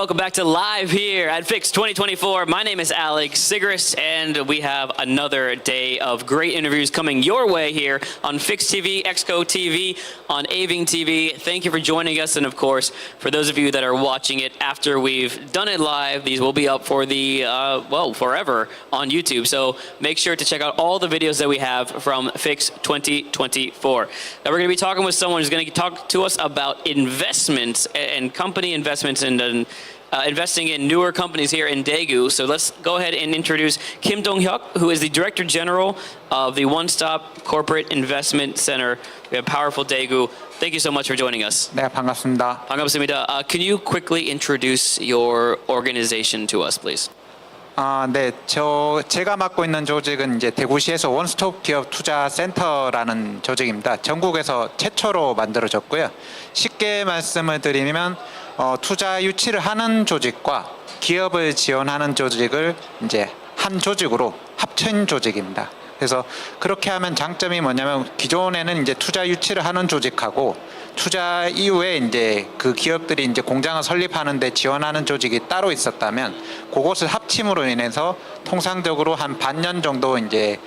welcome back to Live here at FIX 2024. My name is Alex Sigris, and we have another day of great interviews coming your way here on FIX TV, Exco TV, on AVING TV. Thank you for joining us, and of course, for those of you that are watching it after we've done it live, these will be up for the, forever on YouTube. So make sure to check out all the videos that we have from FIX 2024. Now we're going to be talking with someone who's going to talk to us about investments and company investments and investing in newer companies here in Daegu. So let's go ahead and introduce Kim Dong-hyuk, who is the Director General of the One Stop Corporate Investment Center. We have powerful Daegu. Thank you so much for joining us. 네, 반갑습니다. 반갑습니다. Can you quickly introduce your organization to us, please? 네, 제가 맡고 있는 조직은 이제 대구시에서 원스톱 기업 투자 센터라는 조직입니다. 전국에서 최초로 만들어졌고요. 쉽게 말씀을 드리면 투자 유치를 하는 조직과 기업을 지원하는 조직을 이제 한 조직으로 합친 조직입니다. 그래서 그렇게 하면 장점이 뭐냐면 기존에는 이제 투자 유치를 하는 조직하고 투자 이후에 이제 그 기업들이 이제 공장을 설립하는데 지원하는 조직이 따로 있었다면 그것을 합침으로 인해서 통상적으로 한 반년 정도 이제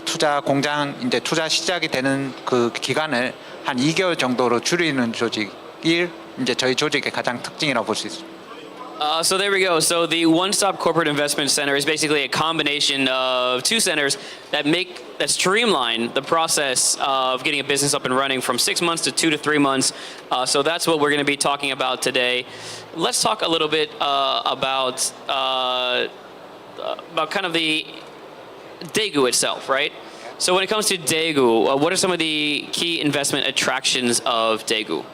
투자 공장 이제 투자 시작이 되는 그 기간을 한 2개월 정도로 줄이는 조직이 이제 저희 조직의 가장 특징이라고 볼 수 있습니다. So there we go. So the One Stop Corporate Investment Center is basically a combination of two centers that streamline the process of getting a business up and running from 6 months to 2 to 3 months. So that's what we're going to be talking about today. Let's talk a little bit about kind of the Daegu itself, right? So when it comes to Daegu, what are some of the key investment attractions of Daegu?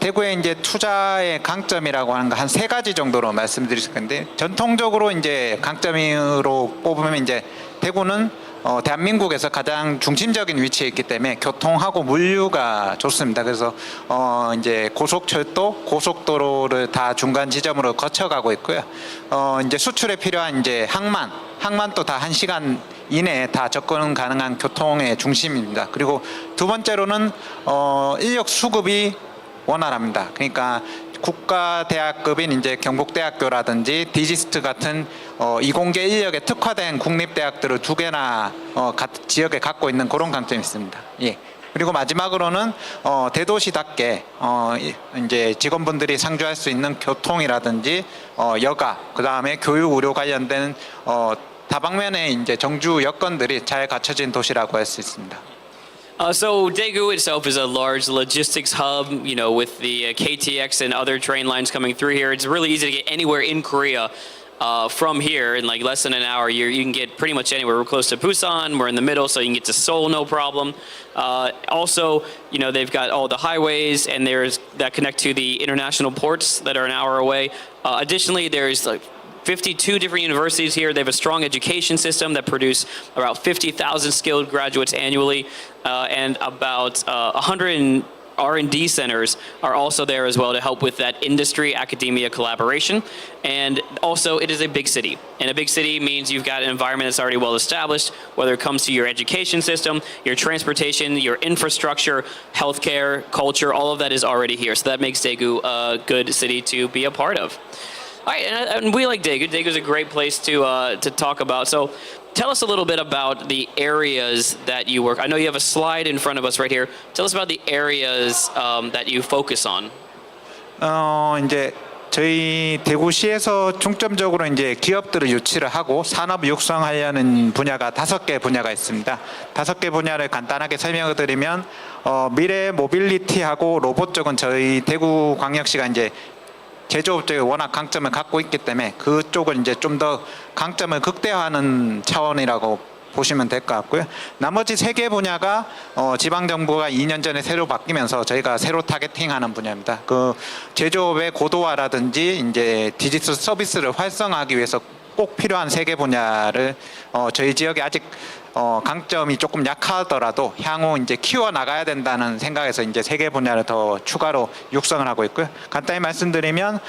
대구의 이제 투자의 강점이라고 하는 거 한 3가지 정도로 말씀드릴 건데 전통적으로 이제 강점으로 뽑으면 이제 대구는 대한민국에서 가장 중심적인 위치에 있기 때문에 교통하고 물류가 좋습니다. 그래서 이제 고속철도, 고속도로를 다 중간 지점으로 거쳐가고 있고요. 이제 수출에 필요한 이제 항만도 다 1시간 이내에 다 접근 가능한 교통의 중심입니다. 그리고 두 번째로는 인력 수급이 원활합니다. 그러니까 국가대학급인 이제 경북대학교라든지 디지스트 같은 이공계 인력에 특화된 국립대학들을 2개나 지역에 갖고 있는 그런 강점이 있습니다. 예. 그리고 마지막으로는 대도시답게 이제 직원분들이 상주할 수 있는 교통이라든지 여가, 그 다음에 교육, 의료 관련된 다방면의 이제 정주 여건들이 잘 갖춰진 도시라고 할 수 있습니다. So Daegu itself is a large logistics hub, you know, with the KTX and other train lines coming through here. It's really easy to get anywhere in Korea from here in like less than an hour. You can get pretty much anywhere. We're close to Busan. We're in the middle, so you can get to Seoul, no problem. Also, you know, they've got all the highways and that connect to the international ports that are an hour away. Additionally, there's like 52 different universities here. They have a strong education system that produce about 50,000 skilled graduates annually, and about 100 R&D centers are also there as well to help with that industry-academia collaboration. And also, it is a big city. And a big city means you've got an environment that's already well established, whether it comes to your education system, your transportation, your infrastructure, healthcare, culture, all of that is already here. So that makes Daegu a good city to be a part of. All right, and we like Daegu. Daegu is a great place to talk about. So tell us a little bit about the areas that you work. I know you have a slide in front of us right here. Tell us about the areas that you focus on. 이제 저희 대구시에서 중점적으로 이제 기업들을 유치를 하고 산업 육성하려는 분야가 5개 분야가 있습니다. 5개 분야를 간단하게 설명을 드리면 미래 모빌리티하고 로봇 쪽은 저희 대구광역시가 이제 제조업 쪽에 워낙 강점을 갖고 있기 때문에 그쪽을 이제 좀 더 강점을 극대화하는 차원이라고 보시면 될 것 같고요. 나머지 3개 분야가 지방정부가 2년 전에 새로 바뀌면서 저희가 새로 타겟팅하는 분야입니다. 그 제조업의 고도화라든지 이제 디지털 서비스를 활성화하기 위해서 꼭 필요한 3개 분야를 저희 지역에 아직 강점이 조금 약하더라도 향후 이제 키워 나가야 된다는 생각에서 이제 3개 분야를 더 추가로 육성을 하고 있고요. 간단히 말씀드리면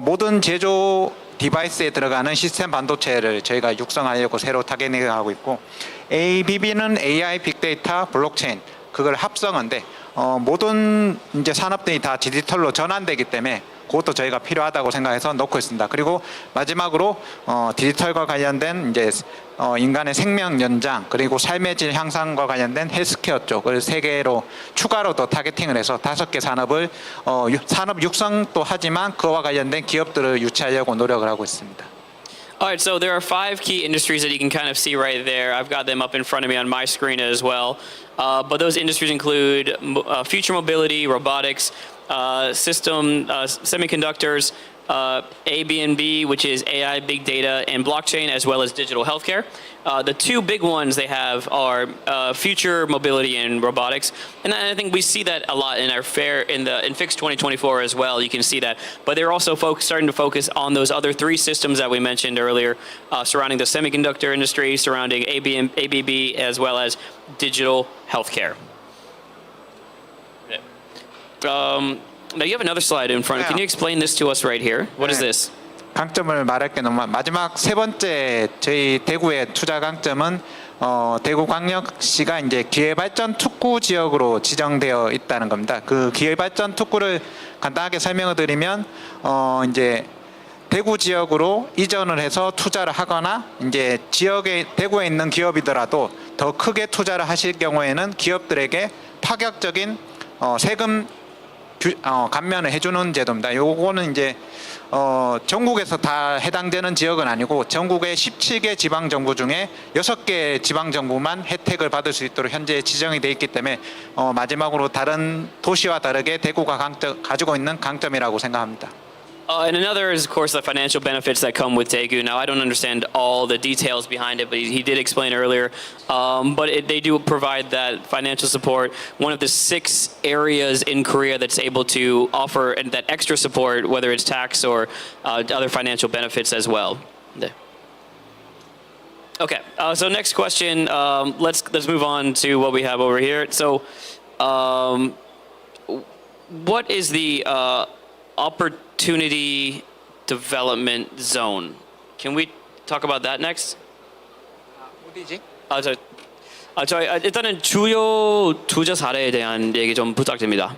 모든 제조 디바이스에 들어가는 시스템 반도체를 저희가 육성하려고 새로 타겟팅하고 있고, ABB는 AI, 빅데이터, 블록체인 그걸 합성한데 모든 이제 산업들이 다 디지털로 전환되기 때문에 그것도 저희가 필요하다고 생각해서 놓고 있습니다. 그리고 마지막으로 디지털과 관련된 이제 인간의 생명 연장 그리고 삶의 질 향상과 관련된 헬스케어 쪽을 세 개로 추가로 더 타겟팅을 해서 5개 산업을 산업 육성도 하지만 그와 관련된 기업들을 유치하려고 노력을 하고 있습니다. All right, so there are 5 key industries that you can kind of see right there. I've got them up in front of me on my screen as well. But those industries include future mobility, robotics, semiconductors, Airbnb, which is AI, big data, and blockchain, as well as digital healthcare. The 2 big ones they have are future mobility and robotics, and I think we see that a lot in our fair in Fix 2024 as well. You can see that, but they're also starting to focus on those other 3 systems that we mentioned earlier, surrounding the semiconductor industry, surrounding ABB, as well as digital healthcare. Now you have another slide in front. Can you explain this to us right here? What is this? 강점을 말할 게 너무 마지막 세 번째 저희 대구의 투자 강점은 대구광역시가 이제 기회발전 특구 지역으로 지정되어 있다는 겁니다. 그 기회발전 특구를 간단하게 설명을 드리면 이제 대구 지역으로 이전을 해서 투자를 하거나 이제 지역에 대구에 있는 기업이더라도 더 크게 투자를 하실 경우에는 기업들에게 파격적인 세금 감면을 해주는 제도입니다. 요거는 이제 전국에서 다 해당되는 지역은 아니고 전국의 17개 지방정부 중에 6개 지방정부만 혜택을 받을 수 있도록 현재 지정이 되어 있기 때문에 마지막으로 다른 도시와 다르게 대구가 가지고 있는 강점이라고 생각합니다. And another is, of course, the financial benefits that come with Daegu. Now, I don't understand all the details behind it, but he did explain earlier. They do provide that financial support. One of the 6 areas in Korea that's able to offer that extra support, whether it's tax or other financial benefits as well. Okay, so next question. Let's move on to what we have over here. So, what is the opportunity development zone? Can we talk about that next? 어디지? 저희 일단은 주요 투자 사례에 대한 얘기 좀 부탁드립니다.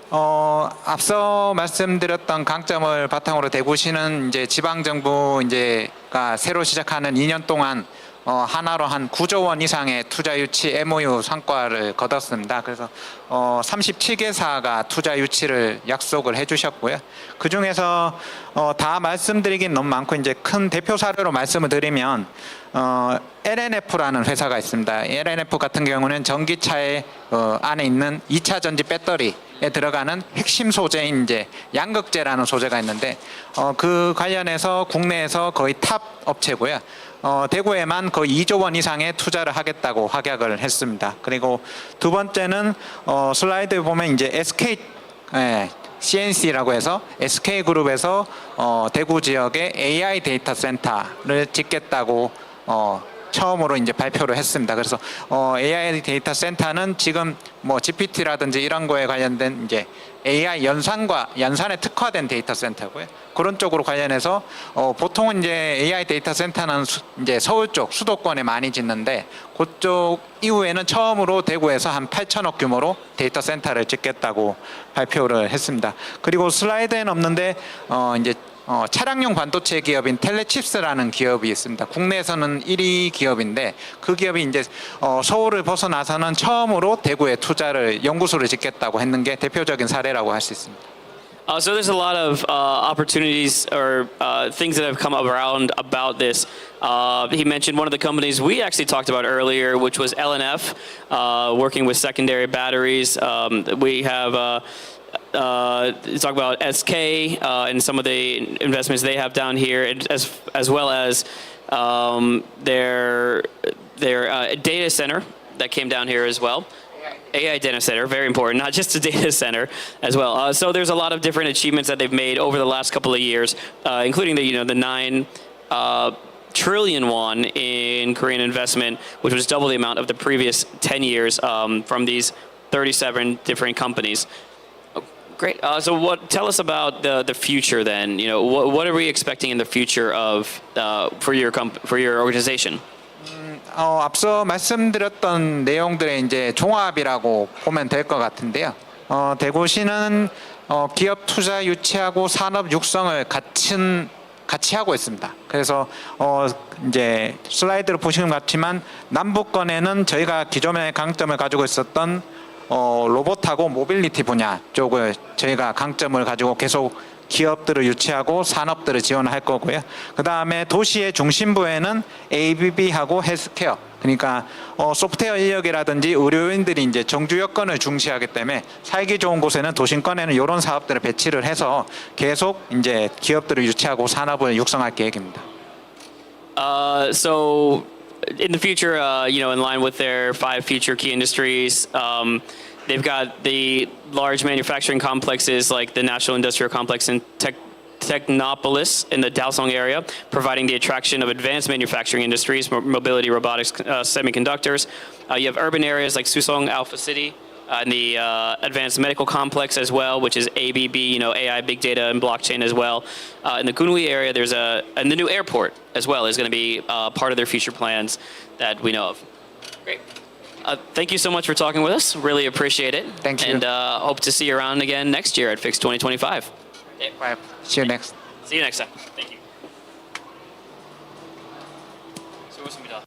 앞서 말씀드렸던 강점을 바탕으로 대구시는 이제 지방정부 이제가 새로 시작하는 2년 동안 하나로 한 9조 원 이상의 투자 유치 MOU 성과를 거뒀습니다. 그래서 37개사가 투자 유치를 약속을 해주셨고요. 그 중에서 다 말씀드리긴 너무 많고 이제 큰 대표 사례로 말씀을 드리면 LNF라는 회사가 있습니다. LNF 같은 경우는 전기차의 안에 있는 2차 전지 배터리에 들어가는 핵심 소재인 이제 양극재라는 소재가 있는데 그 관련해서 국내에서 거의 탑 업체고요. 대구에만 거의 2조 원 이상의 투자를 하겠다고 확약을 했습니다. 그리고 두 번째는 슬라이드에 보면 이제 SK CNC라고 해서 SK그룹에서 대구 지역에 AI 데이터 센터를 짓겠다고 처음으로 이제 발표를 했습니다. 그래서 AI 데이터 센터는 지금 뭐 GPT라든지 이런 거에 관련된 이제 AI 연산에 특화된 데이터 센터고요. 그런 쪽으로 관련해서 보통은 이제 AI 데이터 센터는 이제 서울 쪽 수도권에 많이 짓는데 그쪽 이후에는 처음으로 대구에서 한 8천억 규모로 데이터 센터를 짓겠다고 발표를 했습니다. 그리고 슬라이드에는 없는데 이제 차량용 반도체 기업인 텔레칩스라는 기업이 있습니다. 국내에서는 1위 기업인데 그 기업이 이제 서울을 벗어나서는 처음으로 대구에 투자를 연구소를 짓겠다고 했는 게 대표적인 사례라고 할 수 있습니다. So there's a lot of opportunities or things that have come around about this. He mentioned one of the companies we actually talked about earlier, which was LNF, working with secondary batteries. We have talk about SK and some of the investments they have down here, as well as their data center that came down here as well. AI data center, very important, not just a data center as well. So there's a lot of different achievements that they've made over the last couple of years, including the 9 trillion won in Korean investment, which was double the amount of the previous 10 years from these 37 different companies. Great. So tell us about the future then. What are we expecting in the future of for your organization? 앞서 말씀드렸던 내용들의 이제 종합이라고 보면 될 것 같은데요. 대구시는 기업 투자 유치하고 산업 육성을 같이 하고 있습니다. 그래서 이제 슬라이드를 보시는 것 같지만 남부권에는 저희가 기존의 강점을 가지고 있었던 로봇하고 모빌리티 분야 쪽을 저희가 강점을 가지고 계속 기업들을 유치하고 산업들을 지원할 거고요. 그 다음에 도시의 중심부에는 ABB하고 헬스케어, 그러니까 소프트웨어 인력이라든지 의료인들이 이제 정주 여건을 중시하기 때문에 살기 좋은 곳에는 도심권에는 이런 사업들을 배치를 해서 계속 이제 기업들을 유치하고 산업을 육성할 계획입니다. So in the future, in line with their 5 future key industries, they've got the large manufacturing complexes like the National Industrial Complex in Technopolis in the Dalsong area, providing the attraction of advanced manufacturing industries, mobility, robotics, semiconductors. You have urban areas like Susong Alpha City, and the advanced medical complex as well, which is ABB, AI, big data, and blockchain as well. In the Gunui area, and the new airport as well is going to be part of their future plans that we know of. Great. Thank you so much for talking with us. Really appreciate it. Thank you. And hope to see you around again next year at Fix 2025. Bye. See you next. See you next time. Thank you. 수고하셨습니다.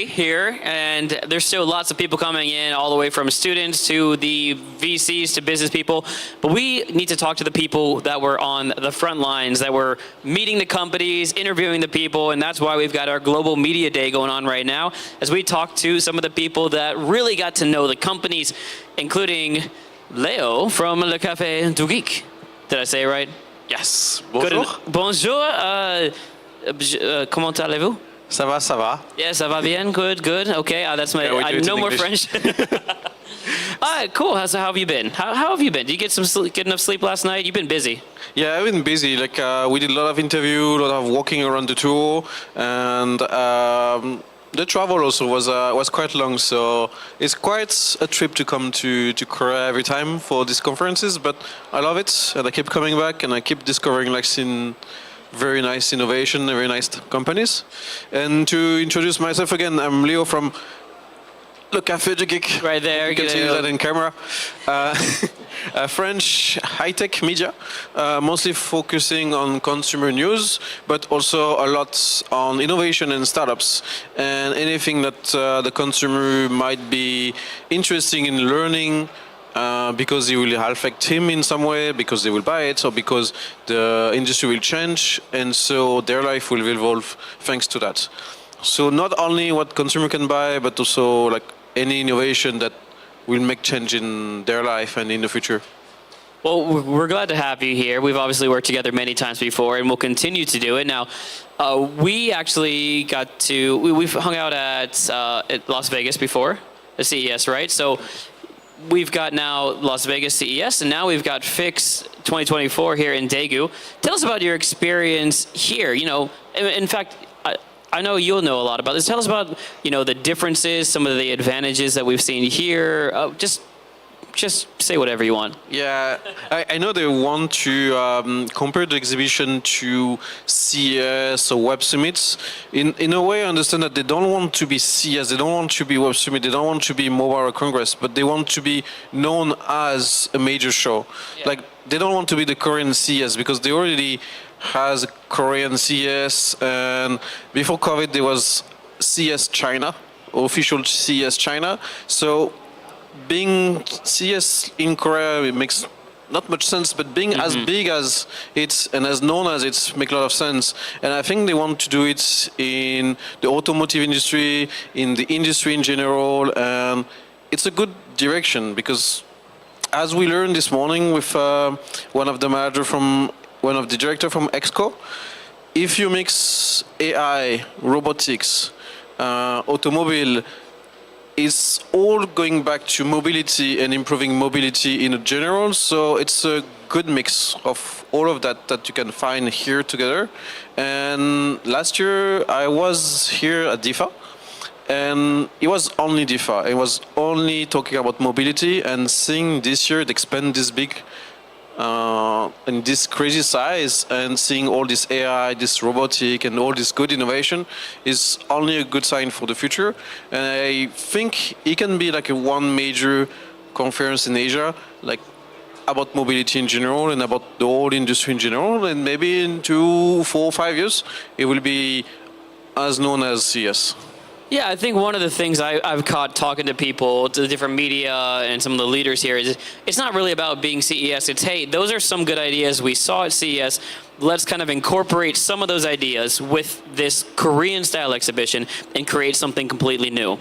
free here, and there's still lots of people coming in, all the way from students to the VCs to business people. But we need to talk to the people that were on the front lines, that were meeting the companies, interviewing the people, and that's why we've got our Global Media Day going on right now, as we talk to some of the people that really got to know the companies, including Leo from Le Café du Geek. Did I say it right? Yes. Good. Bonjour. Bonjour. Comment allez-vous? Ça va, ça va. Yeah, ça va bien. Good, good. Okay, that's my. Yeah, we do it no in more English. French. All right, cool. How have you been? How have you been? Did you get get enough sleep last night? You've been busy. Yeah, I've been busy. Like we did a lot of interview, a lot of walking around the tour, and the travel also was quite long. So it's quite a trip to come to Korea every time for these conferences. But I love it, and I keep coming back, and I keep discovering like very nice innovation, very nice companies. And to introduce myself again, I'm Leo from Le Café du Geek. Right there. You can see that in camera. A French high-tech media, mostly focusing on consumer news, but also a lot on innovation and startups, and anything that the consumer might be interested in learning, because it will affect him in some way, because they will buy it, or because the industry will change, and so their life will evolve thanks to that. So not only what consumer can buy, but also like any innovation that will make change in their life and in the future. Well, we're glad to have you here. We've obviously worked together many times before, and we'll continue to do it. Now, we actually we've hung out at Las Vegas before, the CES, right? So we've got now Las Vegas CES, and now we've got FIX 2024 here in Daegu. Tell us about your experience here. You know, in fact, I know you'll know a lot about this. Tell us about, you know, the differences, some of the advantages that we've seen here. Just say whatever you want. Yeah, I know they want to compare the exhibition to CES or Web Summits. In a way, I understand that they don't want to be CES, they don't want to be Web Summit, they don't want to be Mobile World Congress, but they want to be known as a major show. Yeah. Like, they don't want to be the Korean CES because they already has a Korean CES, and before COVID there was CES China, official CES China. So being CES in Korea, it makes not much sense, but being as big as it's and as known as it's make a lot of sense. And I think they want to do it in the automotive industry, in the industry in general, and it's a good direction because as we learned this morning with one of the director from Expo, if you mix AI, robotics, automobile, it's all going back to mobility and improving mobility in general. So it's a good mix of all of that you can find here together. And last year I was here at defa, and it was only defa. It was only talking about mobility, and seeing this year it expand this big in this crazy size, and seeing all this AI, this robotic, and all this good innovation is only a good sign for the future. And I think it can be like one major conference in Asia, like about mobility in general and about the whole industry in general. And maybe in 2, 4, 5 years, it will be as known as CES. Yeah, I think one of the things I've caught talking to people, to the different media and some of the leaders here, is it's not really about being CES. It's, hey, those are some good ideas we saw at CES. Let's kind of incorporate some of those ideas with this Korean-style exhibition and create something completely new.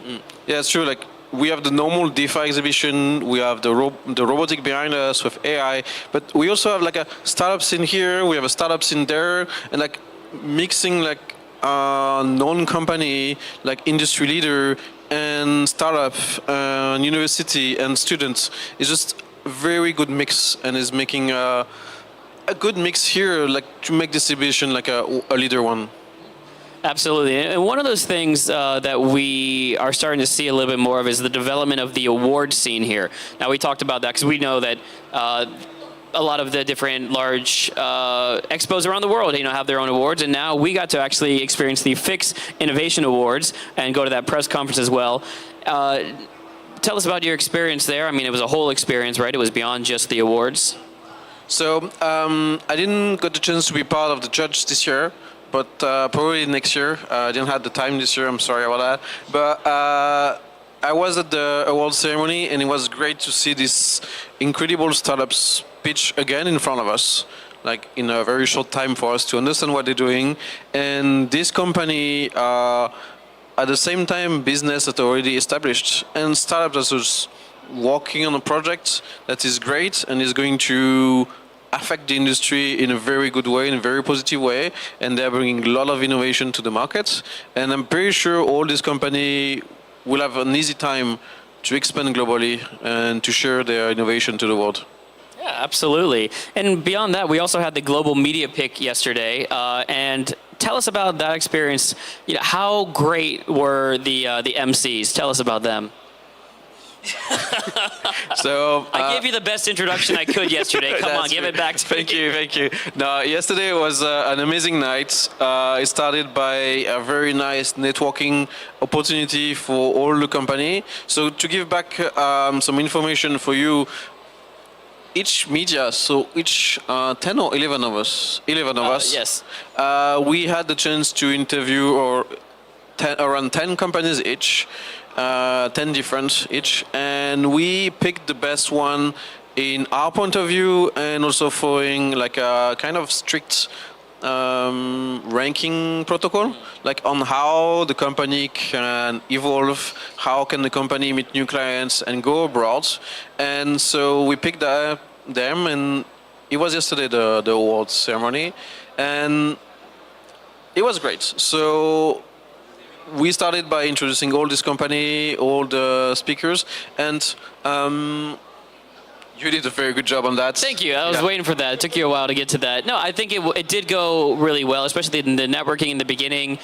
Yeah, it's true. Like, we have the normal DeFi exhibition, we have the robotic behind us with AI, but we also have like a startups in here, we have a startups in there, and like mixing like known company, like industry leader and startup, university and students is just a very good mix, and is making a good mix here, like to make this exhibition like a leader one. Absolutely. And one of those things that we are starting to see a little bit more of is the development of the award scene here. Now, we talked about that because we know that a lot of the different large expos around the world, have their own awards, and now we got to actually experience the FIX Innovation Awards and go to that press conference as well. Tell us about your experience there. I mean, it was a whole experience, right? It was beyond just the awards. So I didn't get the chance to be part of the judge this year, but probably next year. I didn't have the time this year. I'm sorry about that. But I was at the award ceremony, and it was great to see these incredible startups pitch again in front of us, like in a very short time for us to understand what they're doing. And this company, at the same time, business that already established and startups that is working on a project that is great and is going to affect the industry in a very good way, in a very positive way, and they're bringing a lot of innovation to the market. And I'm pretty sure all these companies will have an easy time to expand globally and to share their innovation to the world. Yeah, absolutely. And beyond that, we also had the Global Media Pick yesterday. And tell us about that experience. You know, how great were the MCs? Tell us about them. So I gave you the best introduction I could yesterday. Come on, give it back to thank me. you, thank you. No, yesterday was an amazing night. It started by a very nice networking opportunity for all the company. So to give back some information for you, each media, so each 10 or 11 of us, Yes. we had the chance to interview around 10 companies each. 10 different each, and we picked the best one in our point of view, and also following like a kind of strict ranking protocol, like on how the company can evolve, how can the company meet new clients and go abroad. And so we picked them, and it was yesterday the awards ceremony, and it was great. So we started by introducing all this company, all the speakers, and you did a very good job on that. Thank you. I was waiting for that. It took you a while to get to that. No, I think it did go really well, especially in the networking in the beginning.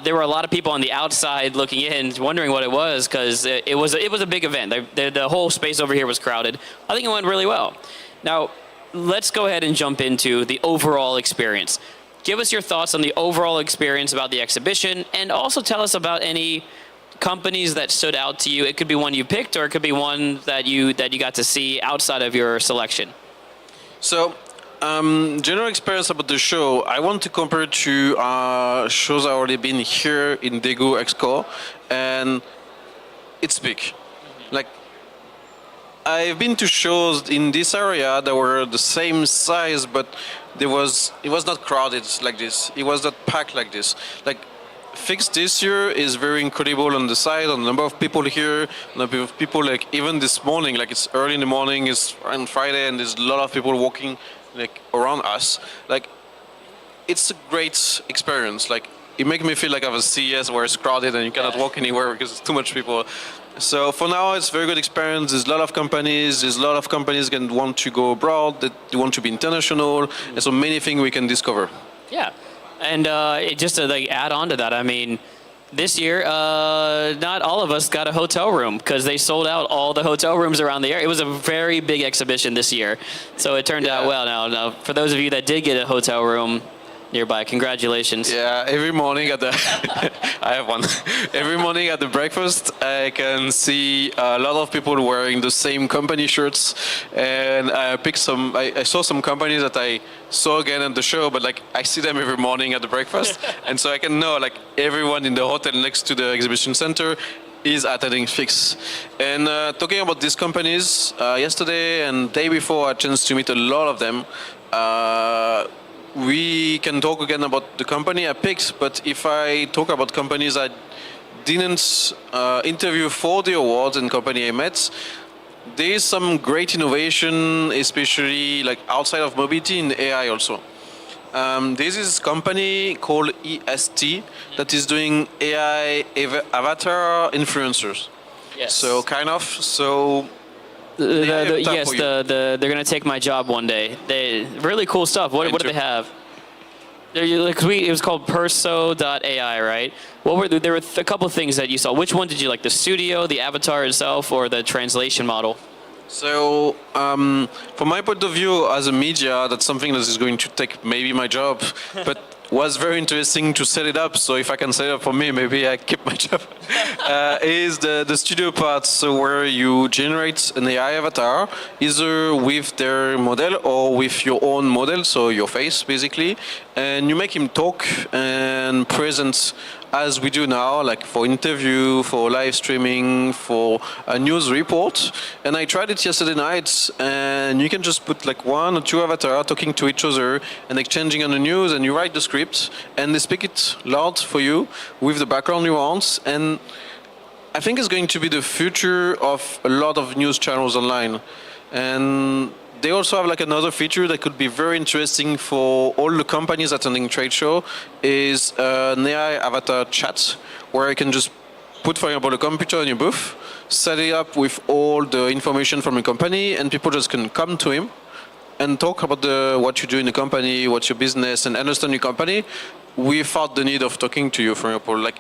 There were a lot of people on the outside looking in, wondering what it was, because it was a big event. The whole space over here was crowded. I think it went really well. Now, let's go ahead and jump into the overall experience. Give us your thoughts on the overall experience about the exhibition, and also tell us about any companies that stood out to you. It could be one you picked, or it could be one that you got to see outside of your selection. So, general experience about the show, I want to compare it to shows I already been here in Daegu Expo, and it's big. Like, I've been to shows in this area that were the same size, but it was not crowded like this. It was not packed like this. Like, Fix this year is very incredible on the side, on the number of people here, number of people, like even this morning, like it's early in the morning, it's on Friday, and there's a lot of people walking like around us. Like, it's a great experience. Like, it makes me feel like I have a CES where it's crowded and you cannot walk anywhere because there's too much people. So for now, it's a very good experience. There's a lot of companies. There's a lot of companies that want to go abroad, that want to be international, and so many things we can discover. Yeah. And just to like add on to that, I mean, this year, not all of us got a hotel room because they sold out all the hotel rooms around the area. It was a very big exhibition this year, so it turned out well. Now, for those of you that did get a hotel room nearby, congratulations. Yeah, every morning at the I have one. Every morning at the breakfast, I can see a lot of people wearing the same company shirts, and I picked some. I saw some companies that I saw again at the show, but like I see them every morning at the breakfast, and so I can know like everyone in the hotel next to the exhibition center is attending Fix. And talking about these companies, yesterday and day before, I had a chance to meet a lot of them. We can talk again about the company I picked, but if I talk about companies I didn't interview for the awards and company I met, there is some great innovation, especially like outside of mobility in AI also. This is a company called EST that is doing AI avatar influencers. Yes. So kind of, so yes, they're gonna take my job one day. Really cool stuff. What do they have? It was called Perso.ai, right? There were a couple of things that you saw. Which one did you like? The studio, the avatar itself, or the translation model? So, from my point of view as a media, that's something that is going to take maybe my job. But was very interesting to set it up. So if I can set it up for me, maybe I keep my job. Is the studio part, so where you generate an AI avatar, either with their model or with your own model, so your face basically, and you make him talk and present as we do now, like for interview, for live streaming, for a news report. And I tried it yesterday night, and you can just put like 1 or 2 avatars talking to each other and exchanging on the news, and you write the script, and they speak it loud for you with the background you want. And I think it's going to be the future of a lot of news channels online. And they also have like another feature that could be very interesting for all the companies attending trade show is an AI avatar chat where you can just put, for example, a computer in your booth, set it up with all the information from the company, and people just can come to him and talk about what you do in the company, what's your business, and understand your company without the need of talking to you, for example. Like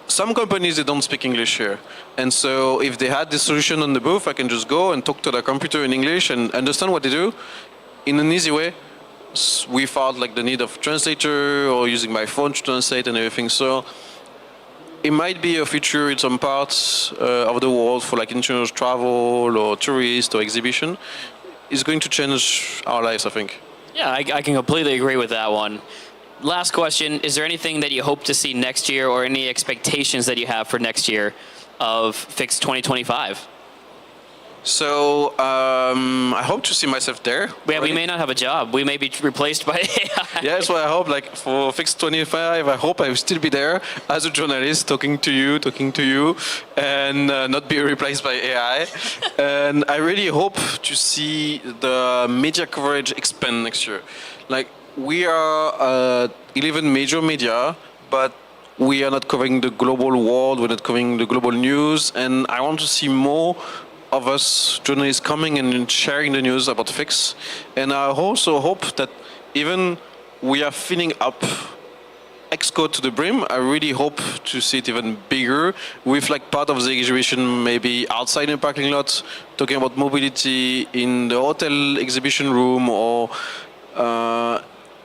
some companies, they don't speak English here. And so if they had this solution on the booth, I can just go and talk to the computer in English and understand what they do in an easy way without like the need of translator or using my phone to translate and everything. So it might be a feature in some parts of the world for like international travel or tourist or exhibition. It's going to change our lives, I think. Yeah, I can completely agree with that one. Last question, is there anything that you hope to see next year or any expectations that you have for next year of Fix 2025? So I hope to see myself there. Yeah, we may not have a job. We may be replaced by AI. Yeah, that's what I hope. Like for Fix 25, I hope I will still be there as a journalist, talking to you, and not be replaced by AI. And I really hope to see the media coverage expand next year. Like we are 11 major media, but we are not covering the global world. We're not covering the global news, and I want to see more of us journalists coming and sharing the news about Fix. And I also hope that even we are filling up Expo to the brim, I really hope to see it even bigger with like part of the exhibition maybe outside the parking lot, talking about mobility in the hotel exhibition room or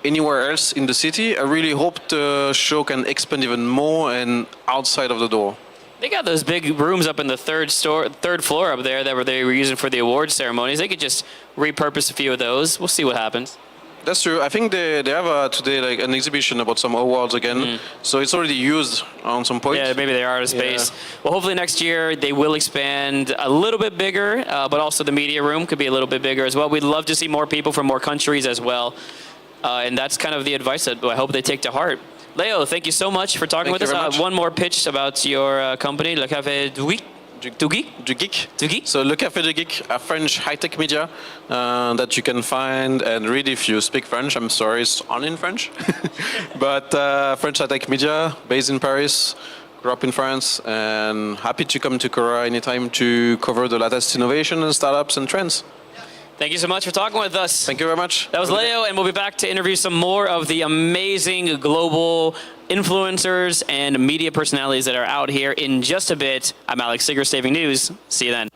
anywhere else in the city. I really hope the show can expand even more and outside of the door. They got those big rooms up in the third floor up there that they were using for the awards ceremonies. They could just repurpose a few of those. We'll see what happens. That's true. I think they have today like an exhibition about some awards again. So it's already used on some point. Yeah, maybe they are out of space. Yeah. Well, hopefully next year they will expand a little bit bigger, but also the media room could be a little bit bigger as well. We'd love to see more people from more countries as well. And that's kind of the advice that I hope they take to heart. Leo, thank you so much for talking with us. One more pitch about your company, Le Café du Geek. So Le Café du Geek, a French high-tech media that you can find and read if you speak French. I'm sorry, it's only in French. But French high-tech media, based in Paris, grew up in France, and happy to come to Korea anytime to cover the latest innovation and startups and trends. Thank you so much for talking with us. Thank you very much. That was Leo, and we'll be back to interview some more of the amazing global influencers and media personalities that are out here in just a bit. I'm Alex Sigger, Saving News. See you then.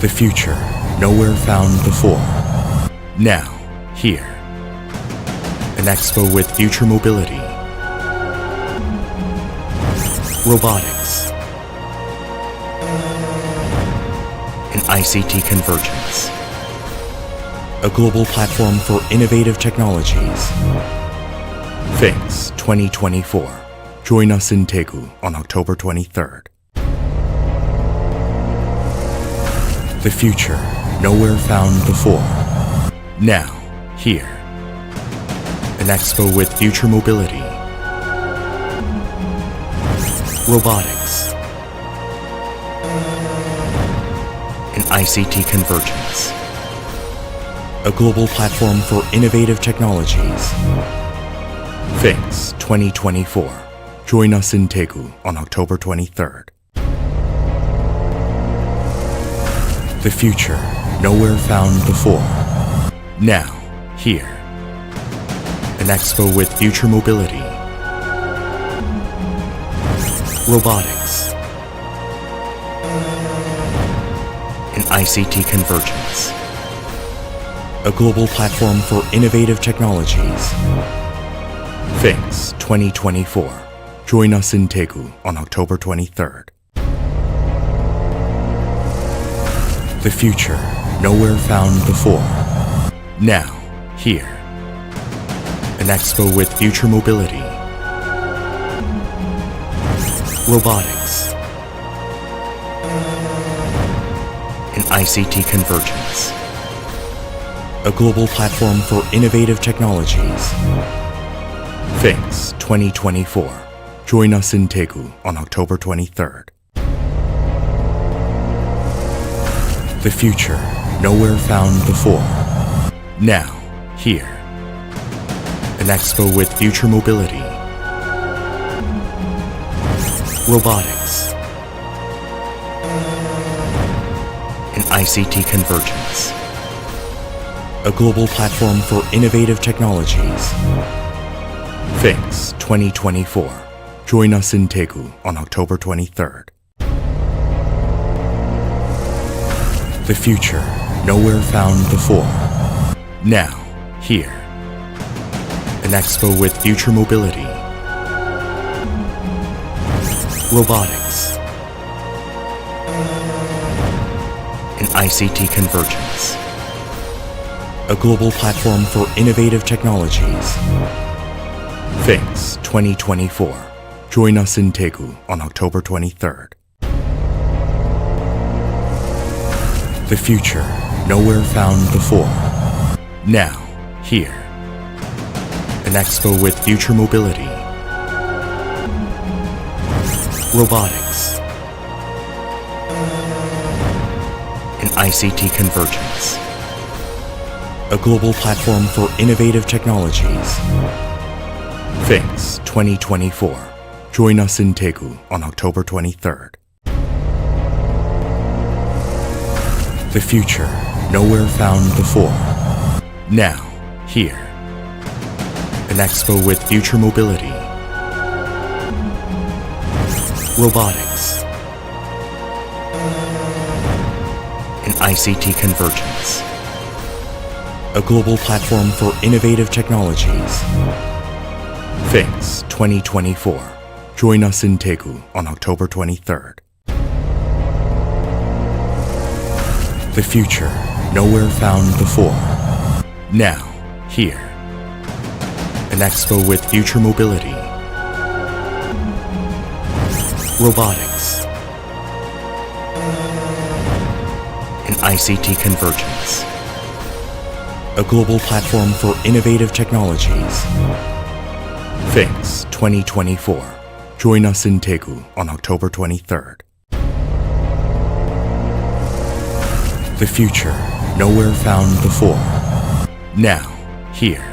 The future, nowhere found before. Now, here. An expo with future mobility, robotics, and ICT convergence. A global platform for innovative technologies. Fix 2024. Join us in Daegu on October 23rd. The future, nowhere found before. Now, here. An expo with future mobility, robotics, ICT convergence. A global platform for innovative technologies. FINX 2024. Join us in Daegu on October 23rd. The future, nowhere found before. Now, here. An expo with future mobility, robotics, and ICT convergence. A global platform for innovative technologies. FINX 2024. Join us in Daegu on October 23rd. The future, nowhere found before. Now, here. An expo with future mobility, robotics, and ICT convergence. A global platform for innovative technologies. FINX 2024. Join us in Daegu on October 23rd. The future, nowhere found before. Now, here. An expo with future mobility, robotics, and ICT convergence. A global platform for innovative technologies. FINX 2024. Join us in Daegu on October 23rd. The future, nowhere found before. Now, here. An expo with future mobility, robotics, and ICT convergence. A global platform for innovative technologies. FINX 2024. Join us in Daegu on October 23rd. The future, nowhere found before. Now, here. An expo with future mobility, robotics, and ICT convergence. A global platform for innovative technologies. FINX 2024. Join us in Daegu on October 23rd. The future, nowhere found before. Now, here. An expo with future mobility, robotics, and ICT convergence. A global platform for innovative technologies. FINX 2024. Join us in Daegu on October 23rd. The future, nowhere found before. Now, here. An expo with future mobility, robotics, and ICT convergence. A global platform for innovative technologies. FINX 2024. Join us in Daegu on October 23rd. The future, nowhere found before. Now, here.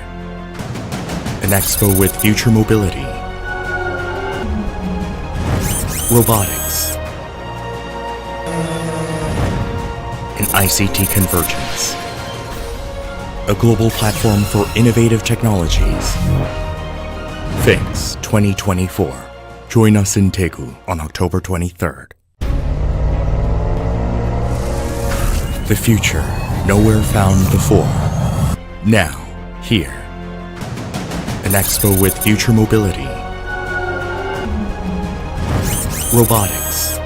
An expo with future mobility, robotics, and ICT convergence. A global platform for innovative technologies. FINX 2024. Join us in Daegu on October 23rd. The future, nowhere found before. Now, here. An expo with future mobility, robotics,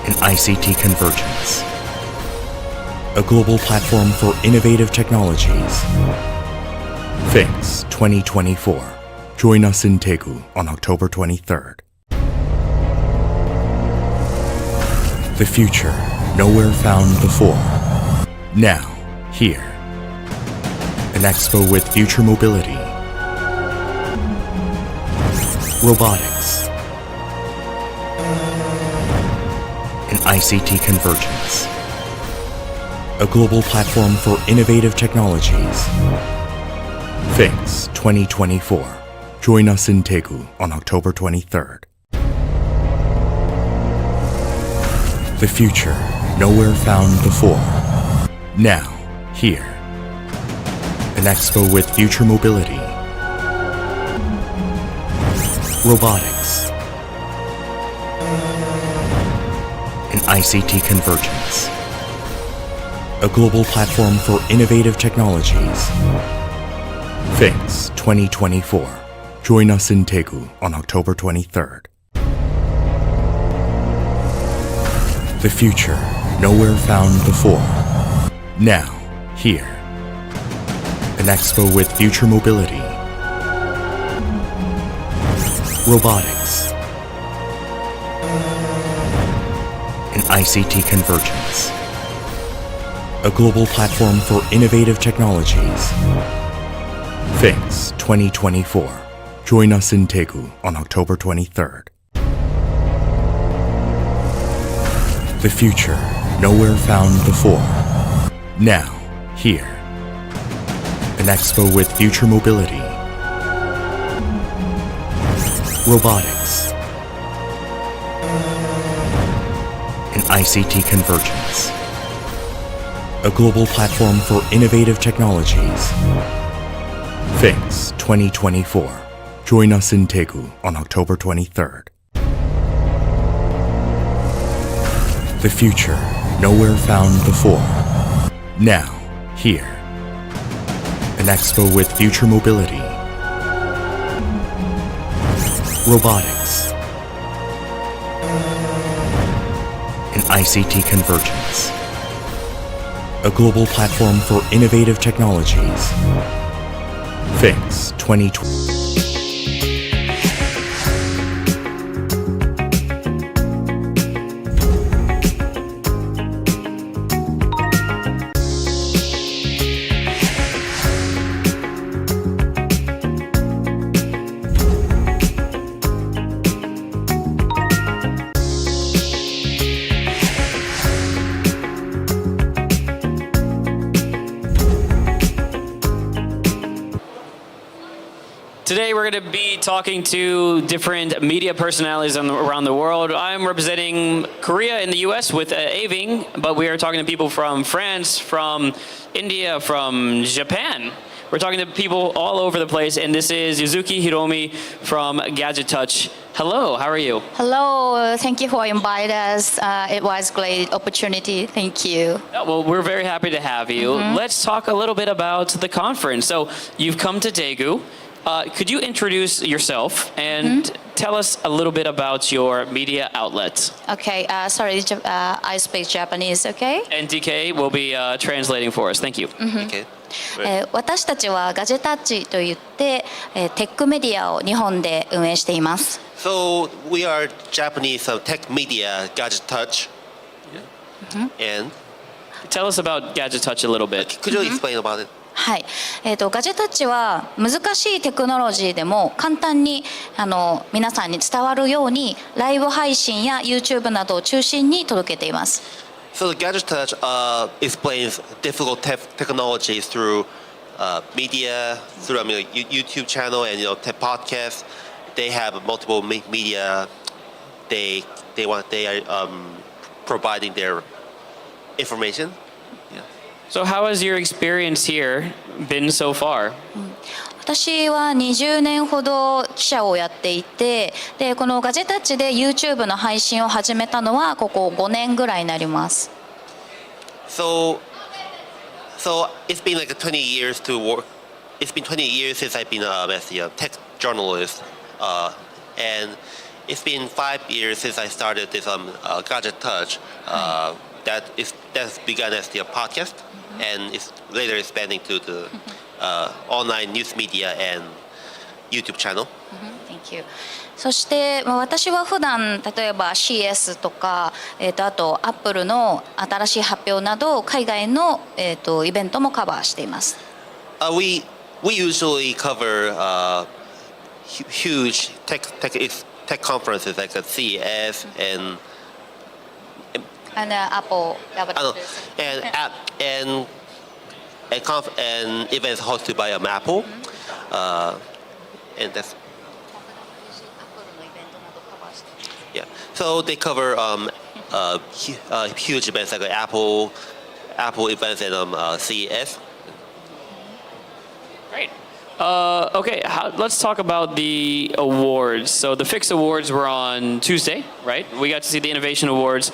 and ICT convergence. A global platform for innovative technologies. FINX 2024. Join us in Daegu on October 23rd. The future, nowhere found before. Now, here. An expo with future mobility, robotics, ICT convergence. A global platform for innovative technologies. FIX 2024. Join us in Daegu on October 23rd. The future, nowhere found before. Now, here. An expo with future mobility, robotics, and ICT convergence. A global platform for innovative technologies. FIX 2024. Join us in Daegu on October 23rd. The future, nowhere found before. Now, here. An expo with future mobility, robotics, and ICT convergence. A global platform for innovative technologies. FIX 2024. Join us in Daegu on October 23rd. The future, nowhere found before. Now, here. An expo with future mobility, robotics, and ICT convergence. A global platform for innovative technologies. FIX 2024. Join us in Daegu on October 23rd. The future, nowhere found before. Now, here. An expo with future mobility, robotics, and ICT convergence. A global platform for innovative technologies. FIX 2020. Today we're going to be talking to different media personalities around the world. I'm representing Korea in the US with AVING, but we are talking to people from France, from India, from Japan. We're talking to people all over the place, and this is Yuzuki Hiromi from Gadget Touch. Hello, how are you? Hello, thank you for inviting us. It was a great opportunity. Thank you. Well, we're very happy to have you. Let's talk a little bit about the conference. So you've come to Daegu. Could you introduce yourself and tell us a little bit about your media outlet? Okay, sorry, I speak Japanese, okay? And DK will be translating for us. Thank you. Okay. 私たちはガジェタッチといって、テックメディアを日本で運営しています。So we are Japanese tech media Gadget Touch. And Tell us about Gadget Touch a little bit. could you explain about it? はい、ガジェタッチは難しいテクノロジーでも簡単に皆さんに伝わるようにライブ配信や YouTube などを中心に届けています。So the Gadget Touch explains difficult technologies through media, through YouTube channel and tech podcasts. They have multiple media. They are providing their information. So how has your experience here been so far? 私は20年ほど記者をやっていて、でこのガジェタッチで YouTube の配信を始めたのはここ5年ぐらいになります。So it's been like 20 years to work. It's been 20 years since I've been as a tech journalist, and it's been 5 years since I started this Gadget Touch. That's begun as the podcast, and it's later expanding to the online news media and YouTube channel. Thank you. そして、私は普段例えば CS とか、あと Apple の新しい発表など海外の、イベントもカバーしています。We usually cover huge tech conferences like the CES and And Apple and app and events hosted by Apple, and that's yeah. So they cover huge events like Apple events and CES. Great. Okay, let's talk about the awards. So the Fix Awards were on Tuesday, right? We got to see the Innovation Awards,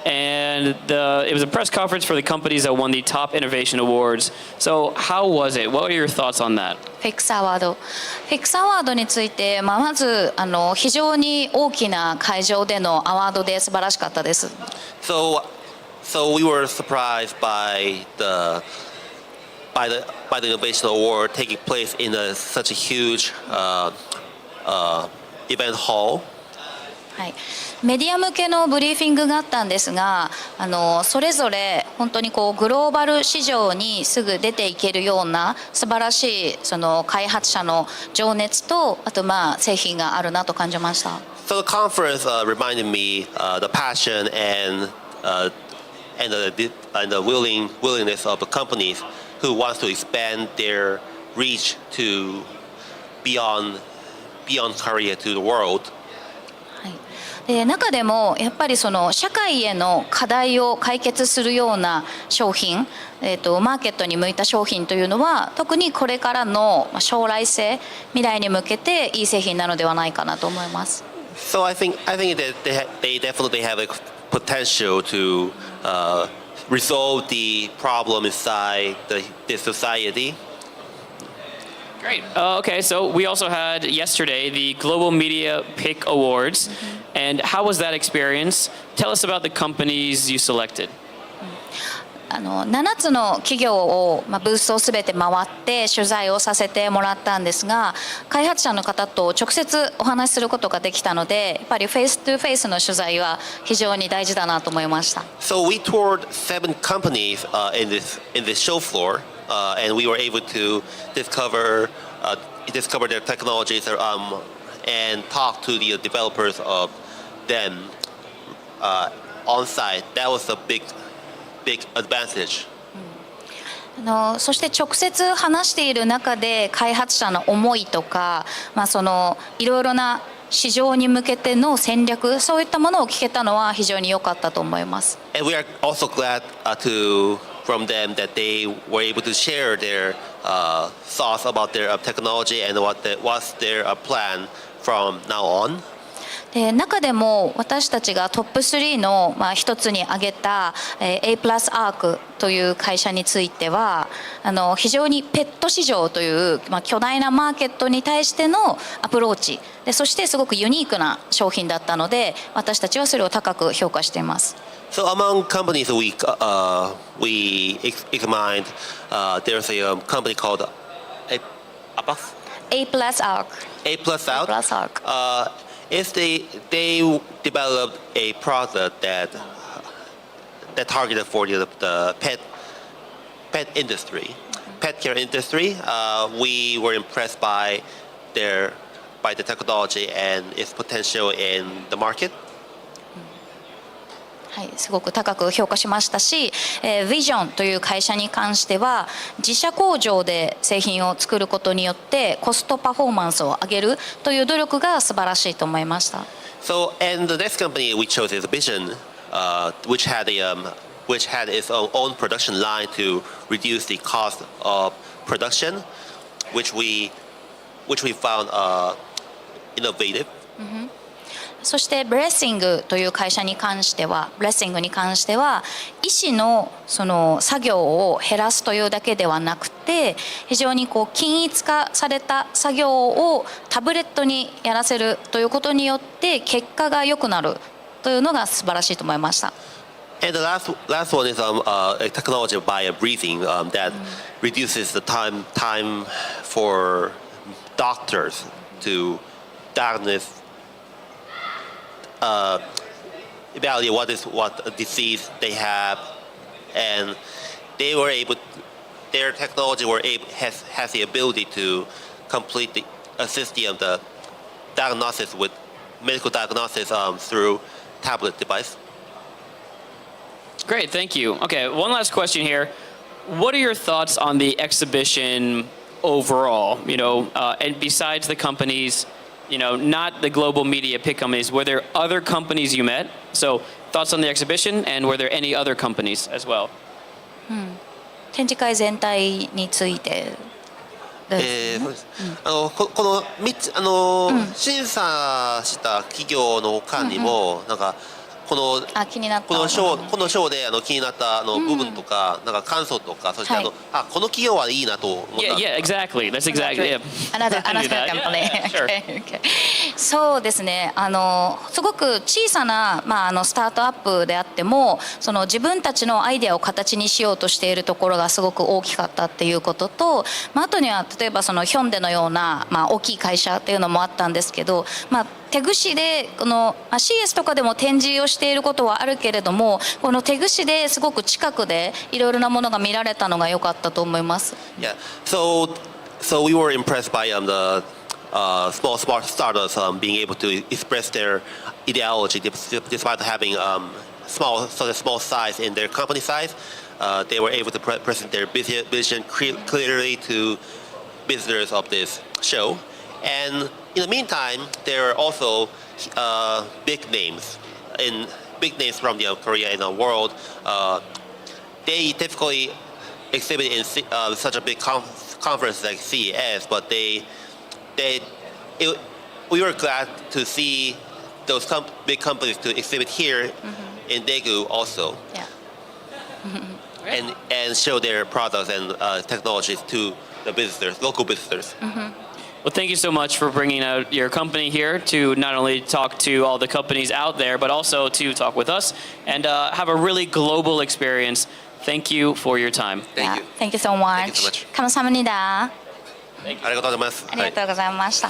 and it was a press conference for the companies that won the top innovation awards. So how was it? What were your thoughts on that? フィックスアワード。フィックスアワードについて、まず非常に大きな会場でのアワードで素晴らしかったです。So we were surprised by the innovation award taking place in such a huge event hall. はい、メディア向けのブリーフィングがあったんですが、それぞれ本当にこうグローバル市場にすぐ出ていけるような素晴らしいその開発者の情熱と、あと製品があるなと感じました。So the conference reminded me the passion and the willingness of the companies who wants to expand their reach to beyond Korea to the world. で中でもやっぱりその社会への課題を解決するような商品、マーケットに向いた商品というのは特にこれからの将来性、未来に向けていい製品なのではないかなと思います。So I think that they definitely have a potential to resolve the problem inside the society. Great. Okay, so we also had yesterday the Global Media Pick Awards. And how was that experience? Tell us about the companies you selected. 7つの企業を、ブースをすべて回って取材をさせてもらったんですが、開発者の方と直接お話しすることができたので、やっぱりフェイストゥフェイスの取材は非常に大事だなと思いました。So we toured 7 companies in this show floor, and we were able to discover their technologies and talk to the developers of them on site. That was a big advantage. そして直接話している中で開発者の思いとか、そのいろいろな市場に向けての戦略、そういったものを聞けたのは非常に良かったと思います。And we are also glad from them that they were able to share their thoughts about their technology and what's their plan from now on. で中でも私たちがトップ3の一つに挙げた A プラスアークという会社については非常にペット市場という巨大なマーケットに対してのアプローチで、そしてすごくユニークな商品だったので私たちはそれを高く評価しています。So among companies we examined, there's a company called A プラスアーク。A plus Out. If they developed a product that targeted for the pet industry, pet care industry, we were impressed by the technology and its potential in the market. はい、すごく高く評価しましたし、Aviation という会社に関しては自社工場で製品を作ることによってコストパフォーマンスを上げるという努力が素晴らしいと思いました。So, and the next company we chose is Aviation, which had its own production line to reduce the cost of production, which we found innovative. そしてブレッシングという会社に関しては医師のその作業を減らすというだけではなくて非常に均一化された作業をタブレットにやらせるということによって結果が良くなるというのが素晴らしいと思いました。And the last one is a technology by breathing that reduces the time for doctors to diagnose. Evaluate what disease they have, and their technology has the ability to complete assist the diagnosis with medical diagnosis through tablet device. Great, thank you. Okay, one last question here. What are your thoughts on the exhibition overall? And besides the companies, not the global media pick companies, were there other companies you met? So thoughts on the exhibition, and were there any other companies as well? 展示会全体についてそうですこの3つ審査した企業の他にも、なんかこの気になったこのショーで気になった部分とか、なんか感想とか、そしてこの企業はいいなと思った。Yeah, exactly. That's exactly it. Another that. company. Yeah, sure. Okay. そうですね。すごく小さなスタートアップであっても、その自分たちのアイデアを形にしようとしているところがすごく大きかったっていうことと、あとには例えばそのヒョンデのような大きい会社っていうのもあったんですけど、テグ市でこのCS とかでも展示をしていることはあるけれども、このテグ市ですごく近くでいろいろなものが見られたのが良かったと思います。Yeah. So we were impressed by the small startups being able to express their ideology despite having small size in their company size. They were able to present their vision clearly to visitors of this show. And in the meantime, there are also big names from Korea in the world. They typically exhibit in such a big conference like CES, but we were glad to see those big companies to exhibit here in Daegu also. Yeah. and show their products and technologies to the visitors, local visitors. Well, thank you so much for bringing out your company here to not only talk to all the companies out there, but also to talk with us and have a really global experience. Thank you for your time. Thank you. Thank you so much. Thank you so much. 감사합니다. ありがとうございます。ありがとうございました。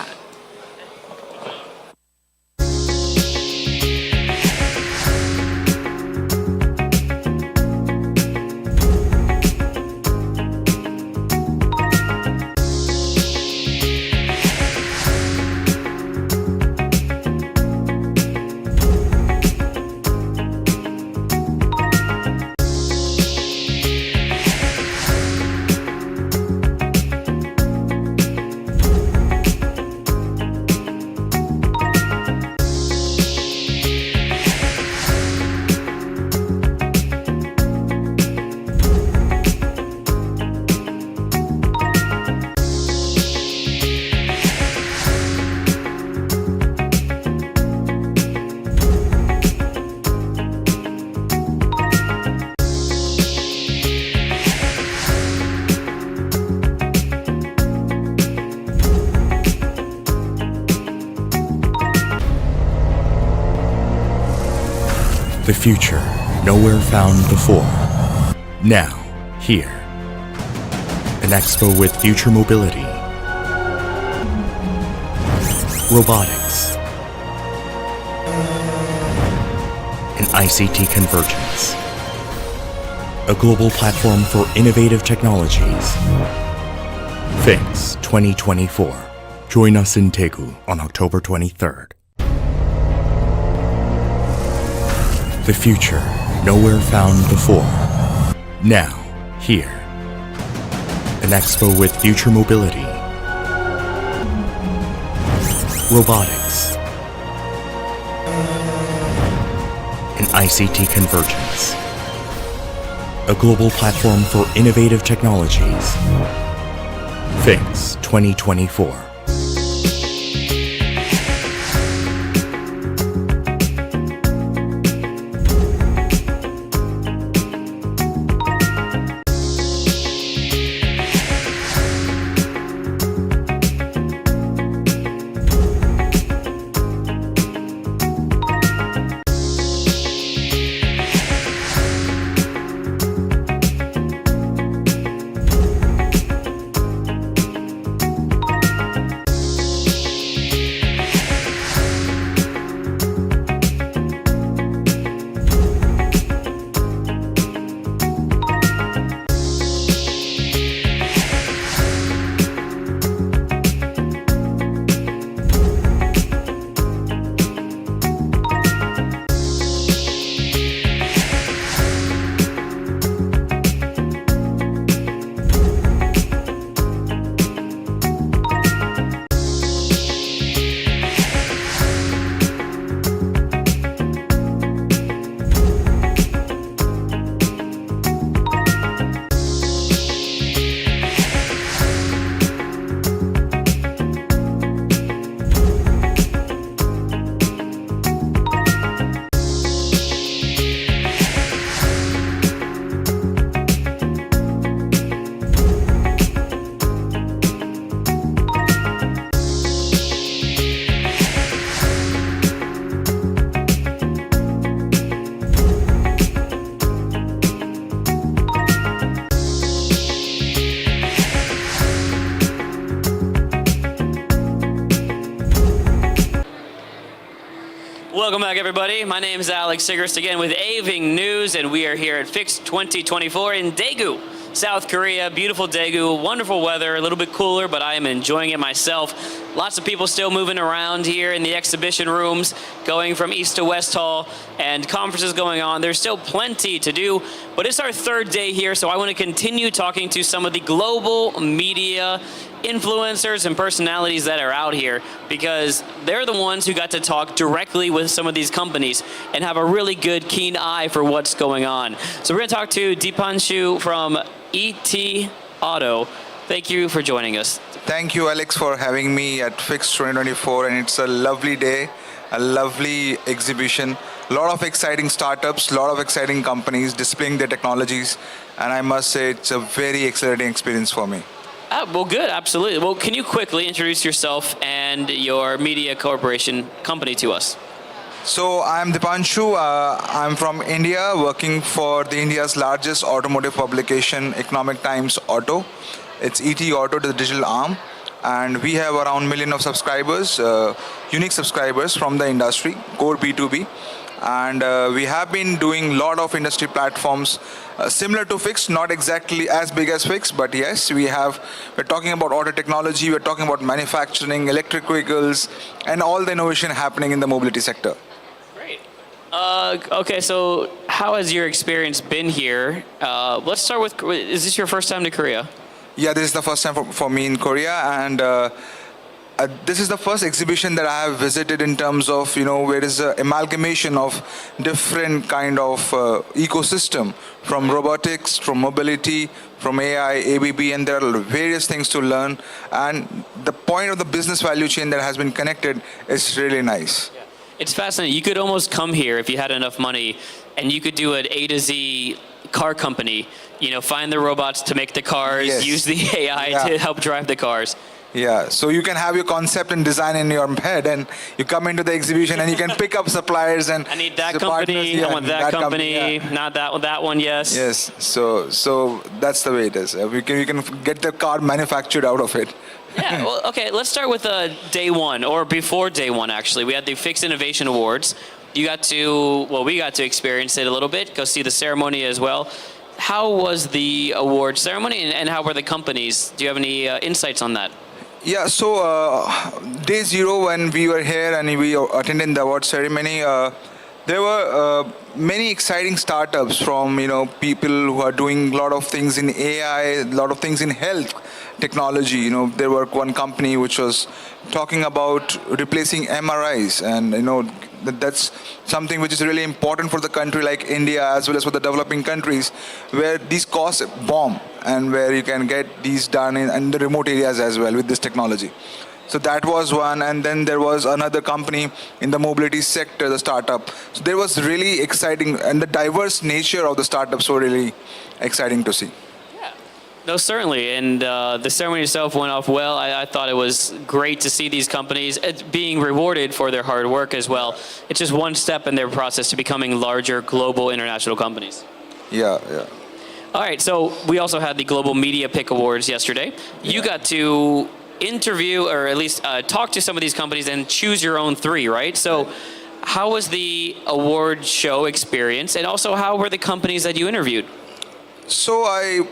The future, nowhere found before. Now, here. An expo with future mobility, robotics, and ICT convergence. A global platform for innovative technologies. Things 2024. Join us in Daegu on October 23rd. The future, nowhere found before. Now, here. An expo with future mobility, robotics, and ICT convergence. A global platform for innovative technologies. Things 2024. Welcome back, everybody. My name is Alex Sigrist again with AVING News, and we are here at FIX 2024 in Daegu, South Korea. Beautiful Daegu, wonderful weather, a little bit cooler, but I am enjoying it myself. Lots of people still moving around here in the exhibition rooms, going from east to west hall, and conferences going on. There's still plenty to do, but it's our third day here, so I want to continue talking to some of the global media influencers and personalities that are out here, because they're the ones who got to talk directly with some of these companies and have a really good, keen eye for what's going on. So we're going to talk to Dipanshu from ET Auto. Thank you for joining us. Thank you, Alex, for having me at FIX 2024, and it's a lovely day, a lovely exhibition. A lot of exciting startups, a lot of exciting companies displaying their technologies, and I must say it's a very exciting experience for me. Well, good, absolutely. Well, can you quickly introduce yourself and your media corporation company to us? So I'm Dipanshu. I'm from India, working for the India's largest automotive publication, Economic Times Auto. It's ET Auto, the digital arm, and we have around 1 million of subscribers, unique subscribers from the industry, core B2B. And we have been doing a lot of industry platforms similar to FIX, not exactly as big as FIX, but yes, we're talking about auto technology, we're talking about manufacturing, electric vehicles, and all the innovation happening in the mobility sector. Great. Okay, so how has your experience been here? Let's start with, is this your first time to Korea? Yeah, this is the first time for me in Korea, and this is the first exhibition that I have visited in terms of, where is an amalgamation of different kind of ecosystem, from robotics, from mobility, from AI, ABB, and there are various things to learn. And the point of the business value chain that has been connected is really nice. It's fascinating. You could almost come here if you had enough money, and you could do an A to Z car company, find the robots to make the cars, Yes. use the AI to help drive the cars. Yeah, so you can have your concept and design in your head, and you come into the exhibition and you can pick up suppliers and I need that partners, company, I want that company, yeah. not that one, yes. Yes, so that's the way it is. We can get the car manufactured out of it. Yeah, well, okay, let's start with day one, or before day one, actually. We had the FIX Innovation Awards. We got to experience it a little bit, go see the ceremony as well. How was the award ceremony, and how were the companies? Do you have any insights on that? Yeah, so day zero when we were here and we attended the award ceremony, there were many exciting startups from people who are doing a lot of things in AI, a lot of things in health technology. There were one company which was talking about replacing MRIs, and that's something which is really important for the country like India as well as for the developing countries, where these costs bomb and where you can get these done in the remote areas as well with this technology. So that was one, and then there was another company in the mobility sector, the startup. So there was really exciting, and the diverse nature of the startups were really exciting to see. No, certainly, and the ceremony itself went off well. I thought it was great to see these companies being rewarded for their hard work as well. It's just one step in their process to becoming larger global international companies. Yeah. All right, so we also had the Global Media Pick Awards yesterday. You got to interview, or at least talk to some of these companies and choose your own three, right? So how was the award show experience, and also how were the companies that you interviewed? So I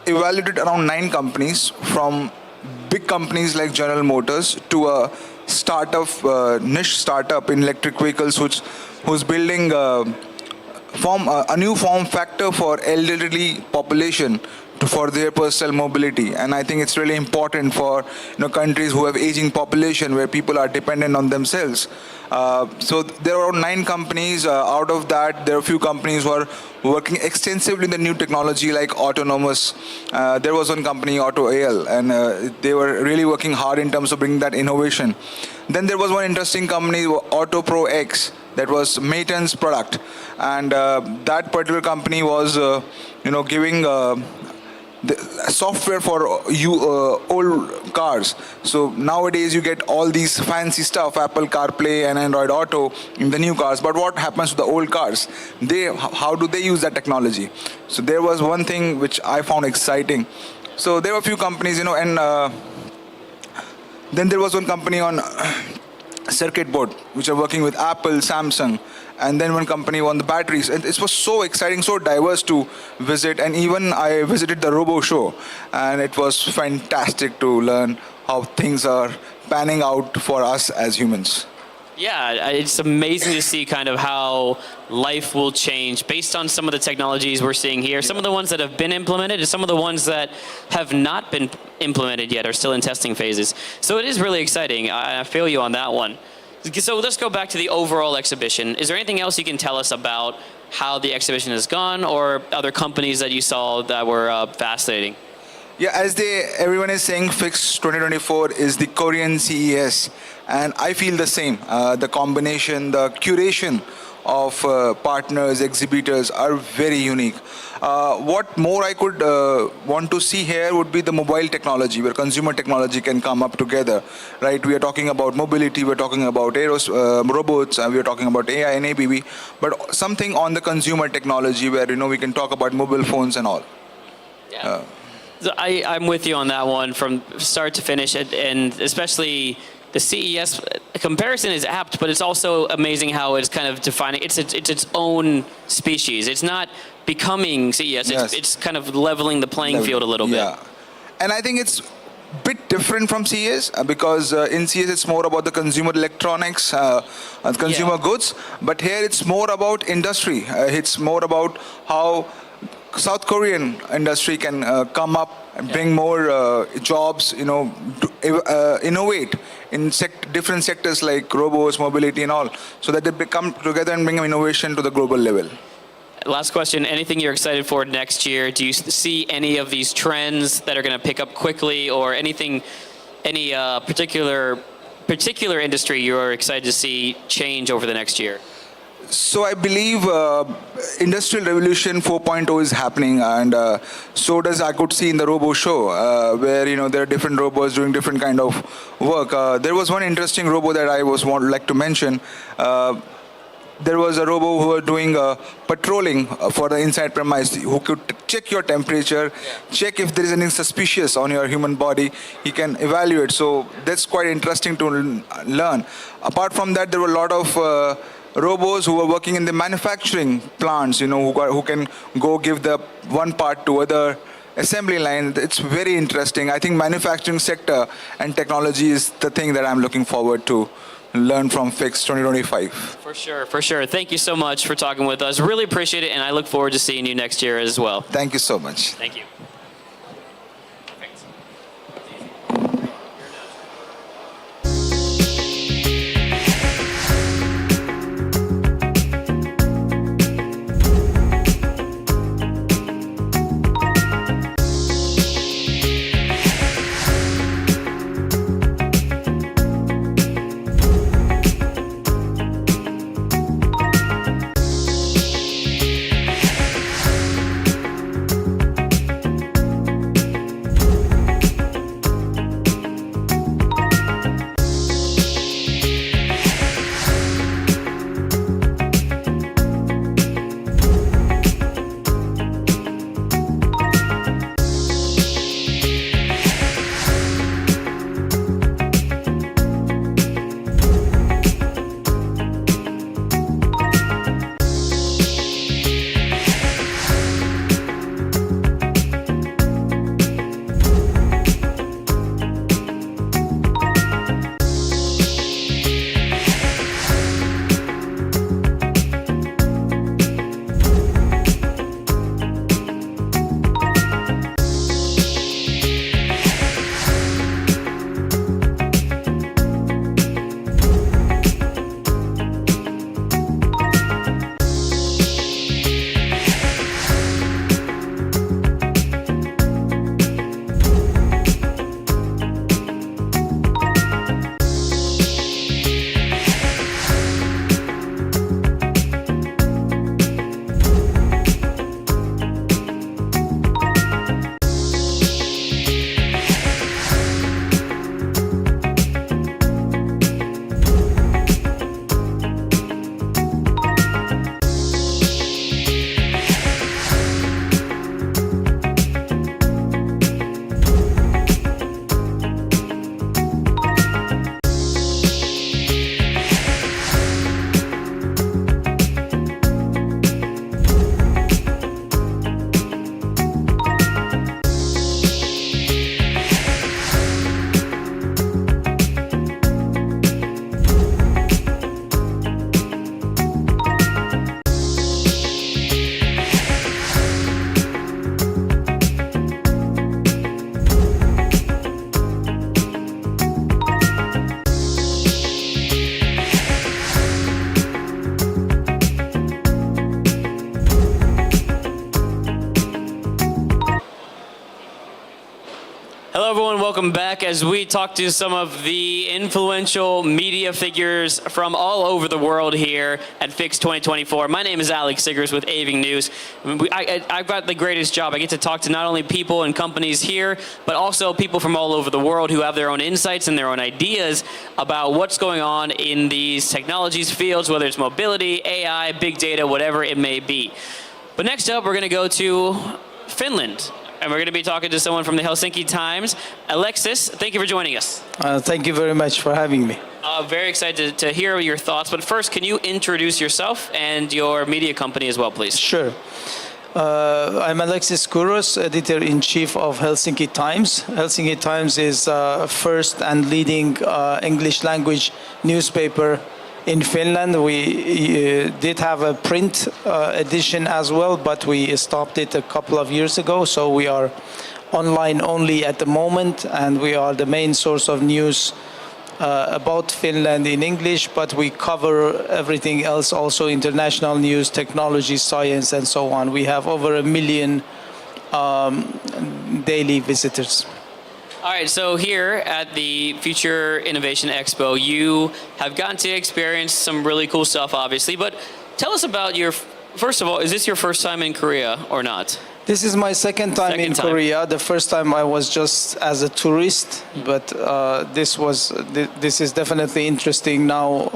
evaluated around 9 companies, from big companies like General Motors to a startup, niche startup in electric vehicles, who's building a new form factor for elderly population for their personal mobility. And I think it's really important for countries who have aging population where people are dependent on themselves. So there are 9 companies. Out of that, there are a few companies who are working extensively in the new technology like autonomous. There was one company, AutoAL, and they were really working hard in terms of bringing that innovation. Then there was one interesting company, AutoPro X, that was Mayton's product, and that particular company was giving the software for old cars. So nowadays you get all these fancy stuff, Apple CarPlay and Android Auto in the new cars. But what happens to the old cars? How do they use that technology? So there was one thing which I found exciting. So there were a few companies, and then there was one company on circuit board, which are working with Apple, Samsung, and then one company on the batteries. And it was so exciting, so diverse to visit. And even I visited the Robo Show, and it was fantastic to learn how things are panning out for us as humans. Yeah, it's amazing to see kind of how life will change based on some of the technologies we're seeing here. Some of the ones that have been implemented and some of the ones that have not been implemented yet are still in testing phases. So it is really exciting. I feel you on that one. So let's go back to the overall exhibition. Is there anything else you can tell us about how the exhibition has gone or other companies that you saw that were fascinating? Yeah, as everyone is saying, FIX 2024 is the Korean CES, and I feel the same. The combination, the curation of partners, exhibitors are very unique. What more I could want to see here would be the mobile technology, where consumer technology can come up together, right? We are talking about mobility, we're talking about robots, we are talking about AI and ABB, but something on the consumer technology where we can talk about mobile phones and all. Yeah. I'm with you on that one from start to finish, and especially the CES comparison is apt, but it's also amazing how it's kind of defining. It's its own species. It's not becoming CES. Yes. It's kind of leveling the playing field a little bit. Yeah, and I think it's a bit different from CES because in CES it's more about the consumer electronics, consumer goods, but here it's more about industry. It's more about how South Korean industry can come up and bring more jobs, innovate in different sectors like robots, mobility and all, so that they come together and bring innovation to the global level. Last question, anything you're excited for next year? Do you see any of these trends that are going to pick up quickly or anything, any particular industry you're excited to see change over the next year? So I believe Industrial Revolution 4.0 is happening, and so does I could see in the Robo Show, where there are different robots doing different kind of work. There was one interesting robo that I would like to mention. There was a robo who was doing patrolling for the inside premise, who could check your temperature, check if there is anything suspicious on your human body. He can evaluate. So that's quite interesting to learn. Apart from that, there were a lot of robots who were working in the manufacturing plants, who can go give the one part to other assembly line. It's very interesting. I think manufacturing sector and technology is the thing that I'm looking forward to learn from FIX 2025. For sure. Thank you so much for talking with us. Really appreciate it, and I look forward to seeing you next year as well. Thank you so much. Thank you. welcome back as we talk to some of the influential media figures from all over the world here at Fix 2024. My name is Alex Siggers with AVING News. I've got the greatest job. I get to talk to not only people and companies here, but also people from all over the world who have their own insights and their own ideas about what's going on in these technologies fields, whether it's mobility, AI, big data, whatever it may be. But next up, we're going to go to Finland. And we're going to be talking to someone from the Helsinki Times. Alexis, thank you for joining us. Thank you very much for having me. Very excited to hear your thoughts. But first, can you introduce yourself and your media company as well, please? Sure. I'm Alexis Kouros, editor-in-chief of Helsinki Times. Helsinki Times is first and leading English language newspaper in Finland. We did have a print edition as well, but we stopped it a couple of years ago. So we are online only at the moment, and we are the main source of news about Finland in English, but we cover everything else, also international news, technology, science, and so on. We have over 1 million daily visitors. All right, so here at the Future Innovation Expo, you have gotten to experience some really cool stuff, obviously, but tell us about first of all, is this your first time in Korea or not? This is my second time in Korea. The first time I was just as a tourist, but this is definitely interesting now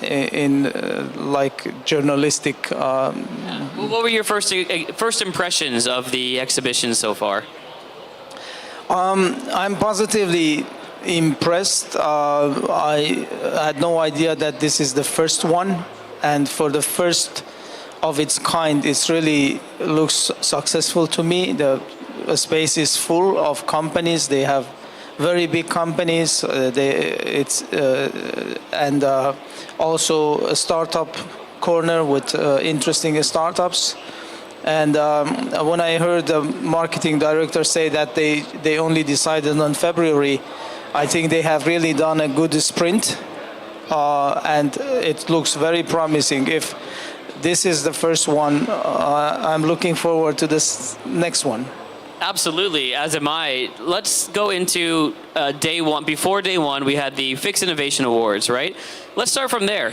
in like journalistic. What were your first impressions of the exhibition so far? I'm positively impressed. I had no idea that this is the first one, and for the first of its kind, it really looks successful to me. The space is full of companies. They have very big companies. And also a startup corner with interesting startups. And when I heard the marketing director say that they only decided on February, I think they have really done a good sprint, and it looks very promising. If this is the first one, I'm looking forward to this next one. Absolutely, as am I. Let's go into day one. Before day one, we had the Fix Innovation Awards, right? Let's start from there.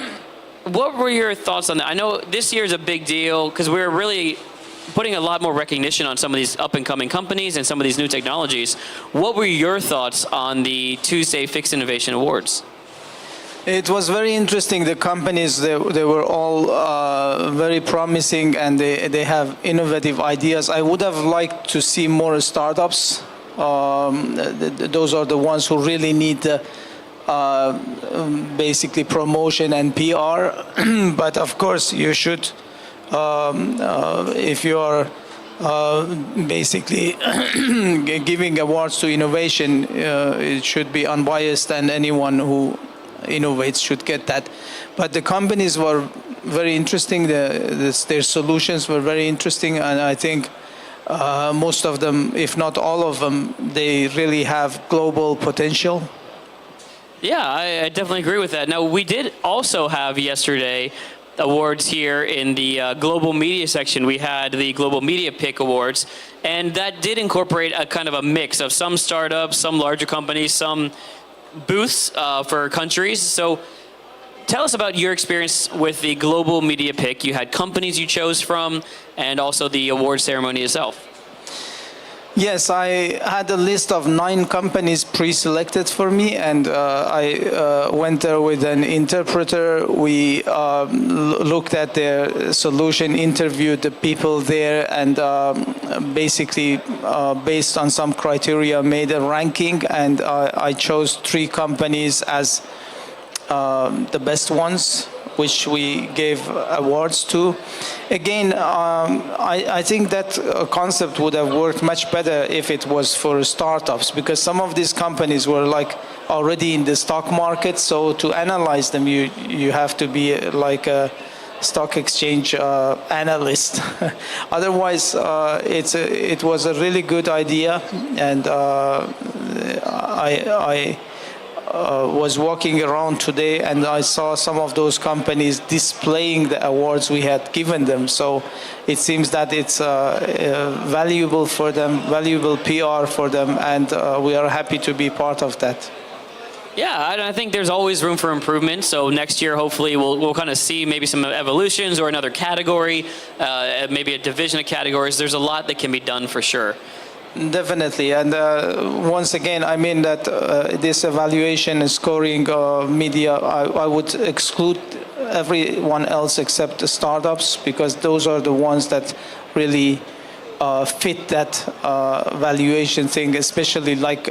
What were your thoughts on that? I know this year is a big deal because we're really putting a lot more recognition on some of these up-and-coming companies and some of these new technologies. What were your thoughts on the Tuesday Fix Innovation Awards? It was very interesting. The companies, they were all very promising, and they have innovative ideas. I would have liked to see more startups. Those are the ones who really need basically promotion and PR. But of course, you should, if you are basically giving awards to innovation, it should be unbiased, and anyone who innovates should get that. But the companies were very interesting. Their solutions were very interesting, and I think most of them, if not all of them, they really have global potential. Yeah, I definitely agree with that. Now, we did also have yesterday awards here in the global media section. We had the Global Media Pick Awards, and that did incorporate a kind of a mix of some startups, some larger companies, some booths for countries. So tell us about your experience with the Global Media Pick. You had companies you chose from, and also the award ceremony itself. Yes, I had a list of 9 companies pre-selected for me, and I went there with an interpreter. We looked at their solution, interviewed the people there, and basically, based on some criteria, made a ranking, and I chose 3 companies as the best ones, which we gave awards to. Again, I think that concept would have worked much better if it was for startups, because some of these companies were like already in the stock market. So to analyze them, you have to be like a stock exchange analyst. Otherwise, it was a really good idea, and was walking around today and I saw some of those companies displaying the awards we had given them. So it seems that it's valuable for them, valuable PR for them, and we are happy to be part of that. Yeah, I think there's always room for improvement. So next year, hopefully, we'll kind of see maybe some evolutions or another category, maybe a division of categories. There's a lot that can be done for sure. Definitely, and once again, I mean that this evaluation and scoring media, I would exclude everyone else except the startups, because those are the ones that really fit that valuation thing, especially like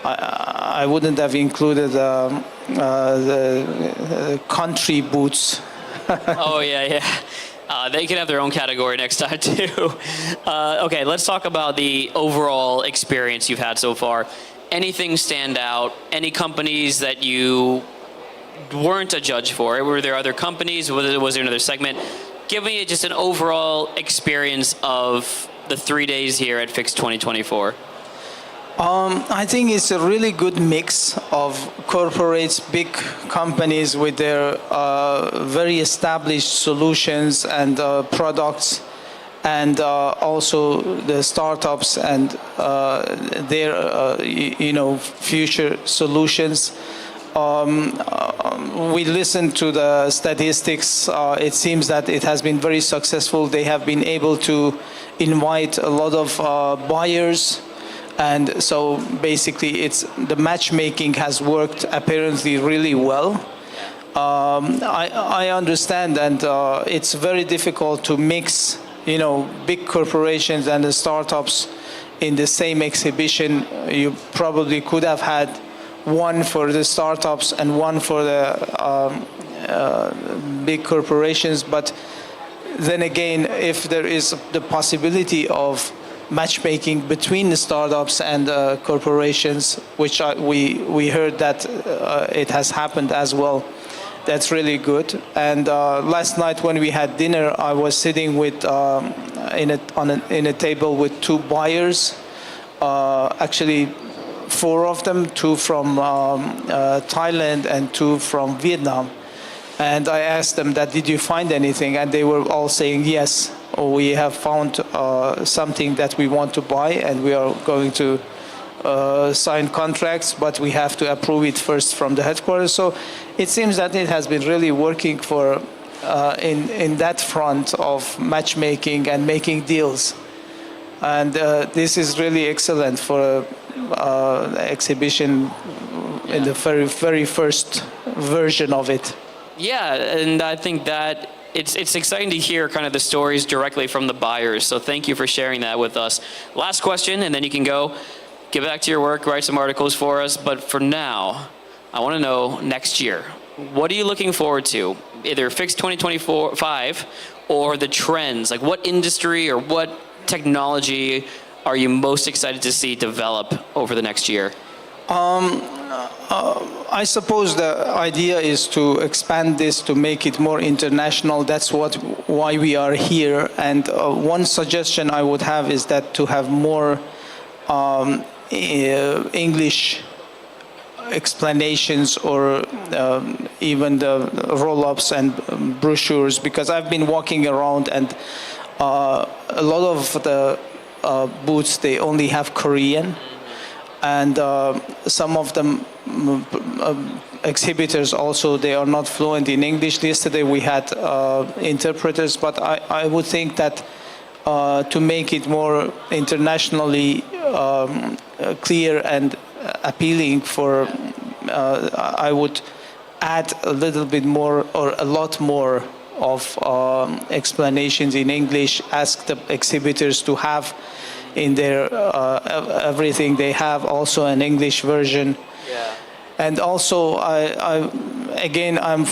I wouldn't have included the country boots. Oh, yeah. They can have their own category next time, too. Okay, let's talk about the overall experience you've had so far. Anything stand out? Any companies that you weren't a judge for? Were there other companies? Was there another segment? Give me just an overall experience of the 3 days here at FIX 2024. I think it's a really good mix of corporates, big companies with their very established solutions and products, and also the startups and their future solutions. We listened to the statistics. It seems that it has been very successful. They have been able to invite a lot of buyers. And so basically the matchmaking has worked apparently really well. I understand, and it's very difficult to mix, big corporations and the startups in the same exhibition. You probably could have had one for the startups and one for the big corporations. But then again, if there is the possibility of matchmaking between the startups and corporations, which we heard that it has happened as well. That's really good. And last night when we had dinner, I was sitting with in a table with two buyers. Actually, four of them, two from Thailand and two from Vietnam. And I asked them that, did you find anything? And they were all saying yes. We have found something that we want to buy, and we are going to sign contracts, but we have to approve it first from the headquarters. So it seems that it has been really working for in that front of matchmaking and making deals. And this is really excellent for an exhibition in the very, very first version of it. Yeah, and I think that it's exciting to hear kind of the stories directly from the buyers. So thank you for sharing that with us. Last question, and then you can go get back to your work, write some articles for us. But for now, I want to know next year, what are you looking forward to? Either FIX 2025 or the trends. Like what industry or what technology are you most excited to see develop over the next year? I suppose the idea is to expand this to make it more international. That's why we are here. And one suggestion I would have is that to have more English explanations or even the roll-ups and brochures, because I've been walking around and a lot of the booths, they only have Korean. And some of them exhibitors also, they are not fluent in English. Yesterday we had interpreters, but I would think that to make it more internationally clear and appealing for, I would add a little bit more or a lot more of explanations in English, ask the exhibitors to have in their everything they have also an English version. Yeah. And also I'm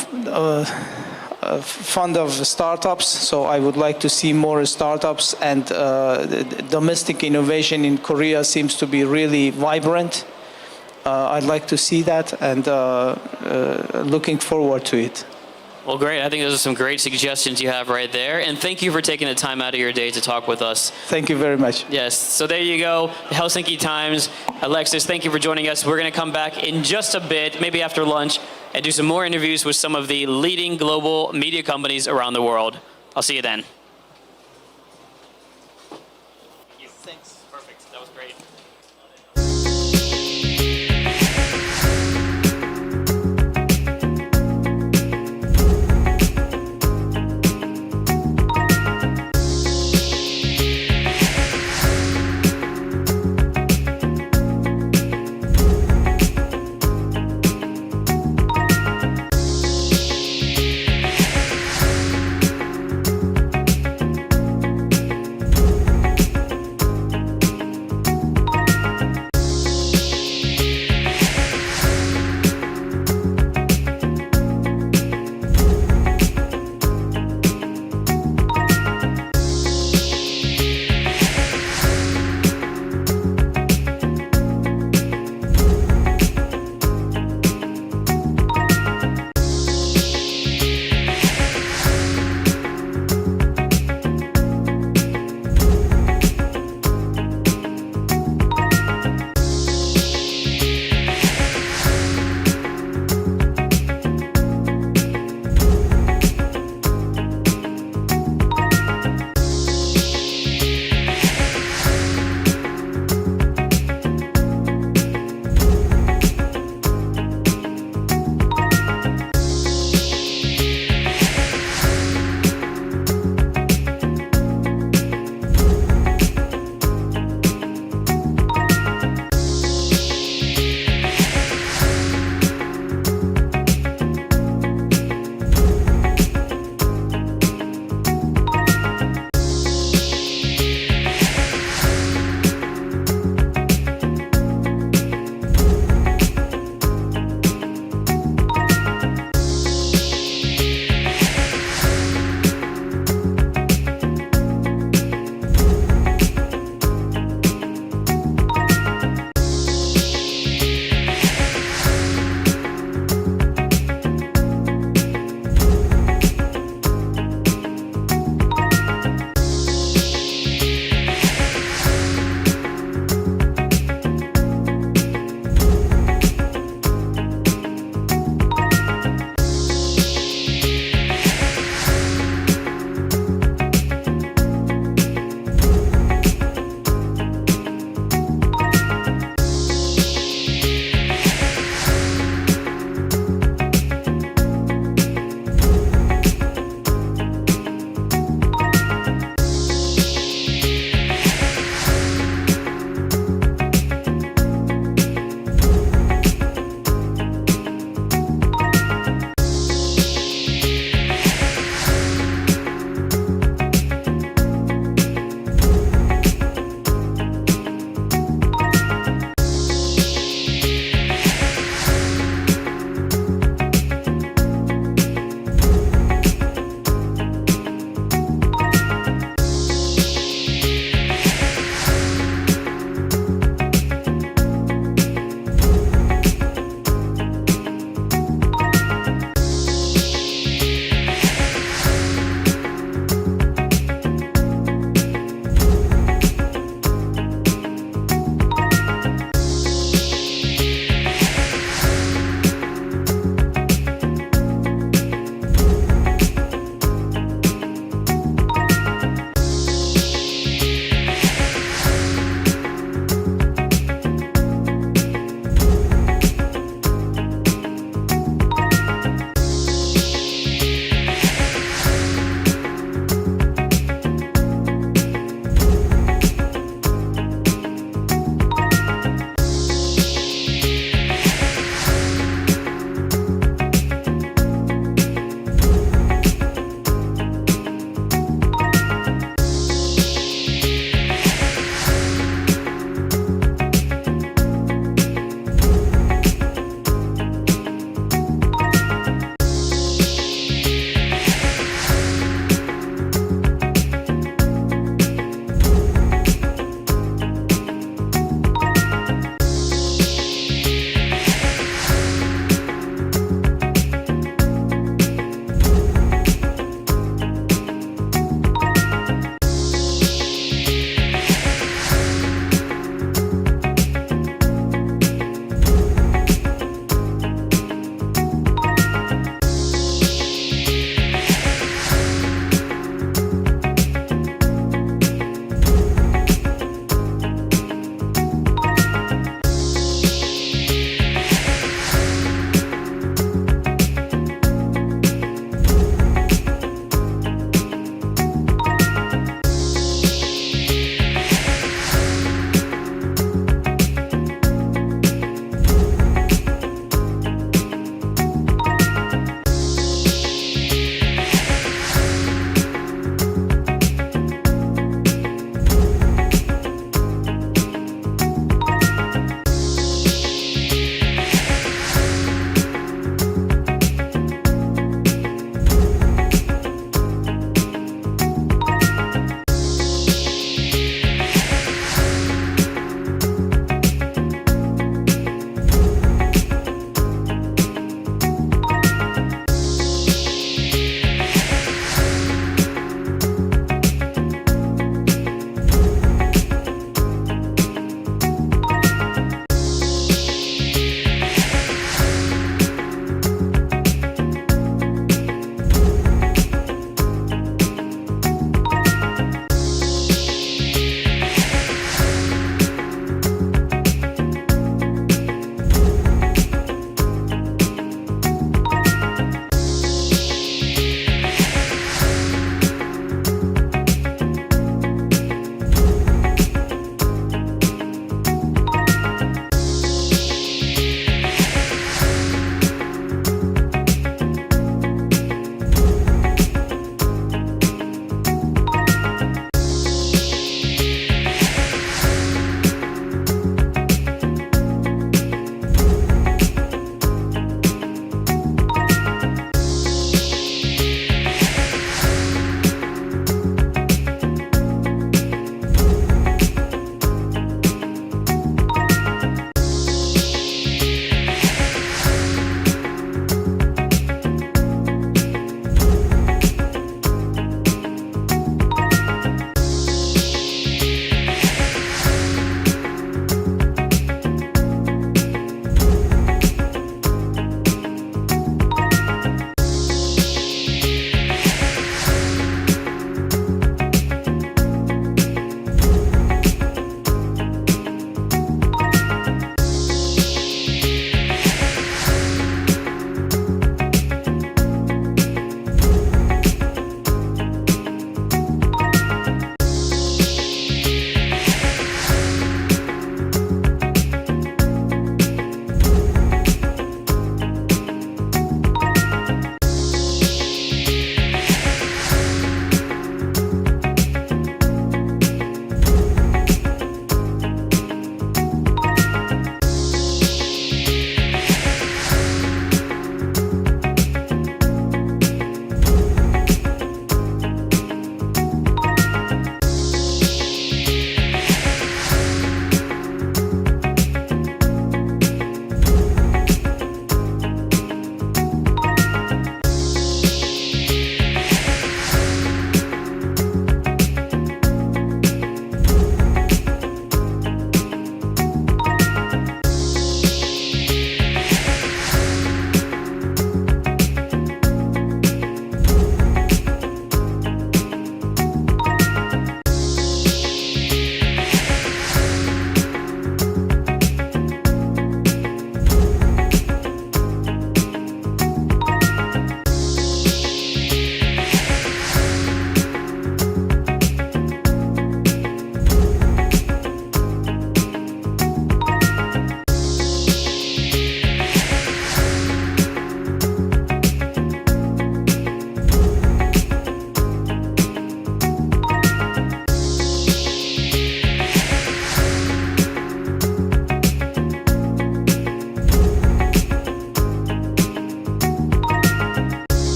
fond of startups, so I would like to see more startups, and the domestic innovation in Korea seems to be really vibrant. I'd like to see that, and looking forward to it. Well, great. I think those are some great suggestions you have right there. And thank you for taking the time out of your day to talk with us. Thank you very much. Yes. So there you go. The Helsinki Times. Alexis, thank you for joining us. We're going to come back in just a bit, maybe after lunch, and do some more interviews with some of the leading global media companies around the world. I'll see you then. Thanks. Perfect. That was great.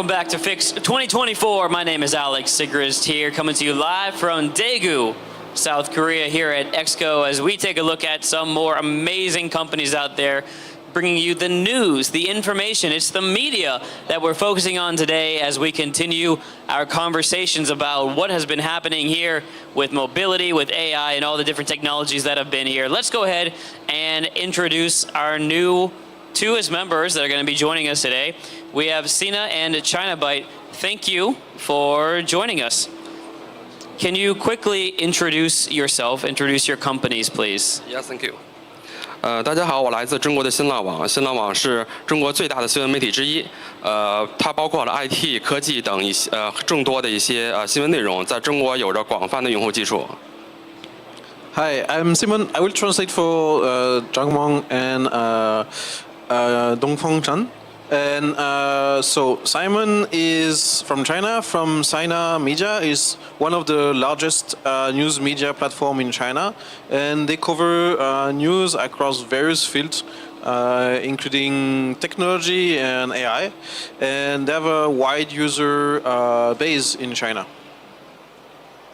back to Fix 2024. My name is Alex Sigrist here, coming to you live from Daegu, South Korea, here at Expo, as we take a look at some more amazing companies out there, bringing you the news, the information. It's the media that we're focusing on today as we continue our conversations about what has been happening here with mobility, with AI, and all the different technologies that have been here. Let's go ahead and introduce our new two members that are going to be joining us today. We have Sina and China Byte. Thank you for joining us. Can you quickly introduce yourself, introduce your companies, please? Yes, thank you. 大家好，我来自中国的新浪网。新浪网是中国最大的新闻媒体之一。它包括了 IT、科技等众多的一些新闻内容，在中国有着广泛的用户基础。Hi, I'm Simon. I will translate for Zhang Wang and Dongfang Chen. And so Simon is from China, from Sina Media, is one of the largest news media platform in China, and they cover news across various fields, including technology and AI, and they have a wide user base in China.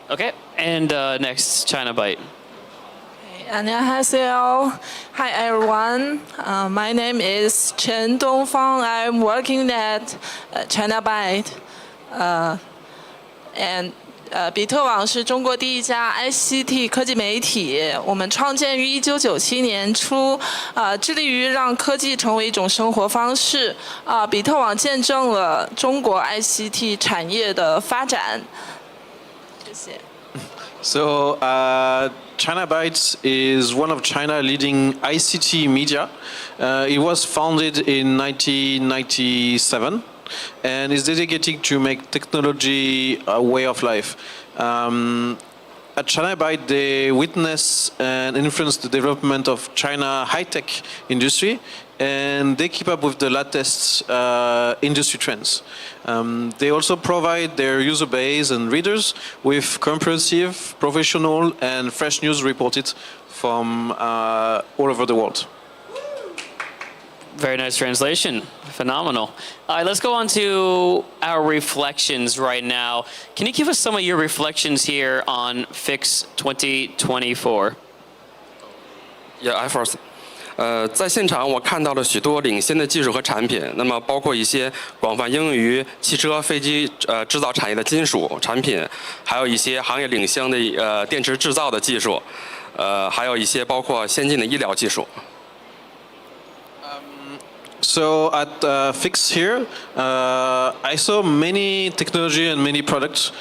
Okay, and next, China Byte. 안녕하세요. Hi everyone. My name is Chen Dongfang. I'm working at China Byte. And 比特网是中国第一家 ICT 科技媒体，我们创建于1997年初，致力于让科技成为一种生活方式。比特网见证了中国 ICT 产业的发展。谢谢。So China Bytes is one of China's leading ICT media. It was founded in 1997 and is dedicated to make technology a way of life. At China Byte, they witness and influence the development of China high-tech industry, and they keep up with the latest industry trends. They also provide their user base and readers with comprehensive, professional, and fresh news reported from all over the world. Very nice translation. Phenomenal. All right, let's go on to our reflections right now. Can you give us some of your reflections here on Fix 2024? Yeah, I first. 在现场我看到了许多领先的技术和产品，那么包括一些广泛应用于汽车、飞机制造产业的金属产品，还有一些行业领先的电池制造的技术，还有一些包括先进的医疗技术。So at Fix here, I saw many technology and many products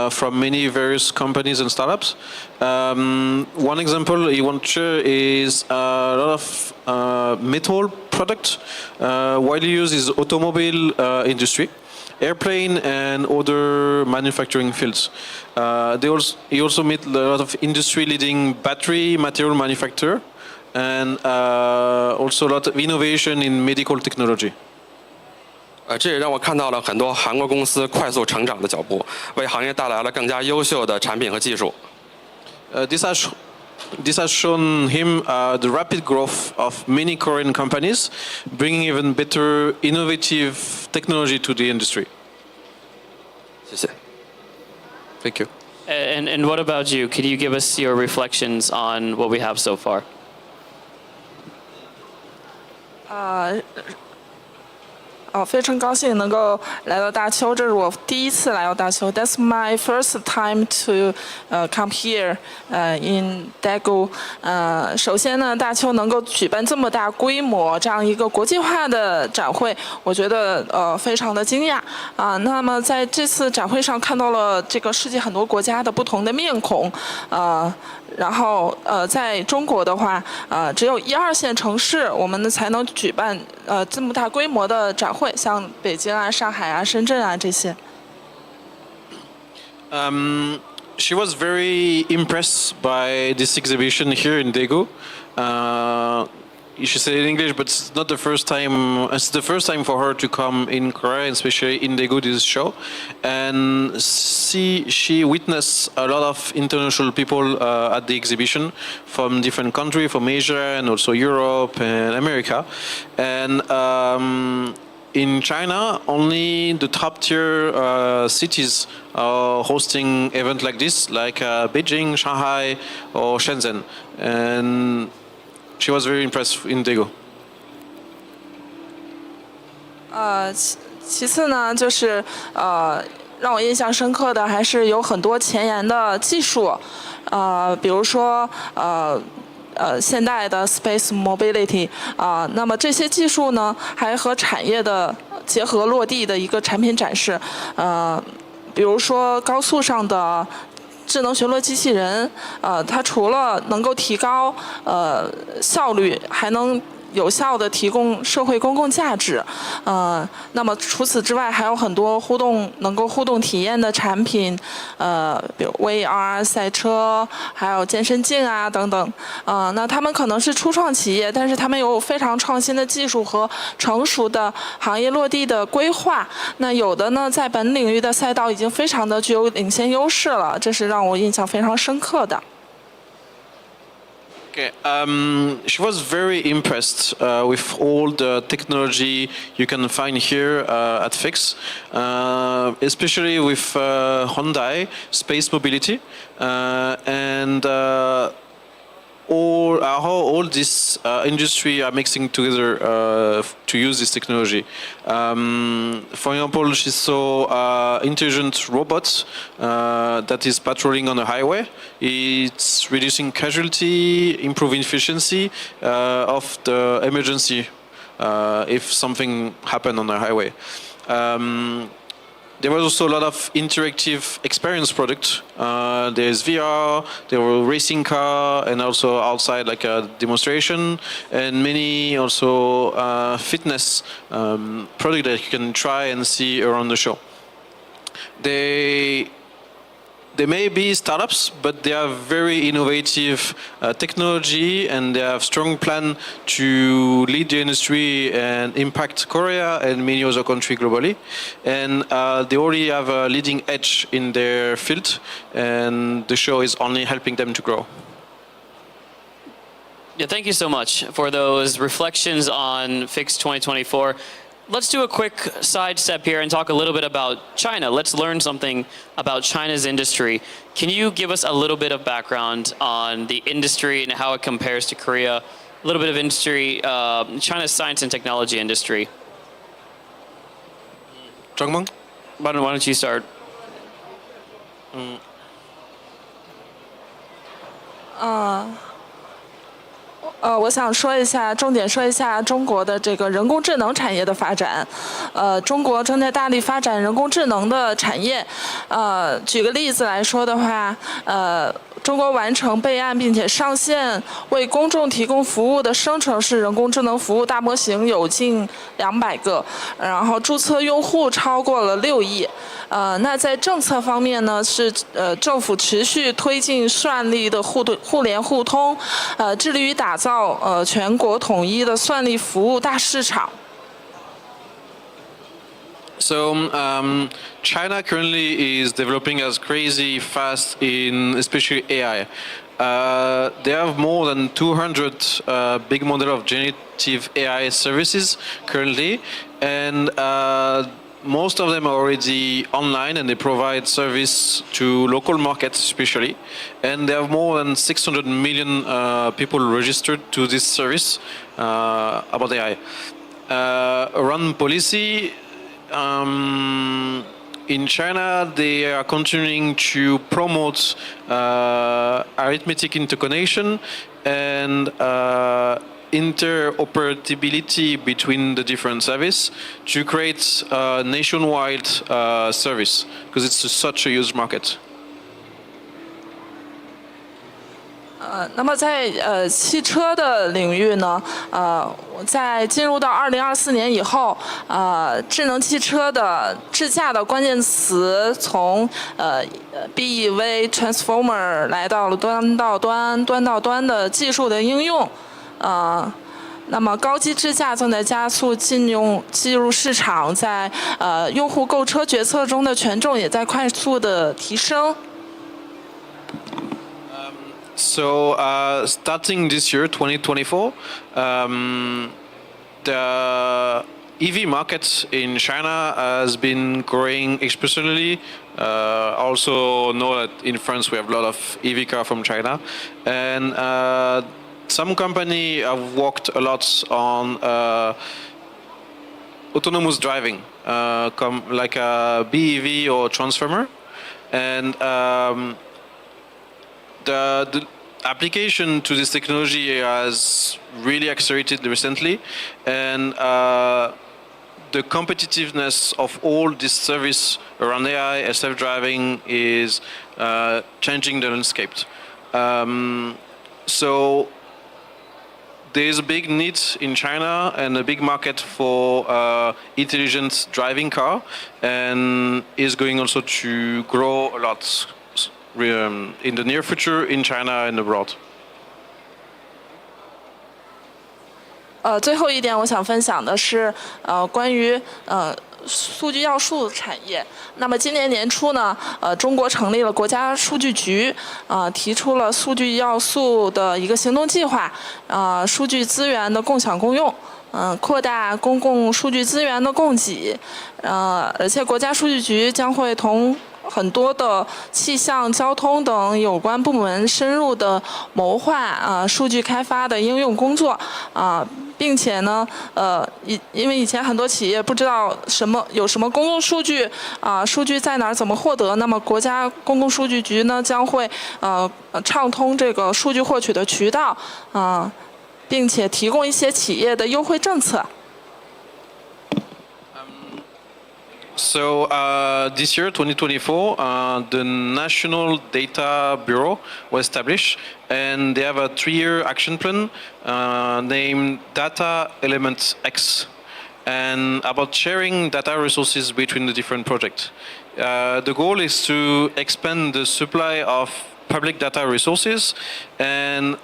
from many various companies and startups. One example I want to share is a lot of metal product widely used is automobile industry, airplane and other manufacturing fields. He also met a lot of industry-leading battery material manufacturer. And also a lot of innovation in medical technology. 这也让我看到了很多韩国公司快速成长的脚步，为行业带来了更加优秀的产品和技术。This has shown him the rapid growth of many Korean companies, bringing even better innovative technology to the industry. 谢谢。Thank you. And what about you? Could you give us your reflections on what we have so far? 非常高兴能够来到大邱，这是我第一次来到大邱。That's my first time to come here in Daegu. 首先呢，大邱能够举办这么大规模这样一个国际化的展会，我觉得非常的惊讶啊。那么在这次展会上看到了这个世界很多国家的不同的面孔然后在中国的话只有1、2线城市我们才能举办这么大规模的展会，像北京啊、上海啊、深圳啊这些。She was very impressed by this exhibition here in Daegu. You should say it in English, but it's not the first time. It's the first time for her to come in Korea, especially in Daegu, this show. And she witnessed a lot of international people at the exhibition from different countries, from Asia and also Europe and America. And in China, only the top tier cities are hosting events like this, like Beijing, Shanghai, or Shenzhen. And she was very impressed in Daegu. 其次呢，就是让我印象深刻的还是有很多前沿的技术，比如说现代的 space mobility 那么这些技术呢，还和产业的结合落地的一个产品展示，比如说高速上的智能巡逻机器人，它除了能够提高效率，还能有效地提供社会公共价值，那么除此之外还有很多能够互动体验的产品，比如 VR 赛车，还有健身镜啊等等，那他们可能是初创企业，但是他们有非常创新的技术和成熟的行业落地的规划，那有的呢在本领域的赛道已经非常的具有领先优势了，这是让我印象非常深刻的。Okay, she was very impressed with all the technology you can find here at FIX, especially with Hyundai Space Mobility and how all this industry are mixing together to use this technology. For example, she saw intelligent robots that is patrolling on the highway. It's reducing casualty, improving efficiency of the emergency if something happened on the highway. There was also a lot of interactive experience product. There's VR, there were racing car, and also outside like a demonstration, and many also fitness product that you can try and see around the show. They may be startups, but they have very innovative technology, and they have strong plan to lead the industry and impact Korea and many other countries globally. And they already have a leading edge in their field, and the show is only helping them to grow. Yeah, thank you so much for those reflections on FIX 2024. Let's do a quick sidestep here and talk a little bit about China. Let's learn something about China's industry. Can you give us a little bit of background on the industry and how it compares to Korea? A little bit of industry, China's science and technology industry. Jungmung? Why don't you start? 我想说一下，重点说一下中国的这个人工智能产业的发展。中国正在大力发展人工智能的产业。举个例子来说的话，中国完成备案并且上线为公众提供服务的生成式人工智能服务大模型有近200个，然后注册用户超过了6亿。那在政策方面呢，是政府持续推进算力的互联互通，致力于打造全国统一的算力服务大市场。So China currently is developing as crazy fast in especially AI. They have more than 200 big model of generative AI services currently, and most of them are already online, and they provide service to local markets especially. And they have more than 600 million people registered to this service about AI. Around policy, in China, they are continuing to promote arithmetic interconnection and interoperability between the different services to create a nationwide service, because it's such a huge market. 那么在汽车的领域呢，在进入到2024年以后，智能汽车的智驾的关键词从BEV transformer 来到了端到端的技术的应用，那么高级智驾正在加速进入市场，在用户购车决策中的权重也在快速的提升。So starting this year, 2024, the EV market in China has been growing exponentially. Also know that in France we have a lot of EV car from China, and some company have worked a lot on autonomous driving, like a BEV or transformer, and the application to this technology has really accelerated recently, and the competitiveness of all this service around AI and self-driving is changing the landscape. So there is a big need in China and a big market for intelligent driving car, and is going also to grow a lot in the near future in China and abroad. 最后一点我想分享的是，关于数据要素产业。那么今年年初呢，中国成立了国家数据局，提出了数据要素的一个行动计划，数据资源的共享共用，扩大公共数据资源的供给，而且国家数据局将会同很多的气象、交通等有关部门深入的谋划数据开发的应用工作并且呢因为以前很多企业不知道有什么公共数据数据在哪儿怎么获得，那么国家公共数据局呢将会畅通这个数据获取的渠道并且提供一些企业的优惠政策。So this year, 2024, the National Data Bureau was established, and they have a 3-year action plan named Data Element X, and about sharing data resources between the different projects. The goal is to expand the supply of public data resources, and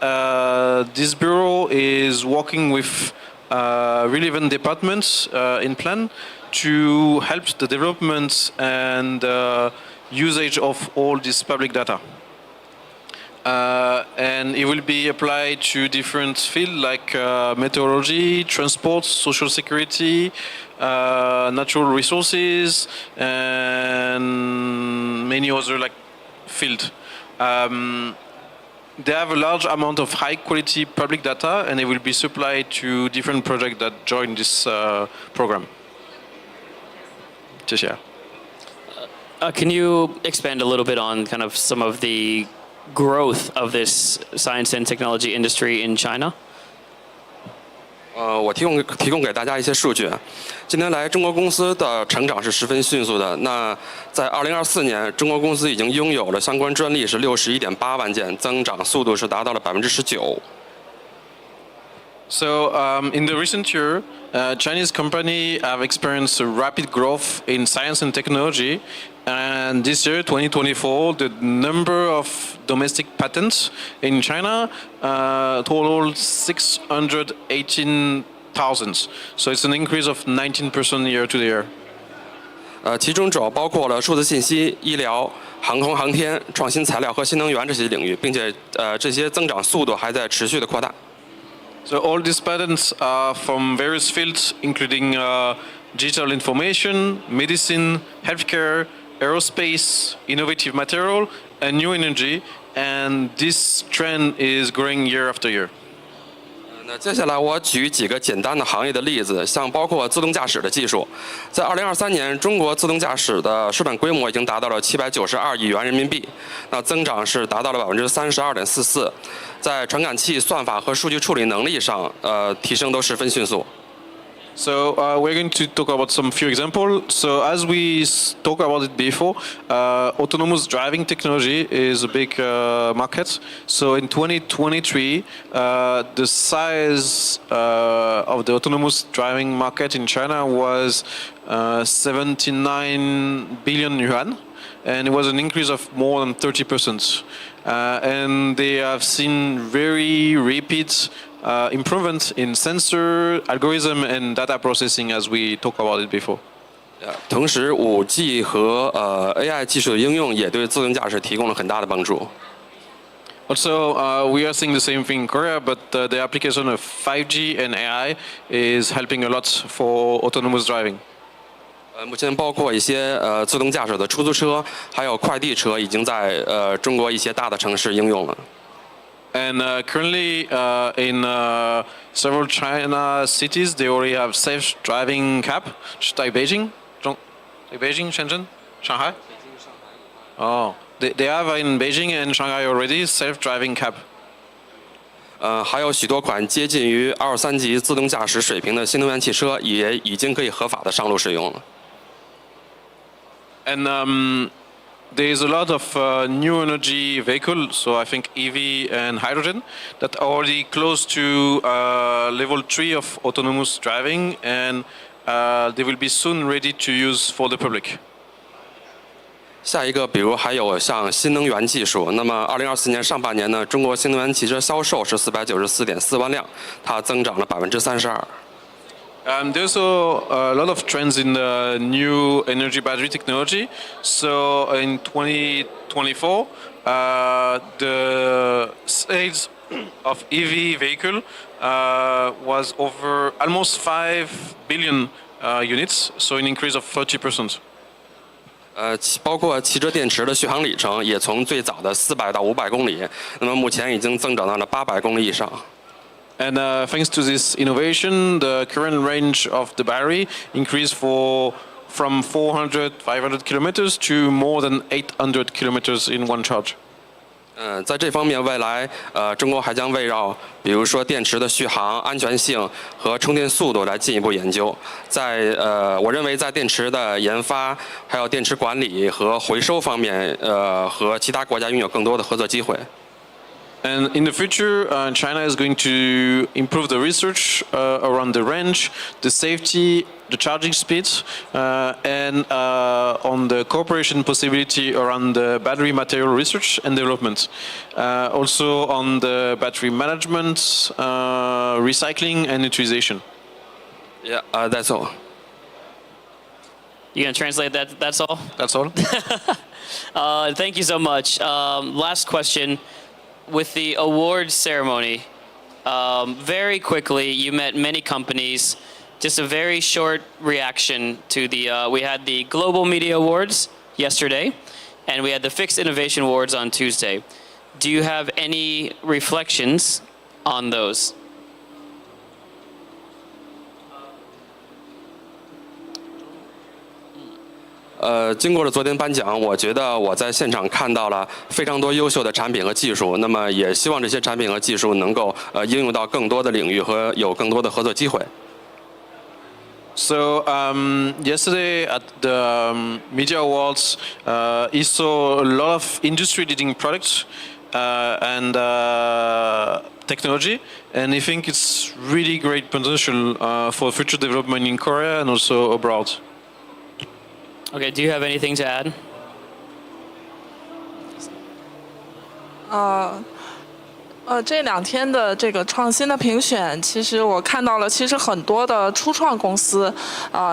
this bureau is working with relevant departments in plan to help the development and usage of all this public data. And it will be applied to different fields like meteorology, transport, social security, natural resources, and many other like fields. They have a large amount of high quality public data, and it will be supplied to different projects that join this program. Can you expand a little bit on kind of some of the growth of this science and technology industry in China? 我提供给大家一些数据。近年来，中国公司的成长是十分迅速的。那在2024年，中国公司已经拥有了相关专利是61.8万件，增长速度是达到了19%。So in the recent year, Chinese companies have experienced a rapid growth in science and technology. And this year, 2024, the number of domestic patents in China totaled 618,000. So it's an increase of 19% year to year. 其中主要包括了数字信息、医疗、航空航天、创新材料和新能源这些领域，并且这些增长速度还在持续的扩大。So all these patents are from various fields, including digital information, medicine, healthcare, aerospace, innovative material, and new energy. And this trend is growing year after year. 那接下来我举几个简单的行业的例子，像包括自动驾驶的技术，在2023年，中国自动驾驶的市场规模已经达到了792亿元人民币，那增长是达到了32.44%，在传感器、算法和数据处理能力上，提升都十分迅速。So we're going to talk about some few examples. So as we talked about it before, autonomous driving technology is a big market. So in 2023, the size of the autonomous driving market in China was 79 billion yuan, and it was an increase of more than 30%. And they have seen very rapid improvement in sensor, algorithm, and data processing, as we talked about it before. 同时，5G 和AI 技术的应用也对自动驾驶提供了很大的帮助。Also, we are seeing the same thing in Korea, but the application of 5G and AI is helping a lot for autonomous driving. 目前包括一些自动驾驶的出租车，还有快递车，已经在中国一些大的城市应用了。And currently, in several China cities, they already have self-driving cab, just like Beijing, Shenzhen, Shanghai. Oh, they have in Beijing and Shanghai already self-driving cab. 还有许多款接近于2.3级自动驾驶水平的新能源汽车，也已经可以合法的上路使用了。And there is a lot of new energy vehicles, so I think EV and hydrogen, that are already close to level 3 of autonomous driving, and they will be soon ready to use for the public. 下一个，比如还有像新能源技术，那么2024年上半年呢，中国新能源汽车销售是494.4万辆，它增长了32%。There's also a lot of trends in the new energy battery technology. So in 2024, the sales of EV vehicle was over almost 5 billion units, so an increase of 30%. 包括汽车电池的续航里程也从最早的400到500公里，那么目前已经增长到了800公里以上。And thanks to this innovation, the current range of the battery increased from 400, 500 kilometers to more than 800 kilometers in one charge. 在这方面，未来中国还将围绕比如说电池的续航、安全性和充电速度来进一步研究。我认为在电池的研发、还有电池管理和回收方面，和其他国家拥有更多的合作机会。And in the future, China is going to improve the research around the range, the safety, the charging speeds, and on the cooperation possibility around the battery material research and development. Also on the battery management, recycling, and utilization. Yeah, that's all. You gonna translate that? That's all. That's all. Thank you so much. Last question. With the awards ceremony, very quickly, you met many companies. Just a very short reaction to the, we had the Global Media Awards yesterday, and we had the Fixed Innovation Awards on Tuesday. Do you have any reflections on those? 经过了昨天颁奖，我觉得我在现场看到了非常多优秀的产品和技术。那么也希望这些产品和技术能够应用到更多的领域和有更多的合作机会。So yesterday at the Media Awards, he saw a lot of industry-leading products and technology, and I think it's really great potential for future development in Korea and also abroad. Okay, do you have anything to add? 这2天的这个创新的评选，其实我看到了，其实很多的初创公司，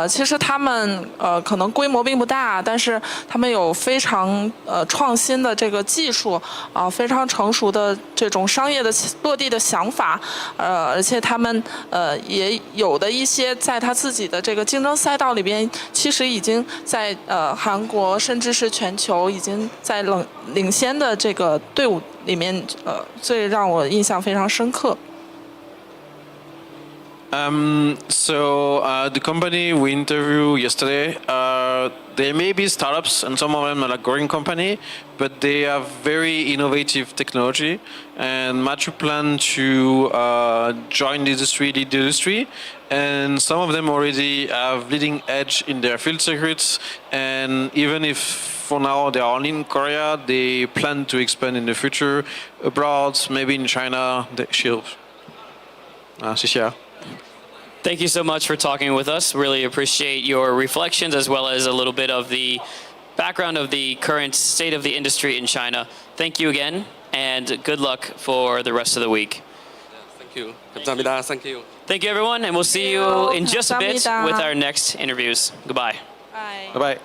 其实他们可能规模并不大，但是他们有非常创新的这个技术，非常成熟的这种商业的落地的想法，而且他们也有的一些在他自己的这个竞争赛道里边，其实已经在韩国甚至是全球已经在领先的这个队伍里面，最让我印象非常深刻。So the company we interviewed yesterday, they may be startups and some of them are like growing company, but they have very innovative technology and mature plan to join the industry, lead the industry, and some of them already have leading edge in their field secrets, and even if for now they are only in Korea, they plan to expand in the future abroad, maybe in China. Thank you so much for talking with us. Really appreciate your reflections as well as a little bit of the background of the current state of the industry in China. Thank you again, and good luck for the rest of the week. Thank you. 감사합니다. Thank you. Thank you, everyone, and we'll see you in just a bit with our next interviews. Goodbye. Bye. Bye-bye.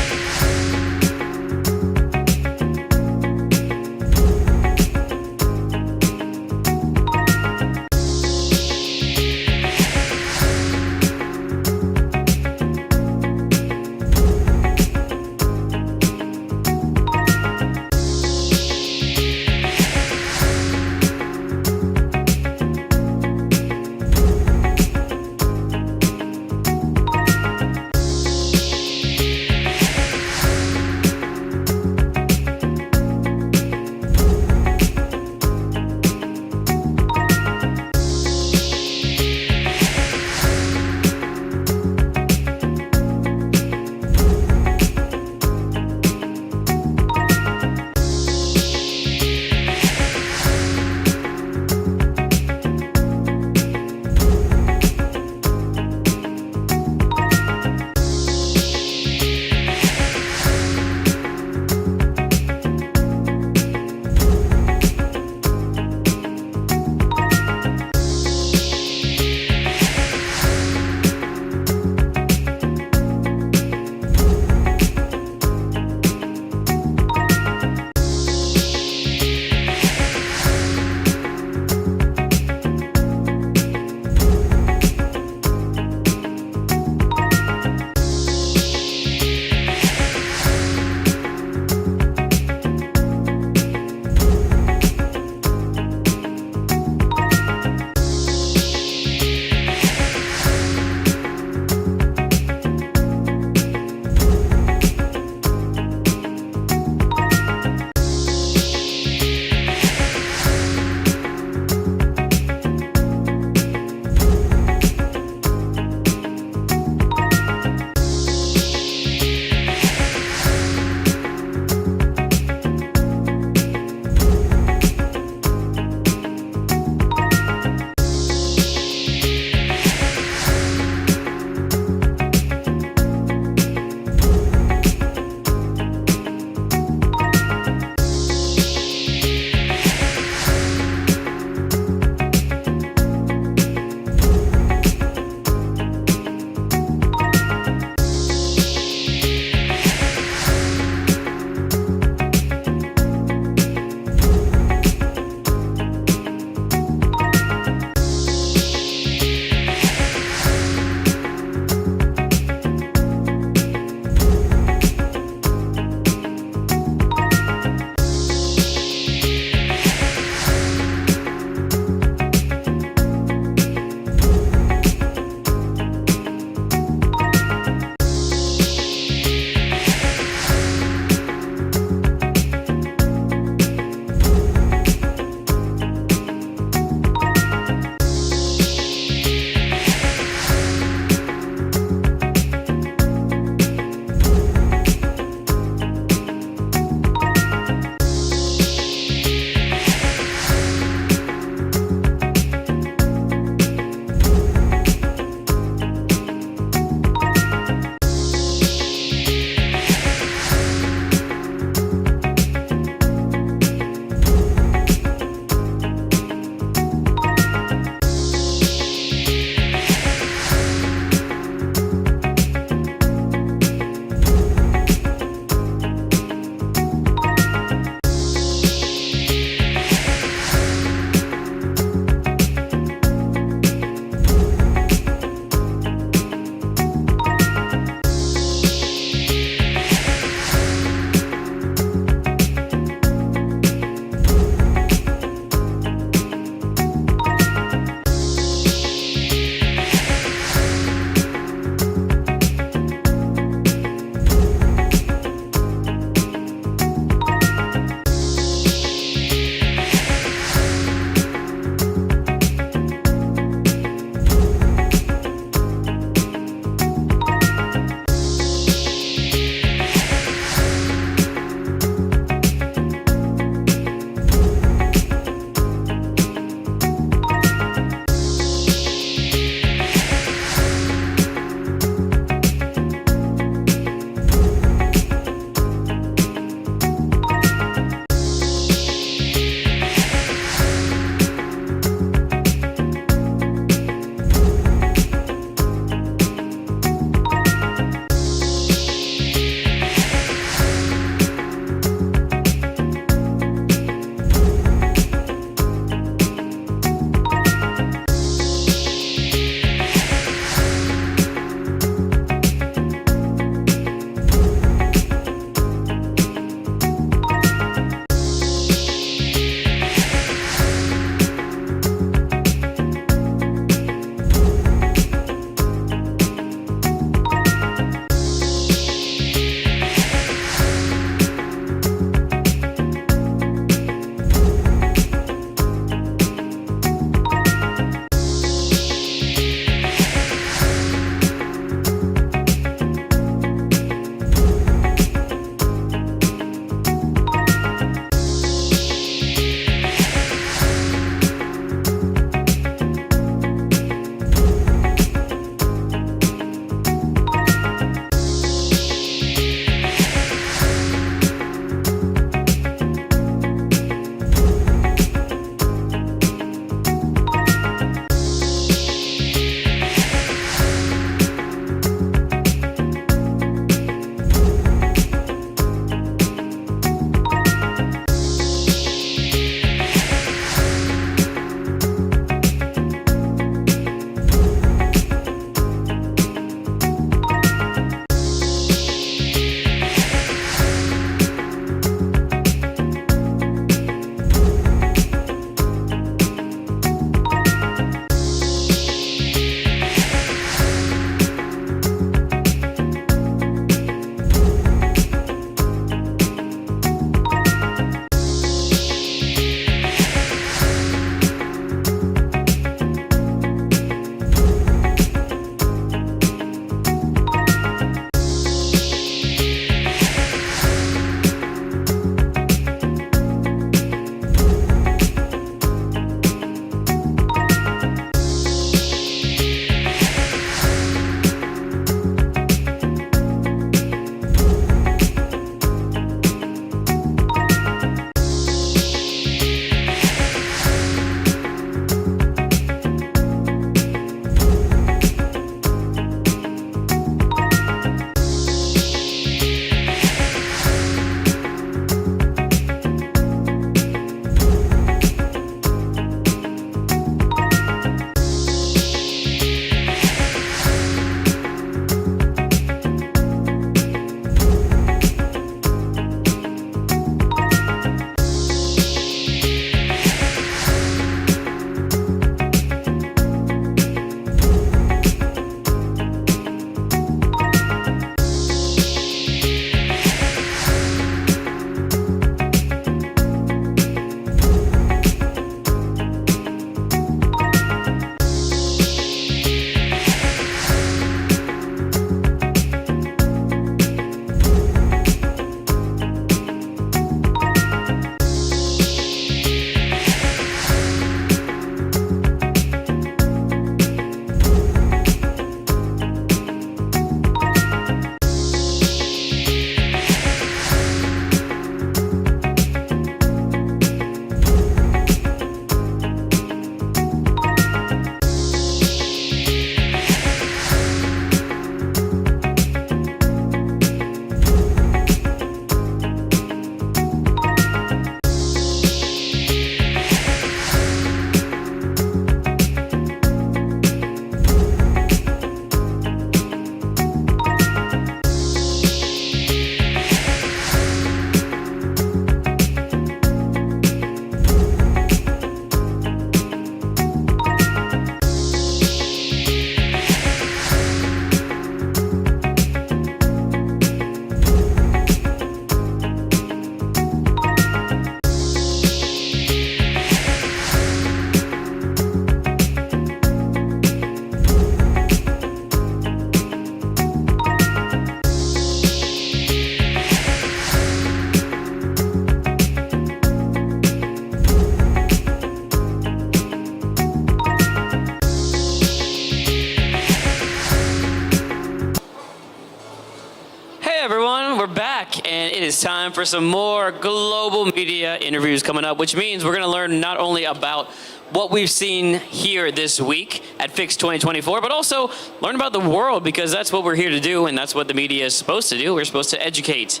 is time for some more global media interviews coming up, which means we're going to learn not only about what we've seen here this week at Fix 2024, but also learn about the world, because that's what we're here to do, and that's what the media is supposed to do. We're supposed to educate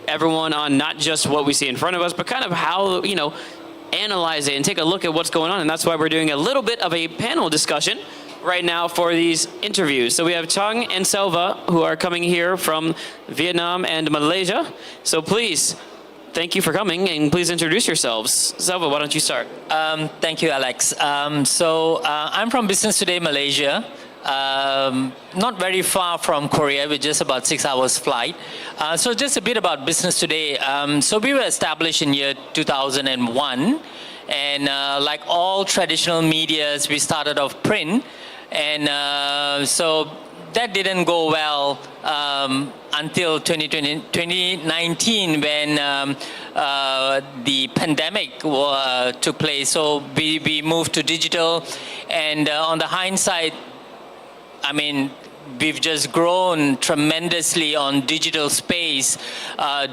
everyone on not just what we see in front of us, but kind of how, analyze it and take a look at what's going on. And that's why we're doing a little bit of a panel discussion right now for these interviews. So we have Chung and Selva, who are coming here from Vietnam and Malaysia. So please, thank you for coming, and please introduce yourselves. Selva, why don't you start? Thank you, Alex. I'm from Business Today, Malaysia. Not very far from Korea, with just about 6 hours flight. So just a bit about Business Today. So we were established in year 2001, and like all traditional medias, we started off print, and so that didn't go well until 2019, when the pandemic took place. So we moved to digital, and on the hindsight, I mean, we've just grown tremendously on digital space,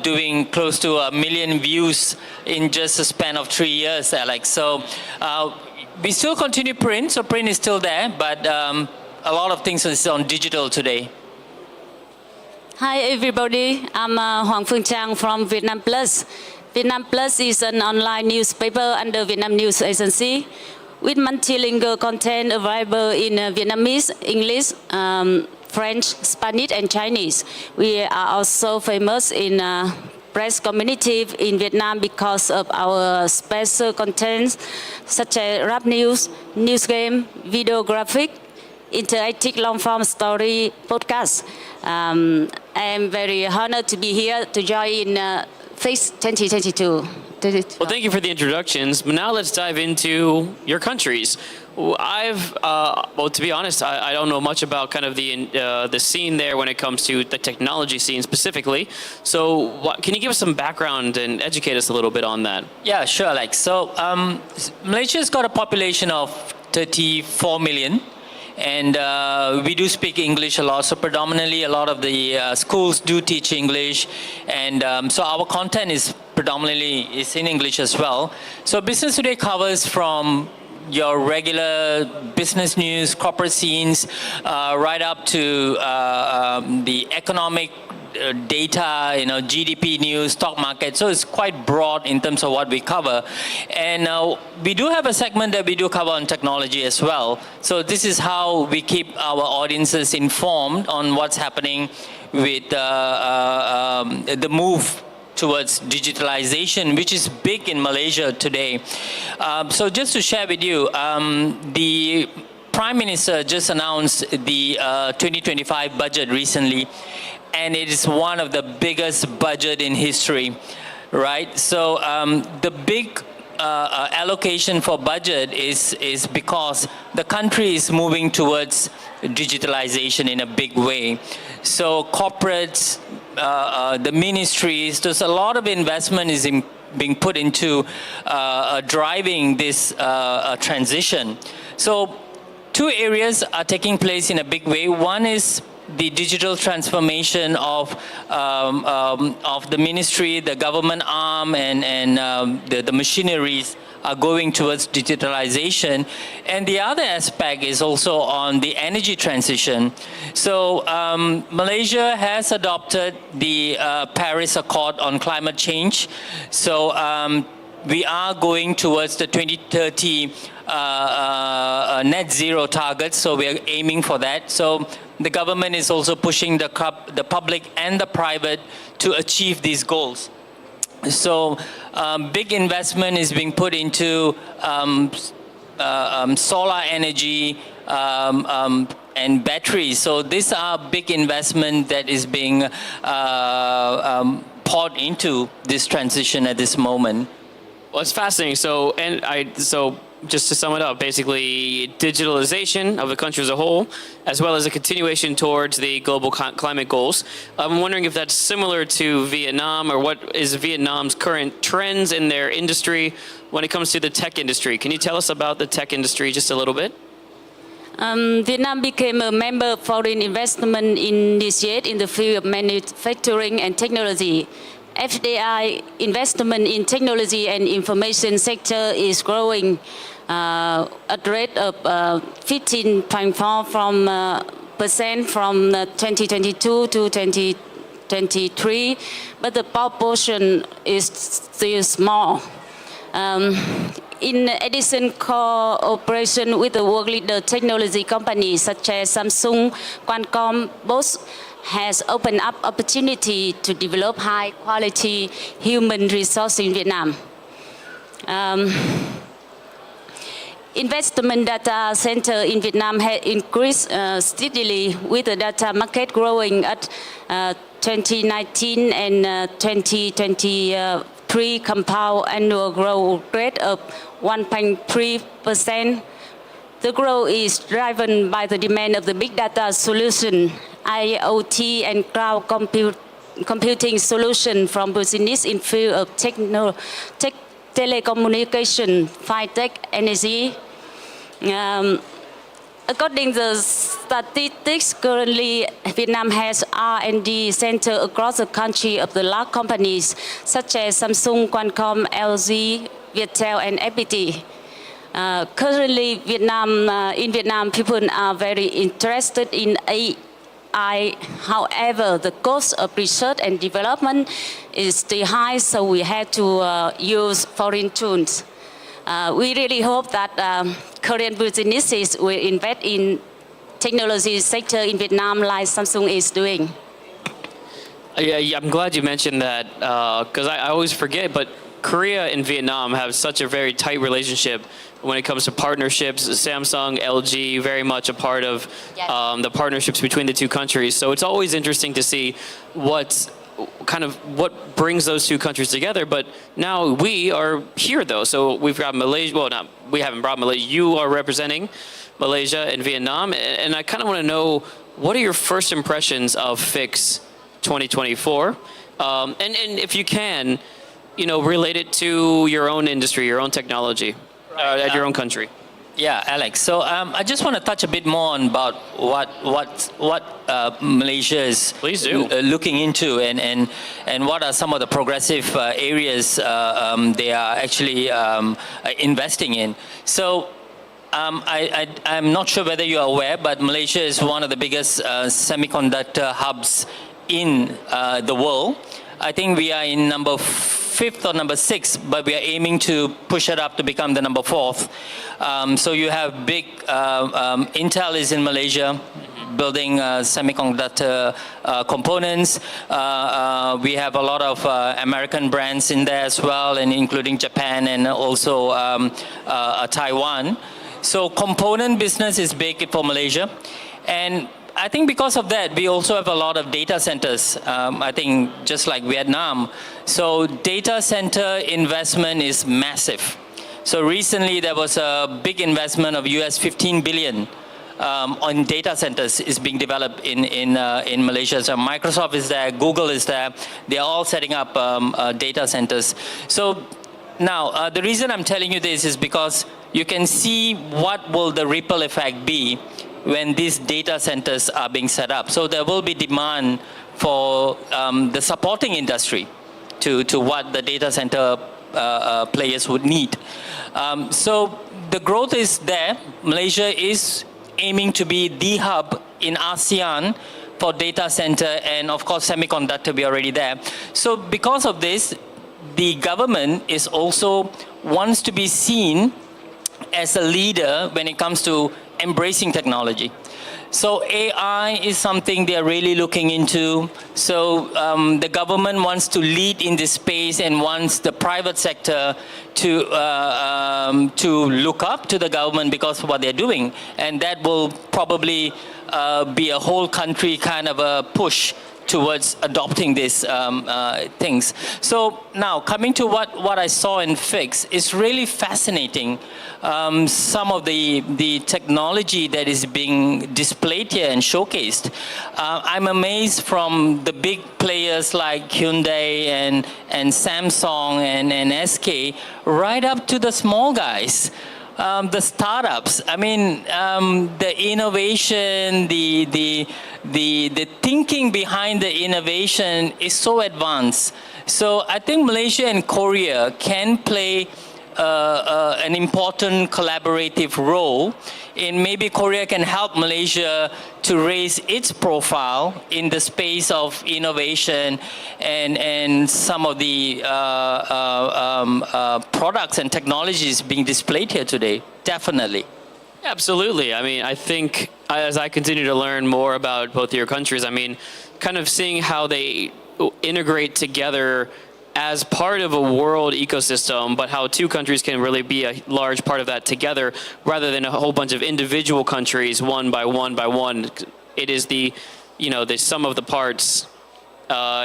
doing close to 1 million views in just a span of 3 years, Alex. So we still continue print, so print is still there, but a lot of things is on digital today. Hi everybody, I'm Hoàng Phương Trang from Vietnam Plus. Vietnam Plus is an online newspaper under Vietnam News Agency, with multilingual content available in Vietnamese, English, French, Spanish, and Chinese. We are also famous in press community in Vietnam because of our special contents such as rap news, news game, video graphic, interactive long-form story podcast. I am very honored to be here to join in Face 2022. Well, thank you for the introductions, but now let's dive into your countries. Well, to be honest, I don't know much about kind of the scene there when it comes to the technology scene specifically. So can you give us some background and educate us a little bit on that? Yeah, sure, Alex. So Malaysia's got a population of 34 million. And we do speak English a lot, so predominantly a lot of the schools do teach English, and so our content is predominantly in English as well. So Business Today covers from your regular business news, corporate scenes, right up to the economic data, GDP news, stock market. So it's quite broad in terms of what we cover. And we do have a segment that we do cover on technology as well. So this is how we keep our audiences informed on what's happening with the move towards digitalization, which is big in Malaysia today. So just to share with you, the Prime Minister just announced the 2025 budget recently, and it is one of the biggest budget in history, right? So the big allocation for budget is because the country is moving towards digitalization in a big way. So corporates, the ministries, there's a lot of investment is being put into driving this transition. So 2 areas are taking place in a big way. One is the digital transformation of the ministry, the government arm, and the machineries are going towards digitalization. And the other aspect is also on the energy transition. So Malaysia has adopted the Paris Accord on climate change. So we are going towards the 2030 net zero targets, so we are aiming for that. So the government is also pushing the public and the private to achieve these goals. So big investment is being put into solar energy and batteries. So these are big investment that is being poured into this transition at this moment. Well, it's fascinating. So just to sum it up, basically digitalization of the country as a whole, as well as a continuation towards the global climate goals. I'm wondering if that's similar to Vietnam, or what is Vietnam's current trends in their industry when it comes to the tech industry. Can you tell us about the tech industry just a little bit? Vietnam became a member of Foreign Investment Initiative in the field of manufacturing and technology. FDI investment in technology and information sector is growing at rate of 15.4 percent from 2022 to 2023, but the proportion is still small. In addition, cooperation with the world leader technology companies such as Samsung, Qualcomm, both has opened up opportunity to develop high quality human resource in Vietnam. Investment data center in Vietnam has increased steadily with the data market growing at 2019 and 2023 compound annual growth rate of 1.3%. The growth is driven by the demand of the big data solution, IoT and cloud computing solution from business in field of telecommunication, fintech, energy. According to the statistics, currently Vietnam has R&D center across the country of the large companies such as Samsung, Qualcomm, LG, Viettel, and FPT. Currently, in Vietnam, people are very interested in AI. However, the cost of research and development is still high, so we had to use foreign tools. We really hope that Korean businesses will invest in technology sector in Vietnam like Samsung is doing. Yeah, I'm glad you mentioned that because I always forget, but Korea and Vietnam have such a very tight relationship when it comes to partnerships. Samsung, LG, very much a part of the partnerships between the two countries. So it's always interesting to see what brings those two countries together. But now we are here though, so we've got Malaysia. Well, we haven't brought Malaysia. You are representing Malaysia and Vietnam, and I kind of want to know, what are your first impressions of FIX 2024, and if you can, relate it to your own industry, your own technology, at your own country. Yeah, Alex. So I just want to touch a bit more on about what Malaysia is looking into, and what are some of the progressive areas they are actually investing in. So I'm not sure whether you are aware, but Malaysia is one of the biggest semiconductor hubs in the world. I think we are in number 5th or number 6, but we are aiming to push it up to become the number 4th. So you have big, Intel is in Malaysia building semiconductor components. We have a lot of American brands in there as well, and including Japan and also Taiwan. So component business is big for Malaysia. And I think because of that, we also have a lot of data centers, I think just like Vietnam. So data center investment is massive. So recently there was a big investment of US 15 billion on data centers is being developed in Malaysia. So Microsoft is there, Google is there. They are all setting up data centers. So now the reason I'm telling you this is because you can see what will the ripple effect be when these data centers are being set up. So there will be demand for the supporting industry to what the data center players would need. So the growth is there. Malaysia is aiming to be the hub in ASEAN for data center, and of course semiconductor, we are already there. So because of this, the government is also wants to be seen as a leader when it comes to embracing technology. So AI is something they are really looking into. So the government wants to lead in this space and wants the private sector to look up to the government because of what they're doing. And that will probably be a whole country kind of a push towards adopting these things. So now coming to what I saw in FIX, it's really fascinating. Some of the technology that is being displayed here and showcased. I'm amazed from the big players like Hyundai and Samsung and SK right up to the small guys. The startups, I mean, the innovation, the thinking behind the innovation is so advanced So I think Malaysia and Korea can play an important collaborative role in maybe Korea can help Malaysia to raise its profile in the space of innovation and some of the products and technologies being displayed here today. Definitely. Absolutely. I mean, I think as I continue to learn more about both your countries, I mean, kind of seeing how they integrate together as part of a world ecosystem, but how two countries can really be a large part of that together rather than a whole bunch of individual countries one by one by one. It is the sum of the parts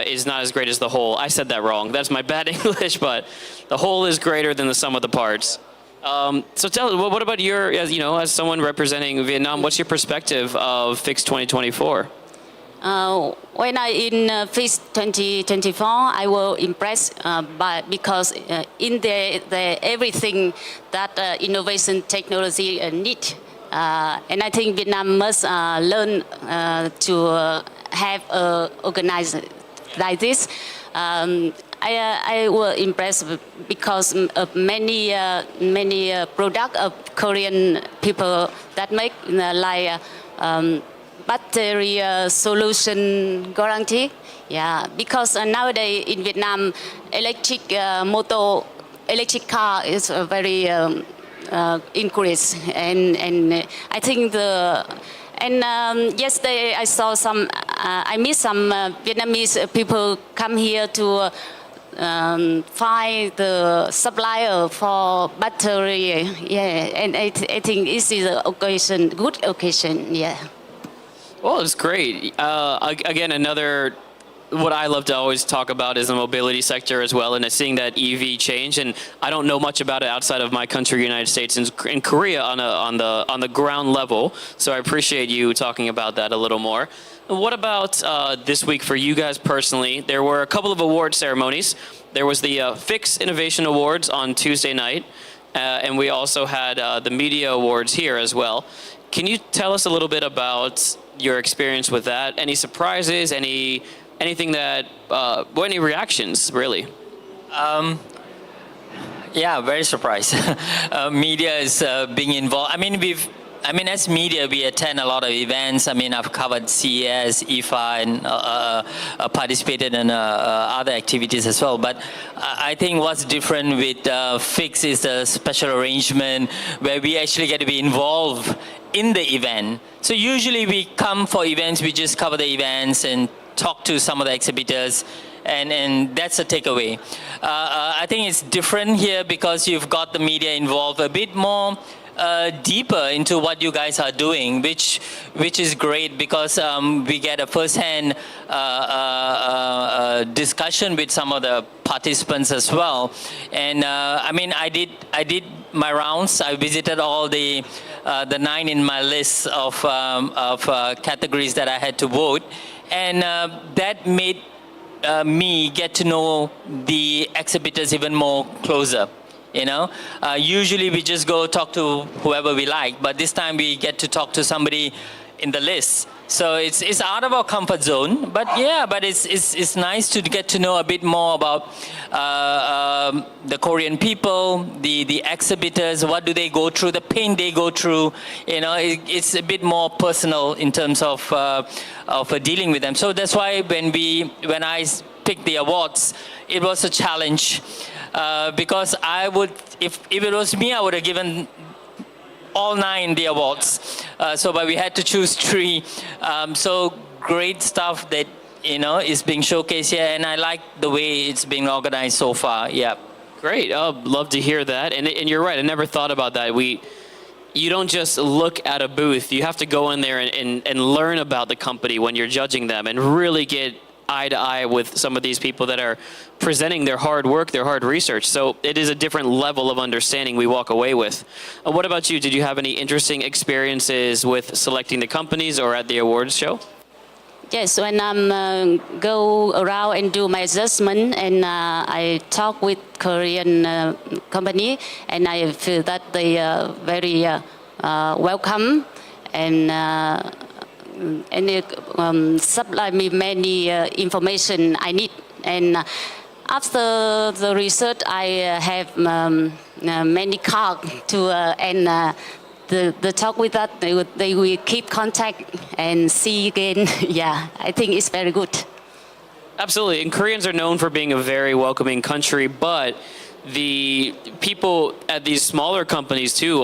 is not as great as the whole. I said that wrong. That's my bad English, but the whole is greater than the sum of the parts. So tell us, what about your, as someone representing Vietnam, what's your perspective of Fix 2024? When I in FIS 2024, I was impressed because in there everything that innovation technology need, and I think Vietnam must learn to have organized like this. I was impressed because of many product of Korean people that make like. Battery solution guarantee, yeah. Because nowadays in Vietnam, electric car is very increased, and I think yesterday I saw I met some Vietnamese people come here to find the supplier for battery, yeah. And I think this is a good occasion, yeah. Well, it's great. Again, what I love to always talk about is the mobility sector as well, and seeing that EV change. And I don't know much about it outside of my country, United States, and in Korea on the ground level. So I appreciate you talking about that a little more. What about this week for you guys personally? There were a couple of award ceremonies. There was the Fix Innovation Awards on Tuesday night, and we also had the Media Awards here as well. Can you tell us a little bit about your experience with that? Any surprises? Anything that? Any reactions, really? Yeah, very surprised. Media is being involved. I mean, as media, we attend a lot of events. I mean, I've covered CES, IFA, and participated in other activities as well. But I think what's different with Fix is the special arrangement where we actually get to be involved in the event. So usually we come for events, we just cover the events and talk to some of the exhibitors, and that's a takeaway. I think it's different here because you've got the media involved a bit more deeper into what you guys are doing, which is great because we get a first-hand discussion with some of the participants as well. And I did my rounds. I visited all the 9 in my list of categories that I had to vote, and that made me get to know the exhibitors even more closer. Usually we just go talk to whoever we like, but this time we get to talk to somebody in the list. So it's out of our comfort zone, but it's nice to get to know a bit more about the Korean people, the exhibitors, what do they go through, the pain they go through. It's a bit more personal in terms of dealing with them. So that's why when I picked the awards, it was a challenge. Because if it was me, I would have given all 9 the awards. But we had to choose 3. So great stuff that is being showcased here, and I like the way it's being organized so far. Yeah. Great. Love to hear that. And you're right. I never thought about that. You don't just look at a booth. You have to go in there and learn about the company when you're judging them, and really get eye to eye with some of these people that are presenting their hard work, their hard research. So it is a different level of understanding we walk away with. What about you? Did you have any interesting experiences with selecting the companies or at the awards show? Yes, when I go around and do my assessment, and I talk with Korean company, and I feel that they are very welcome, and it supply me many information I need, and after the research, I have many calls to and the talk with us. They will keep contact and see again. Yeah, I think it's very good. Absolutely, and Koreans are known for being a very welcoming country, but the people at these smaller companies too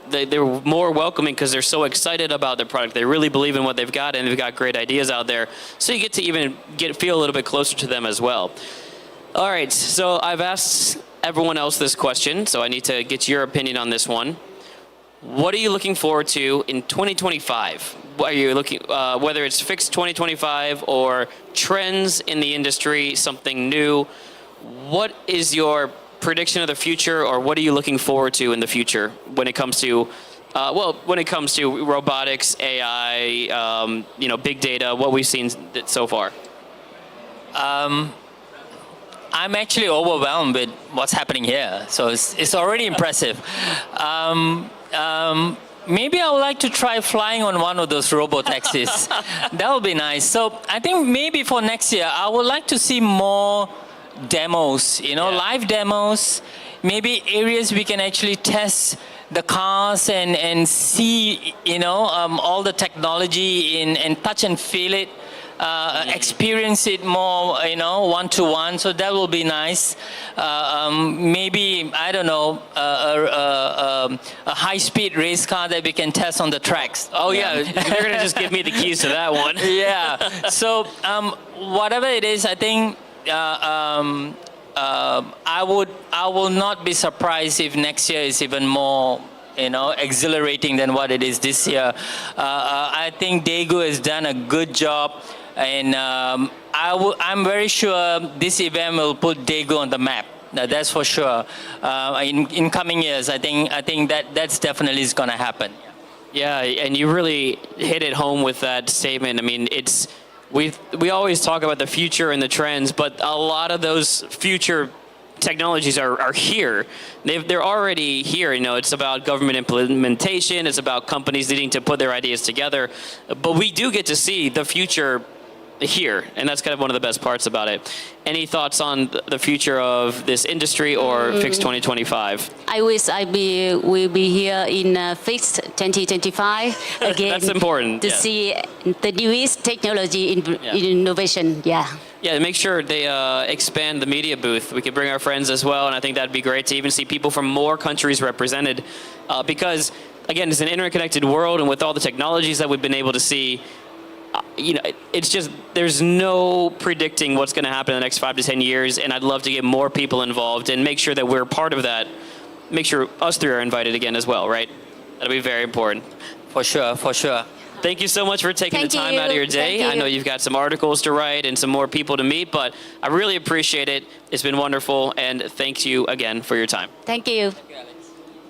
they're more welcoming because they're so excited about their product. They really believe in what they've got, and they've got great ideas out there. So you get to even feel a little bit closer to them as well. All right, so I've asked everyone else this question, so I need to get your opinion on this one. What are you looking forward to in 2025? Are you looking, whether it's fixed 2025 or trends in the industry, something new? What is your prediction of the future, or what are you looking forward to in the future when it comes to, when it comes to robotics, AI, big data, what we've seen so far? I'm actually overwhelmed with what's happening here. So it's already impressive. Maybe I would like to try flying on one of those robo-taxis. That would be nice. So I think maybe for next year, I would like to see more demos, live demos, maybe areas we can actually test the cars and see, all the technology and touch and feel it. Experience it more, one-to-one. So that will be nice. Maybe, I don't know, a high-speed race car that we can test on the tracks. Oh yeah, you're gonna just give me the keys to that one. Yeah. So whatever it is, I think I will not be surprised if next year is even more exhilarating than what it is this year. I think Daegu has done a good job. And I'm very sure this event will put Daegu on the map. That's for sure. In coming years, I think that's definitely is going to happen. Yeah, and you really hit it home with that statement. I mean, we always talk about the future and the trends, but a lot of those future technologies are here. They're already here. It's about government implementation. It's about companies needing to put their ideas together. But we do get to see the future here, and that's kind of one of the best parts about it. Any thoughts on the future of this industry or Fixed 2025? I wish will be here in Fixed 2025 again. That's important. To see the newest technology innovation. Yeah. Yeah, make sure they expand the media booth. We can bring our friends as well, and I think that'd be great to even see people from more countries represented, because again, it's an interconnected world, and with all the technologies that we've been able to see, it's just, there's no predicting what's going to happen in the next 5 to 10 years, and I'd love to get more people involved and make sure that we're part of that. Make sure us three are invited again as well, right? That'll be very important. For sure, for sure. Thank you so much for taking Thank the time you. out of your day. Thank I know you. you've got some articles to write and some more people to meet, but I really appreciate it. It's been wonderful, and thank you again for your time. Thank you.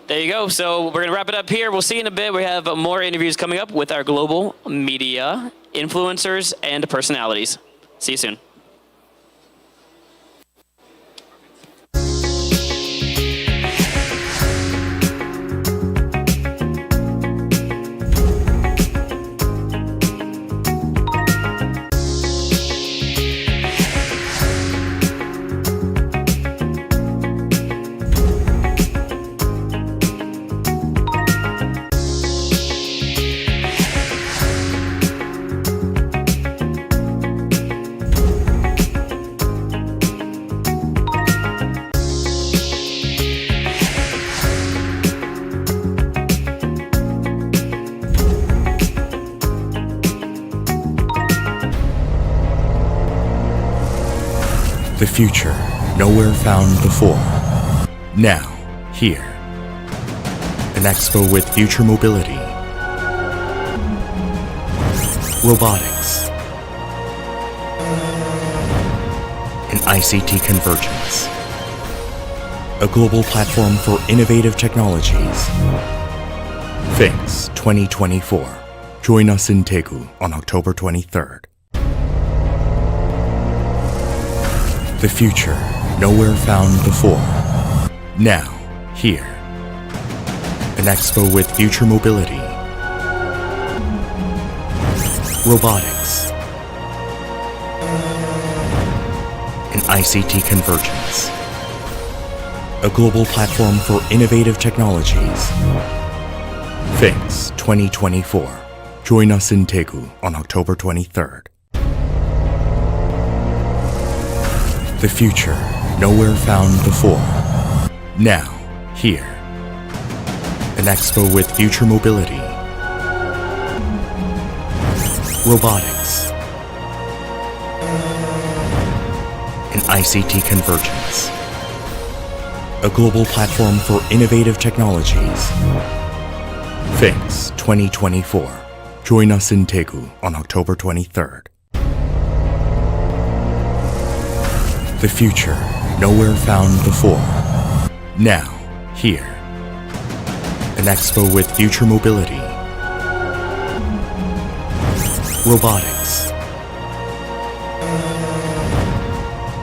There you go. So we're going to wrap it up here. We'll see you in a bit. We have more interviews coming up with our global media influencers and personalities. See you soon. The future, nowhere found before. Now, here. An expo with future mobility, robotics, and ICT convergence. A global platform for innovative technologies. Fix 2024. Join us in Daegu on October 23rd. The future, nowhere found before. Now, here. An expo with future mobility, robotics, and ICT convergence. A global platform for innovative technologies. FINX 2024. Join us in Daegu on October 23rd. The future, nowhere found before. Now, here. An expo with future mobility. Robotics. And ICT convergence. A global platform for innovative technologies. FINX 2024. Join us in Daegu on October 23rd. The future, nowhere found before. Now, here. An expo with future mobility. Robotics.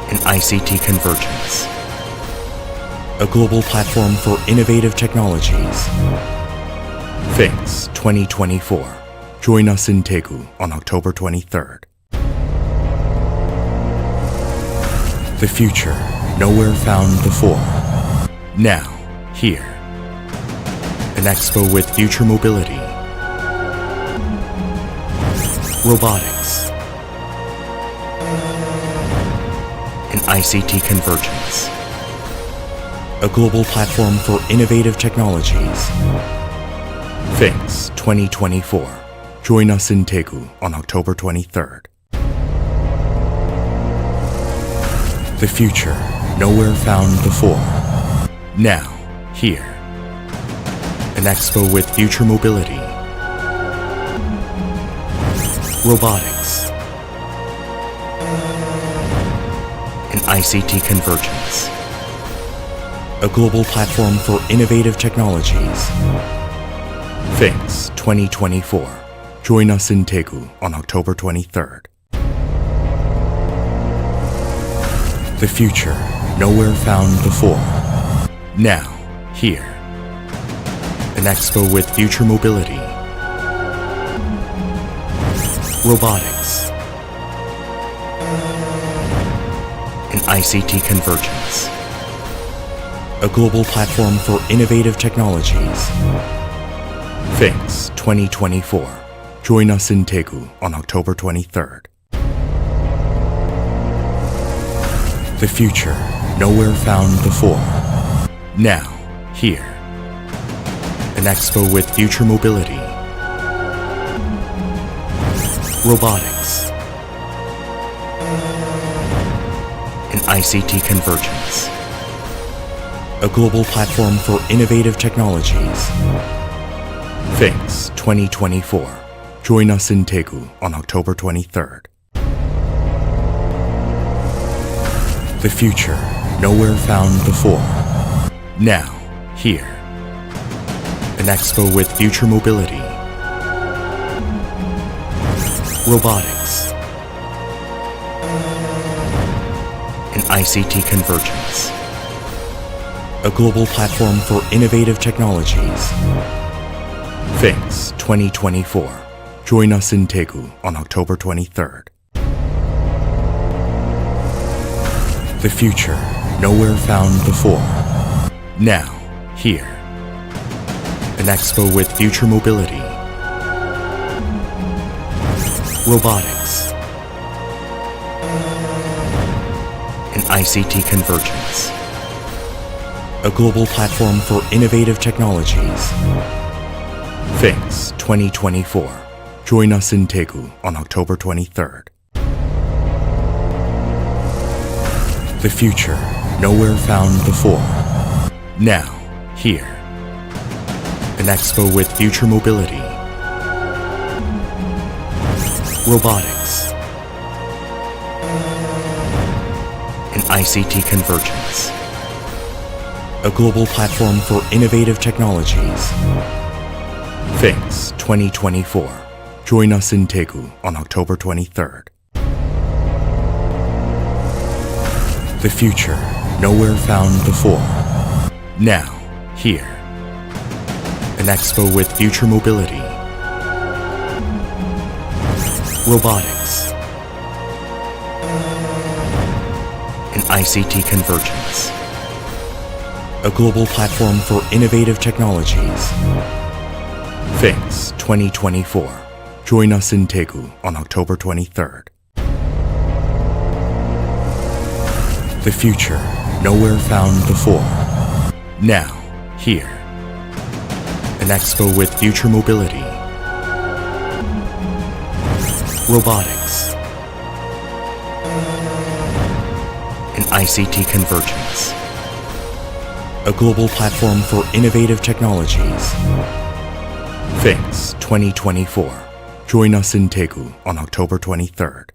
And ICT convergence. A global platform for innovative technologies. FINX 2024. Join us in Daegu on October 23rd. The future, nowhere found before. Now, here. An expo with future mobility. Robotics. And ICT convergence. A global platform for innovative technologies. FINX 2024. Join us in Daegu on October 23rd. The future, nowhere found before. Now, here. An expo with future mobility. Robotics. And ICT convergence. A global platform for innovative technologies. FINX 2024. Join us in Daegu on October 23rd. The future, nowhere found before. Now, here. An expo with future mobility. Robotics. And ICT convergence. A global platform for innovative technologies. FINX 2024. Join us in Daegu on October 23rd. The future, nowhere found before. Now, here. An expo with future mobility. Robotics. And ICT convergence. A global platform for innovative technologies. FINX 2024. Join us in Daegu on October 23rd. The future, nowhere found before. Now, here. An expo with future mobility. Robotics. And ICT convergence. A global platform for innovative technologies. FINX 2024. Join us in Daegu on October 23rd. The future, nowhere found before. Now, here. An expo with future mobility. Robotics. And ICT convergence. A global platform for innovative technologies. FINX 2024. Join us in Daegu on October 23rd. The future, nowhere found before. Now, here. An expo with future mobility. Robotics. And ICT convergence. A global platform for innovative technologies. FINX 2024. Join us in Daegu on October 23rd. The future, nowhere found before. Now, here. An expo with future mobility. Robotics. And ICT convergence. A global platform for innovative technologies. FIX 2024. Join us in Daegu on October 23rd. The future, nowhere found before. Now, here. An expo with future mobility. Robotics. And ICT convergence. A global platform for innovative technologies. FIX 2024. Join us in Daegu on October 23rd.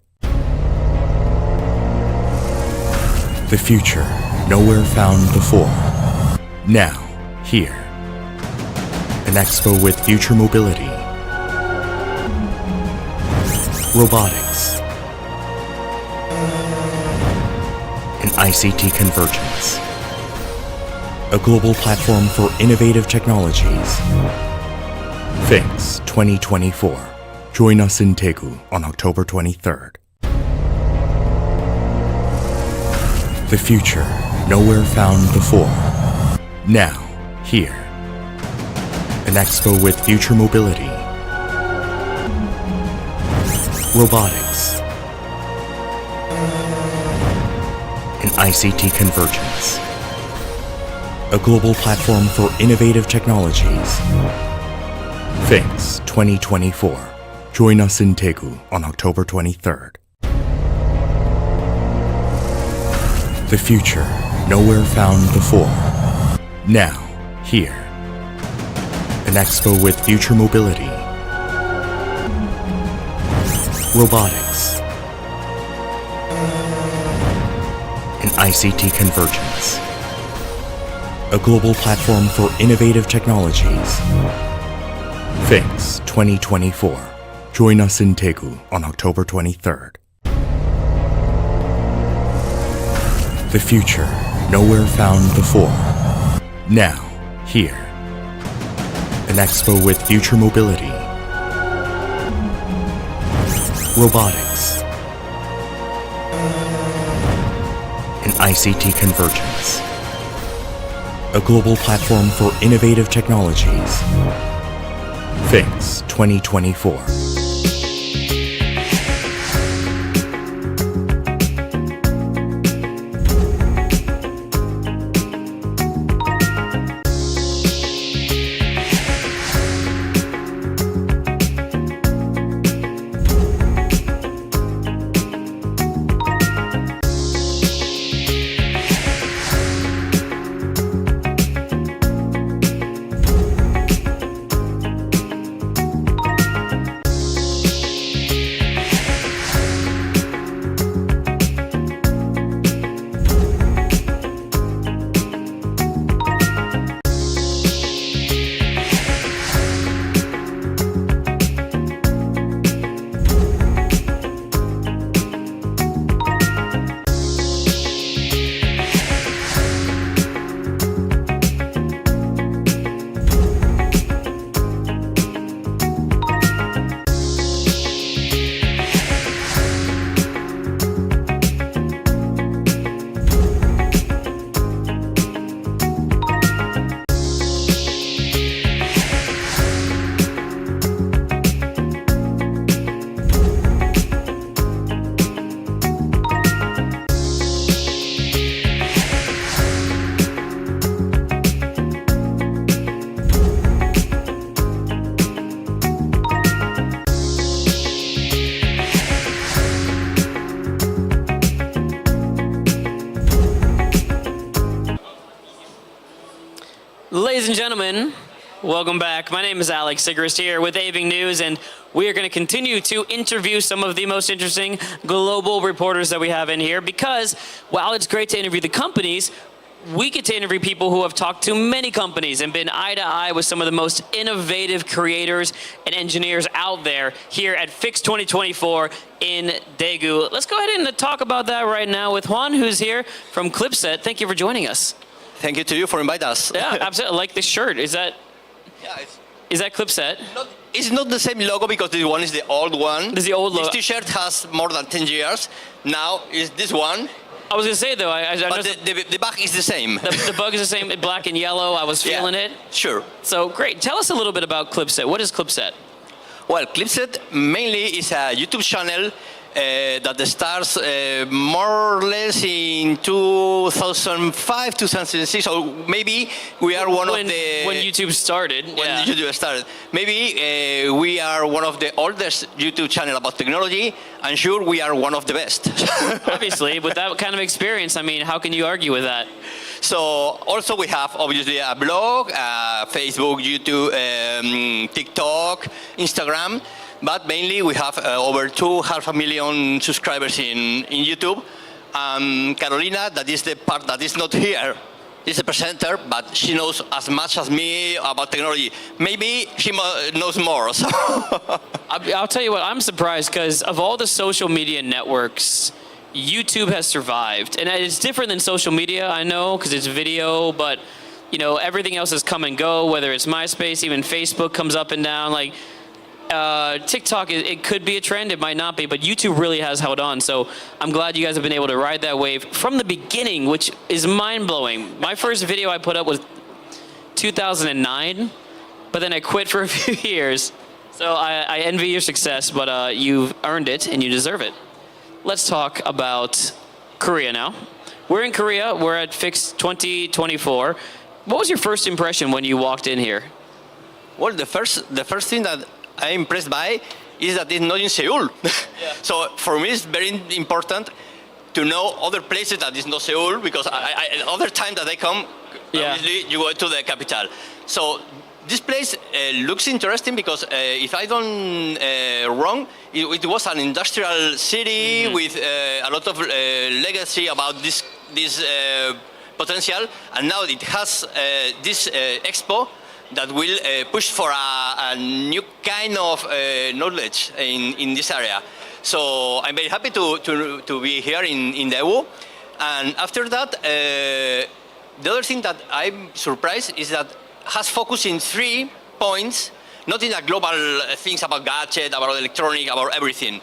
The future, nowhere found before. Now, here. An expo with future mobility. Robotics. And ICT convergence. A global platform for innovative technologies. FIX 2024. Join us in Daegu on October 23rd. The future, nowhere found before. Now, here. An expo with future mobility. Robotics. And ICT convergence. A global platform for innovative technologies. FIX 2024. Join us in Daegu on October 23rd. The future, nowhere found before. Now, here. An expo with future mobility. Robotics. And ICT convergence. A global platform for innovative technologies. FIX 2024. Join us in Daegu on October 23rd. The future, nowhere found before. Now, here. An expo with future mobility. Robotics. And ICT convergence. A global platform for innovative technologies. FIX 2024. Ladies and gentlemen, welcome back. My name is Alex Sigrist here with AVING News, and we are going to continue to interview some of the most interesting global reporters that we have in here because while it's great to interview the companies, we get to interview people who have talked to many companies and been eye to eye with some of the most innovative creators and engineers out there here at FIX 2024 in Daegu. Let's go ahead and talk about that right now with Juan, who's here from Clipset. Thank you for joining us. Thank you to you for inviting us. Yeah, absolutely. I like this shirt. Is that Clipset? It's not the same logo because this one is the old one. This is the old logo. This T-shirt has more than 10 years. Now is this one. I was gonna say though, I know But the bug is the same. the bug is the same, black and yellow. I was feeling it. Sure. So great. Tell us a little bit about Clipset. What is Clipset? Well, Clipset mainly is a YouTube channel that starts more or less in 2005, 2006, or maybe we are one of the... When YouTube started. When YouTube started. Maybe we are one of the oldest YouTube channel about technology, and sure we are one of the best. Obviously, with that kind of experience, I mean, how can you argue with that? So also we have obviously a blog, Facebook, YouTube, TikTok, Instagram, but mainly we have over 500,000 subscribers in YouTube. Carolina, that is the part that is not here, is a presenter, but she knows as much as me about technology. Maybe she knows more. So. I'll tell you what, I'm surprised because of all the social media networks, YouTube has survived. And it's different than social media, I know, because it's video, but you know, everything else has come and go, whether it's MySpace, even Facebook comes up and down. Like TikTok, it could be a trend, it might not be, but YouTube really has held on. So I'm glad you guys have been able to ride that wave from the beginning, which is mind-blowing. My first video I put up was 2009, but then I quit for a few years. So I envy your success, but you've earned it and you deserve it. Let's talk about Korea now. We're in Korea, we're at Fix 2024. What was your first impression when you walked in here? Well, the first thing that I'm impressed by is that it's not in Seoul. So for me, it's very important to know other places that is not Seoul, because other time that I come, obviously you go to the capital. So this place looks interesting because if I don't wrong, it was an industrial city with a lot of legacy about this potential, and now it has this expo that will push for a new kind of knowledge in this area. So I'm very happy to be here in Daegu. And after that, the other thing that I'm surprised is that has focused in 3 points, not in a global things about gadget, about electronic, about everything.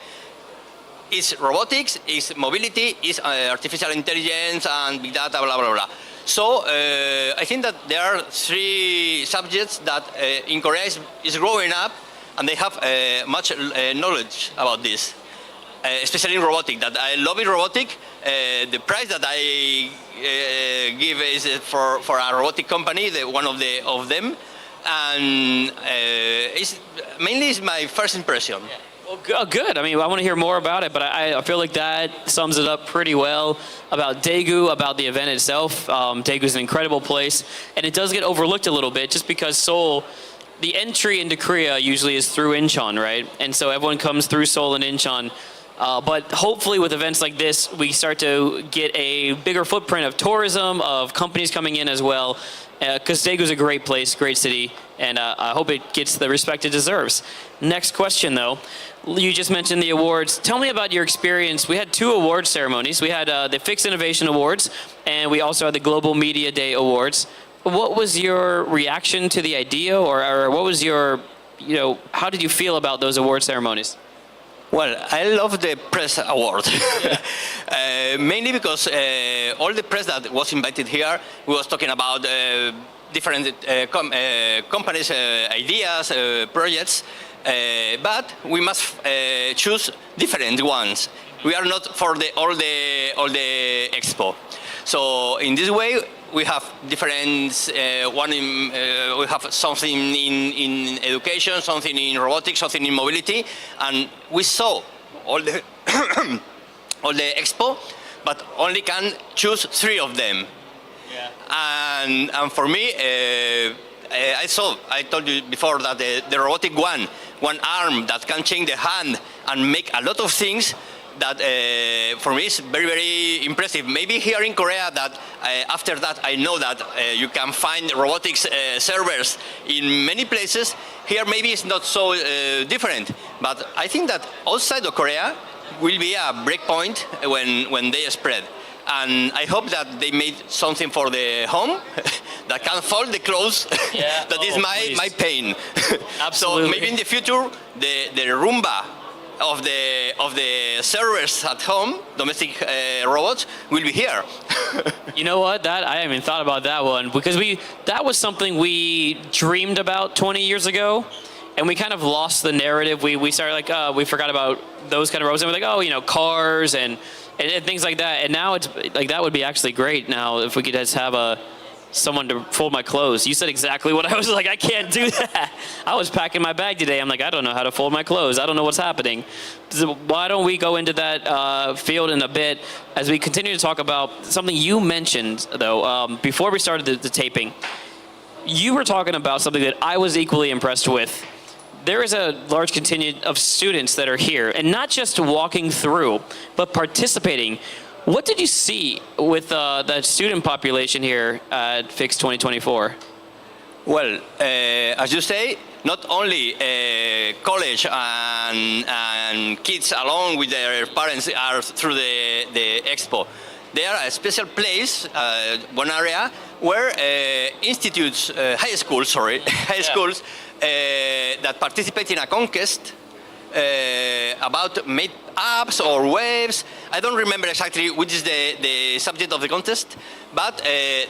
It's robotics, it's mobility, it's artificial intelligence and big data, blah, blah, blah. So I think that there are 3 subjects that in Korea is growing up, and they have much knowledge about this, especially in robotics. That I love in robotics. The price that I give is for a robotic company, one of them, and it's mainly my first impression. Yeah. Well, good. I mean, I want to hear more about it, but I feel like that sums it up pretty well about Daegu, about the event itself. Daegu is an incredible place, and it does get overlooked a little bit just because Seoul, the entry into Korea usually is through Incheon, right? And so everyone comes through Seoul and Incheon. But hopefully with events like this, we start to get a bigger footprint of tourism, of companies coming in as well, because Daegu is a great place, great city, and I hope it gets the respect it deserves. Next question, though. You just mentioned the awards. Tell me about your experience. We had 2 award ceremonies. We had the Fix Innovation Awards, and we also had the Global Media Day Awards. What was your reaction to the idea, or what was your, how did you feel about those award ceremonies? Well, I love the press award, mainly because all the press that was invited here was talking about different companies' ideas, projects, but we must choose different ones. We are not for all the expo. So in this way, we have different we have something in education, something in robotics, something in mobility, and we saw all the all the expo, but only can choose 3 of them. Yeah. And for me, I told you before that the robotic one arm that can change the hand and make a lot of things, that for me is very, very impressive. Maybe here in Korea that after that I know that you can find robotics servers in many places. Here maybe it's not so different, but I think that outside of Korea will be a break point when they spread. And I hope that they made something for the home that can fold the clothes. Yeah. That is my pain. Absolutely. So maybe in the future the Roomba of the servers at home, domestic robots, will be here. You know what? That I haven't even thought about that one because that was something we dreamed about 20 years ago, and we kind of lost the narrative. We started like we forgot about those kind of robots, and we're like, oh, you know, cars and things like that. And now it's like that would be actually great now if we could just have someone to fold my clothes. You said exactly what I was like, I can't do that. I was packing my bag today. I'm like, I don't know how to fold my clothes. I don't know what's happening. So why don't we go into that field in a bit as we continue to talk about something you mentioned, though, before we started the taping. You were talking about something that I was equally impressed with. There is a large contingent of students that are here, and not just walking through, but participating. What did you see with the student population here at FIX 2024? Well, as you say, not only college and kids along with their parents are through the expo. They are a special place, one area where institutes, high schools that participate in a contest about made apps or waves. I don't remember exactly which is the subject of the contest, but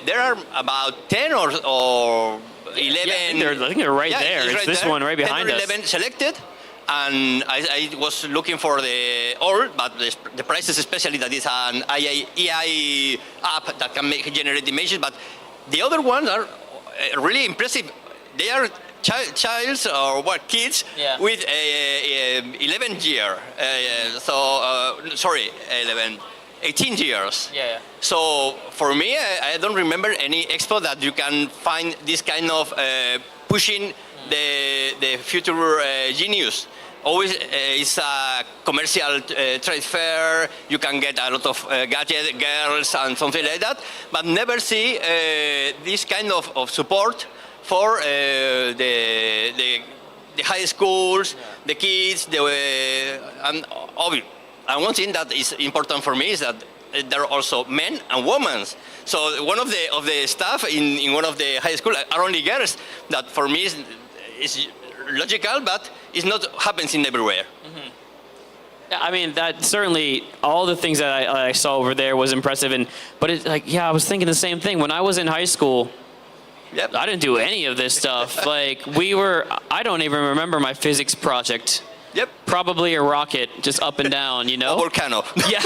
there are about 10 or 11. Yeah, I think they're right there. It's this one right behind 10 or us. 11 selected, and I was looking for but the prices, especially that is an AI app that can generate images. But the other ones are really impressive. They are childs or kids with 11 year. 18 years. Yeah. So for me, I don't remember any expo that you can find this kind of pushing the future genius. Always it's a commercial trade fair. You can get a lot of gadget girls and something like that, but never see this kind of support for the high schools, the kids, and one thing that is important for me is that there are also men and women. So one of the staff in one of the high school are only girls. That for me is logical, but it's not happens in everywhere. Mm-hmm. Yeah, I mean, that certainly, all the things that I saw over there was impressive. But it's like, I was thinking the same thing. When I was in high school, Yep. I didn't do any of this stuff. Like, I don't even remember my physics project. Yep. Probably a rocket, just up and down, you know? A volcano. Yeah.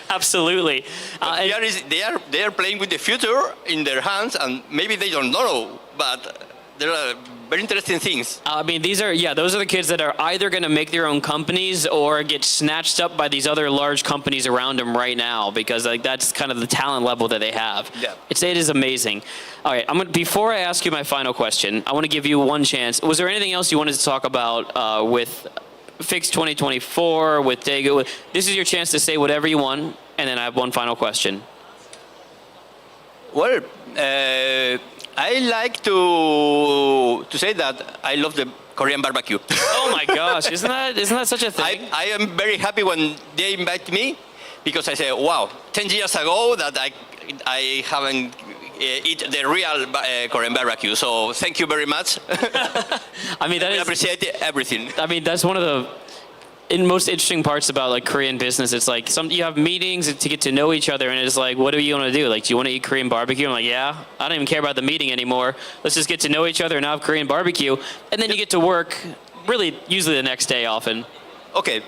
Absolutely. They are playing with the future in their hands, and maybe they don't know, but there are very interesting things. I mean, those are the kids that are either going to make their own companies or get snatched up by these other large companies around them right now, because that's kind of the talent level that they have. Yeah. It is amazing. All right, before I ask you my final question, I want to give you one chance. Was there anything else you wanted to talk about with FIX 2024, with Daegu? This is your chance to say whatever you want, and then I have one final question. Well, I like to say that I love the Korean barbecue. Oh my gosh, isn't that such a thing? I am very happy when they invite me, because I say, wow, 10 years ago that I haven't eat the real Korean barbecue. So thank you very much. I mean, I appreciate everything. I mean, that's one of the most interesting parts about Korean business. It's like you have meetings to get to know each other, and it's like, what do you want to do? Like, do you want to eat Korean barbecue? I'm like, yeah. I don't even care about the meeting anymore. Let's just get to know each other and have Korean barbecue, and then you get to work. Really, usually the next day, often. Okay.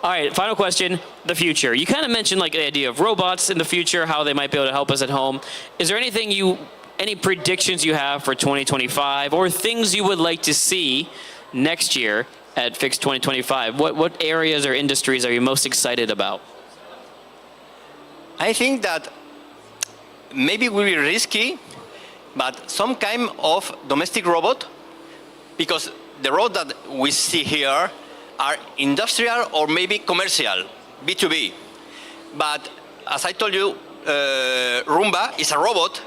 All right, final question, the future. You kind of mentioned the idea of robots in the future, how they might be able to help us at home. Is there any predictions you have for 2025, or things you would like to see next year at FIX 2025? What areas or industries are you most excited about? I think that maybe it will be risky, but some kind of domestic robot, because the robots that we see here are industrial or maybe commercial, B2B. But as I told you, Roomba is a robot,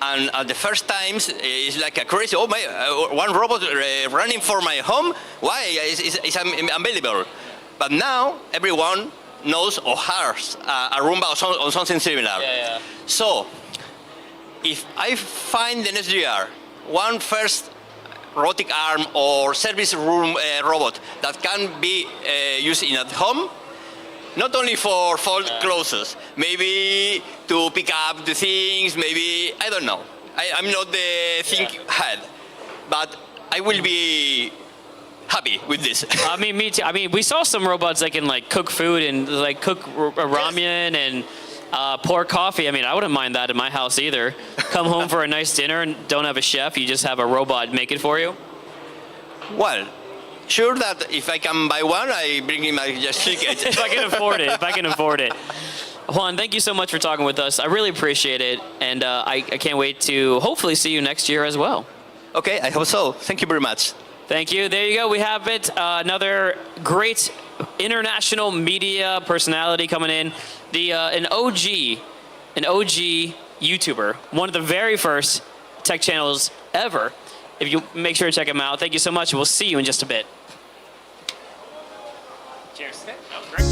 and at the first times it's like a crazy, one robot running for my home, why? It's unbelievable. But now everyone knows or has a Roomba or something similar. Yeah. So if I find the next year one first robotic arm or service room robot that can be used in at home, not only for fold clothes, maybe to pick up the things, maybe, I don't know. I'm not the think head, but I will be happy with this. I mean, me too. I mean, we saw some robots that can like cook food and like cook ramen and pour coffee. I mean, I wouldn't mind that in my house either. Come home for a nice dinner and don't have a chef, you just have a robot make it for you. Well, sure that if I can buy one, I bring in my just ticket. If I can afford it. Juan, thank you so much for talking with us. I really appreciate it, and I can't wait to hopefully see you next year as well. Okay, I hope so. Thank you very much. Thank you. There you go. We have it. Another great international media personality coming in. An OG YouTuber, one of the very first tech channels ever. If you make sure to check him out. Thank you so much. We'll see you in just a bit. Cheers. Oh, great.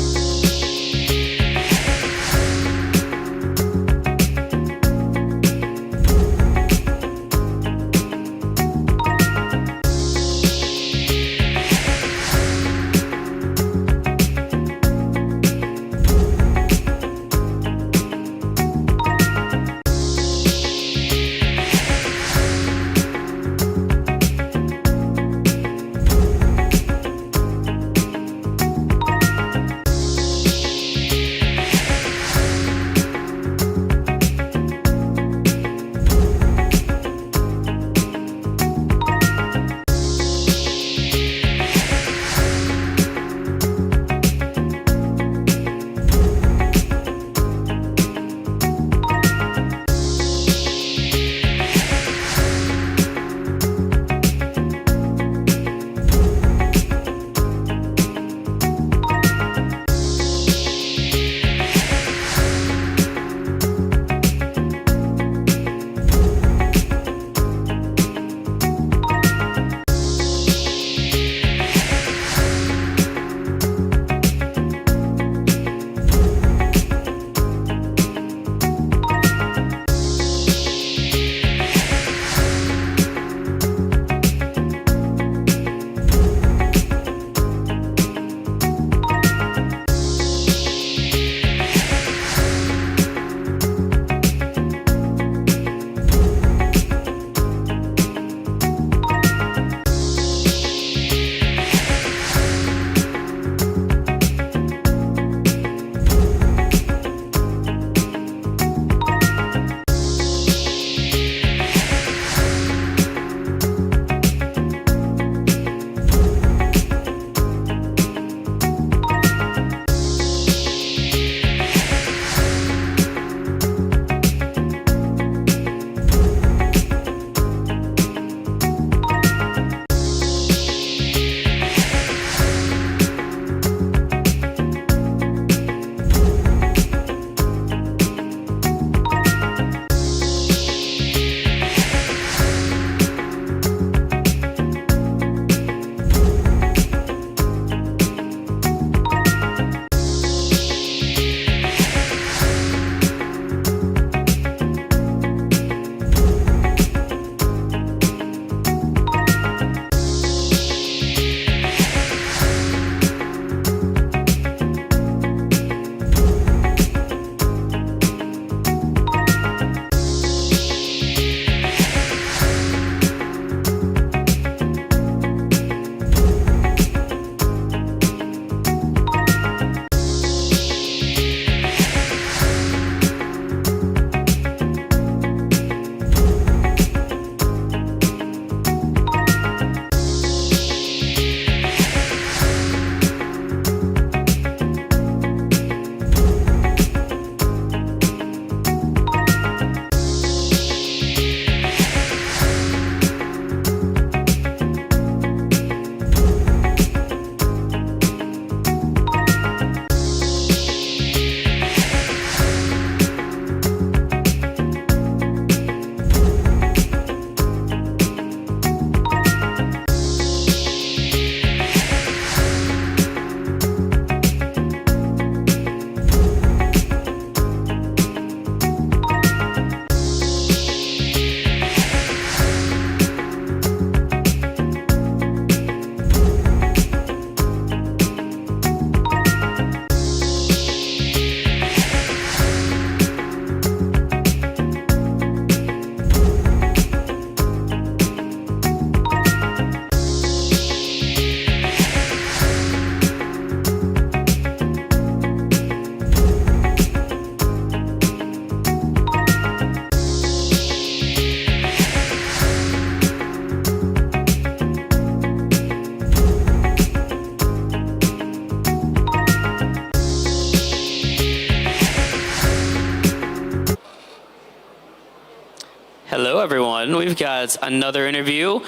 got another interview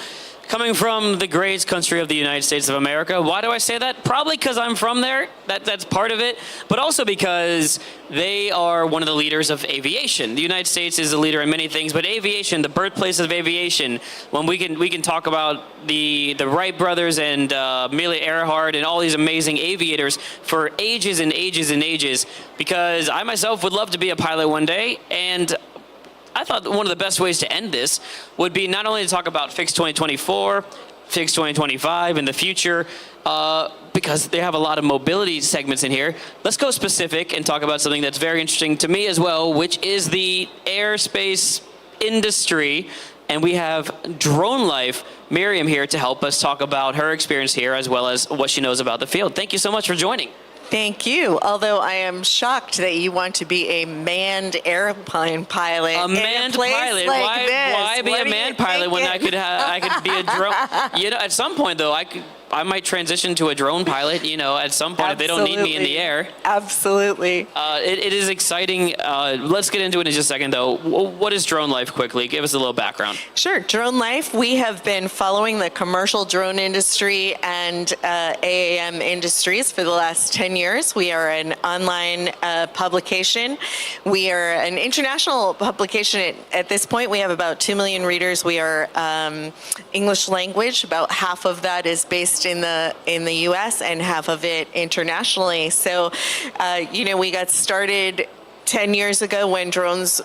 coming from the great country of the United States of America. Why do I say that? Probably because I'm from there. That's part of it. But also because they are one of the leaders of aviation. The United States is a leader in many things, but aviation, the birthplace of aviation, when we can talk about the Wright brothers and Amelia Earhart and all these amazing aviators for ages and ages and ages, because I myself would love to be a pilot one day, and I thought one of the best ways to end this would be not only to talk about Fix 2024, Fix 2025 in the future, because they have a lot of mobility segments in here. Let's go specific and talk about something that's very interesting to me as well, which is the airspace industry. And we have Drone Life, Miriam, here to help us talk about her experience here as well as what she knows about the field. Thank you so much for joining. Thank you. Although I am shocked that you want to be a manned airplane pilot. A manned pilot? Like why be a manned pilot when I could be a drone? You know, at some point though, I might transition to a drone pilot. You know, at some point if they don't need me in the air. Absolutely. It is exciting. Let's get into it in just a second though. What is Drone Life quickly? Give us a little background. Sure. Drone Life, we have been following the commercial drone industry and AAM industries for the last 10 years. We are an online publication. We are an international publication at this point. We have about 2 million readers. We are English language. About half of that is based in the U.S. and half of it internationally. So, you know, we got started 10 years ago when drones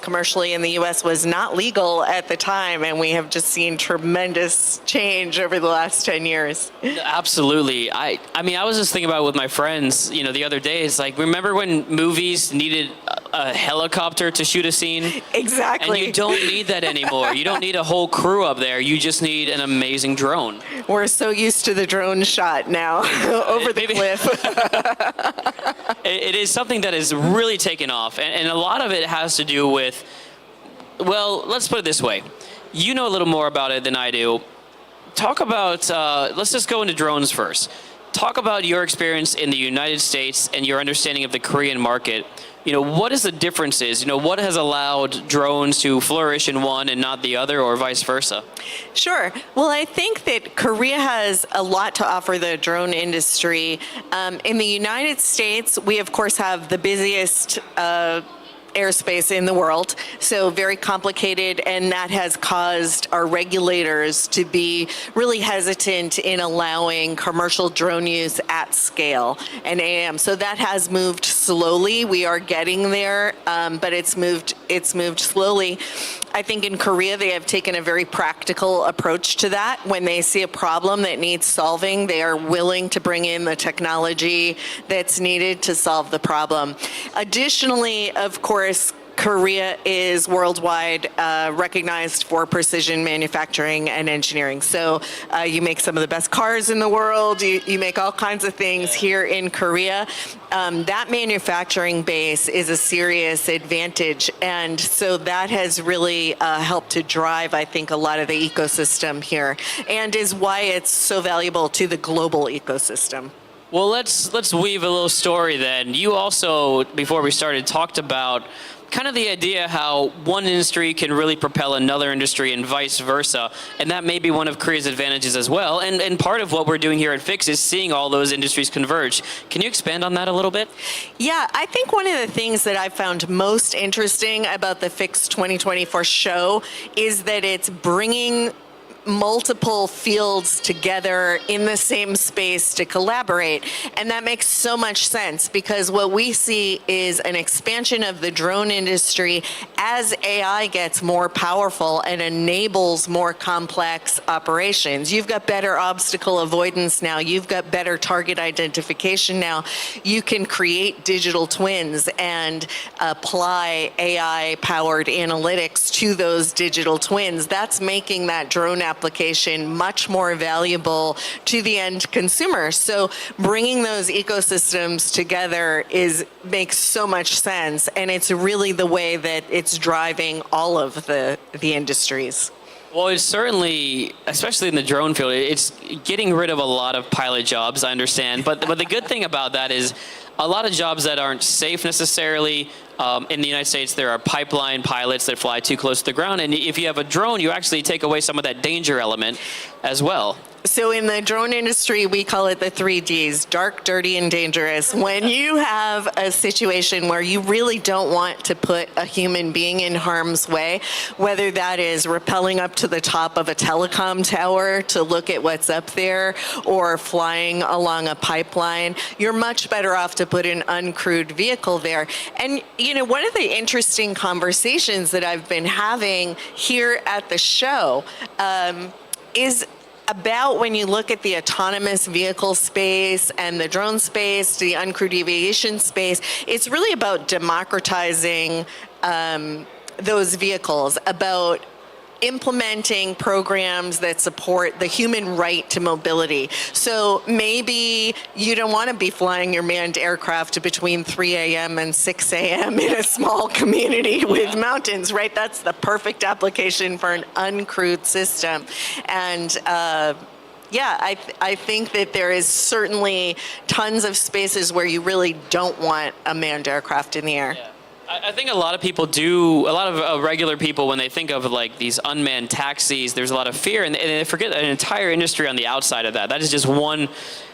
commercially in the U.S. was not legal at the time, and we have just seen tremendous change over the last 10 years. Absolutely. I mean, I was just thinking about it with my friends, you know, the other day. It's like, remember when movies needed a helicopter to shoot a scene? Exactly. And you don't need that anymore. You don't need a whole crew up there. You just need an amazing drone. We're so used to the drone shot now over the cliff. It is something that has really taken off, and a lot of it has to do with, well, let's put it this way. You know a little more about it than I do. Talk about, let's just go into drones first. Talk about your experience in the United States and your understanding of the Korean market. You know, what is the differences? You know, what has allowed drones to flourish in one and not the other, or vice versa? Sure. Well, I think that Korea has a lot to offer the drone industry. In the United States, we of course have the busiest airspace in the world, so very complicated, and that has caused our regulators to be really hesitant in allowing commercial drone use at scale and AM. So that has moved slowly. We are getting there, but it's moved slowly. I think in Korea they have taken a very practical approach to that. When they see a problem that needs solving, they are willing to bring in the technology that's needed to solve the problem. Additionally, of course, Korea is worldwide recognized for precision manufacturing and engineering. So you make some of the best cars in the world. You make all kinds of things here in Korea. That manufacturing base is a serious advantage. And so that has really helped to drive, I think, a lot of the ecosystem here, and is why it's so valuable to the global ecosystem. Well, let's weave a little story then. You also, before we started, talked about kind of the idea how one industry can really propel another industry and vice versa, and that may be one of Korea's advantages as well. And part of what we're doing here at Fix is seeing all those industries converge. Can you expand on that a little bit? Yeah, I think one of the things that I found most interesting about the Fix 2024 show is that it's bringing multiple fields together in the same space to collaborate. And that makes so much sense, because what we see is an expansion of the drone industry as AI gets more powerful and enables more complex operations. You've got better obstacle avoidance now. You've got better target identification now. You can create digital twins and apply AI-powered analytics to those digital twins. That's making that drone application much more valuable to the end consumer. So bringing those ecosystems together makes so much sense, and it's really the way that it's driving all of the industries. Well, it's certainly, especially in the drone field, it's getting rid of a lot of pilot jobs, I understand. But the good thing about that is a lot of jobs that aren't safe necessarily. In the United States, there are pipeline pilots that fly too close to the ground, and if you have a drone, you actually take away some of that danger element as well. So in the drone industry, we call it the 3 Ds, dark, dirty, and dangerous. When you have a situation where you really don't want to put a human being in harm's way, whether that is rappelling up to the top of a telecom tower to look at what's up there or flying along a pipeline, you're much better off to put an uncrewed vehicle there. And, you know, one of the interesting conversations that I've been having here at the show is about when you look at the autonomous vehicle space and the drone space, the uncrewed aviation space, it's really about democratizing those vehicles, about implementing programs that support the human right to mobility. So maybe you don't want to be flying your manned aircraft between 3 a.m. and 6 a.m. in a small community with mountains, right? That's the perfect application for an uncrewed system. And I think that there is certainly tons of spaces where you really don't want a manned aircraft in the air. Yeah. I think a lot of people do, a lot of regular people, when they think of like these unmanned taxis, there's a lot of fear, and they forget an entire industry on the outside of that. That is just one,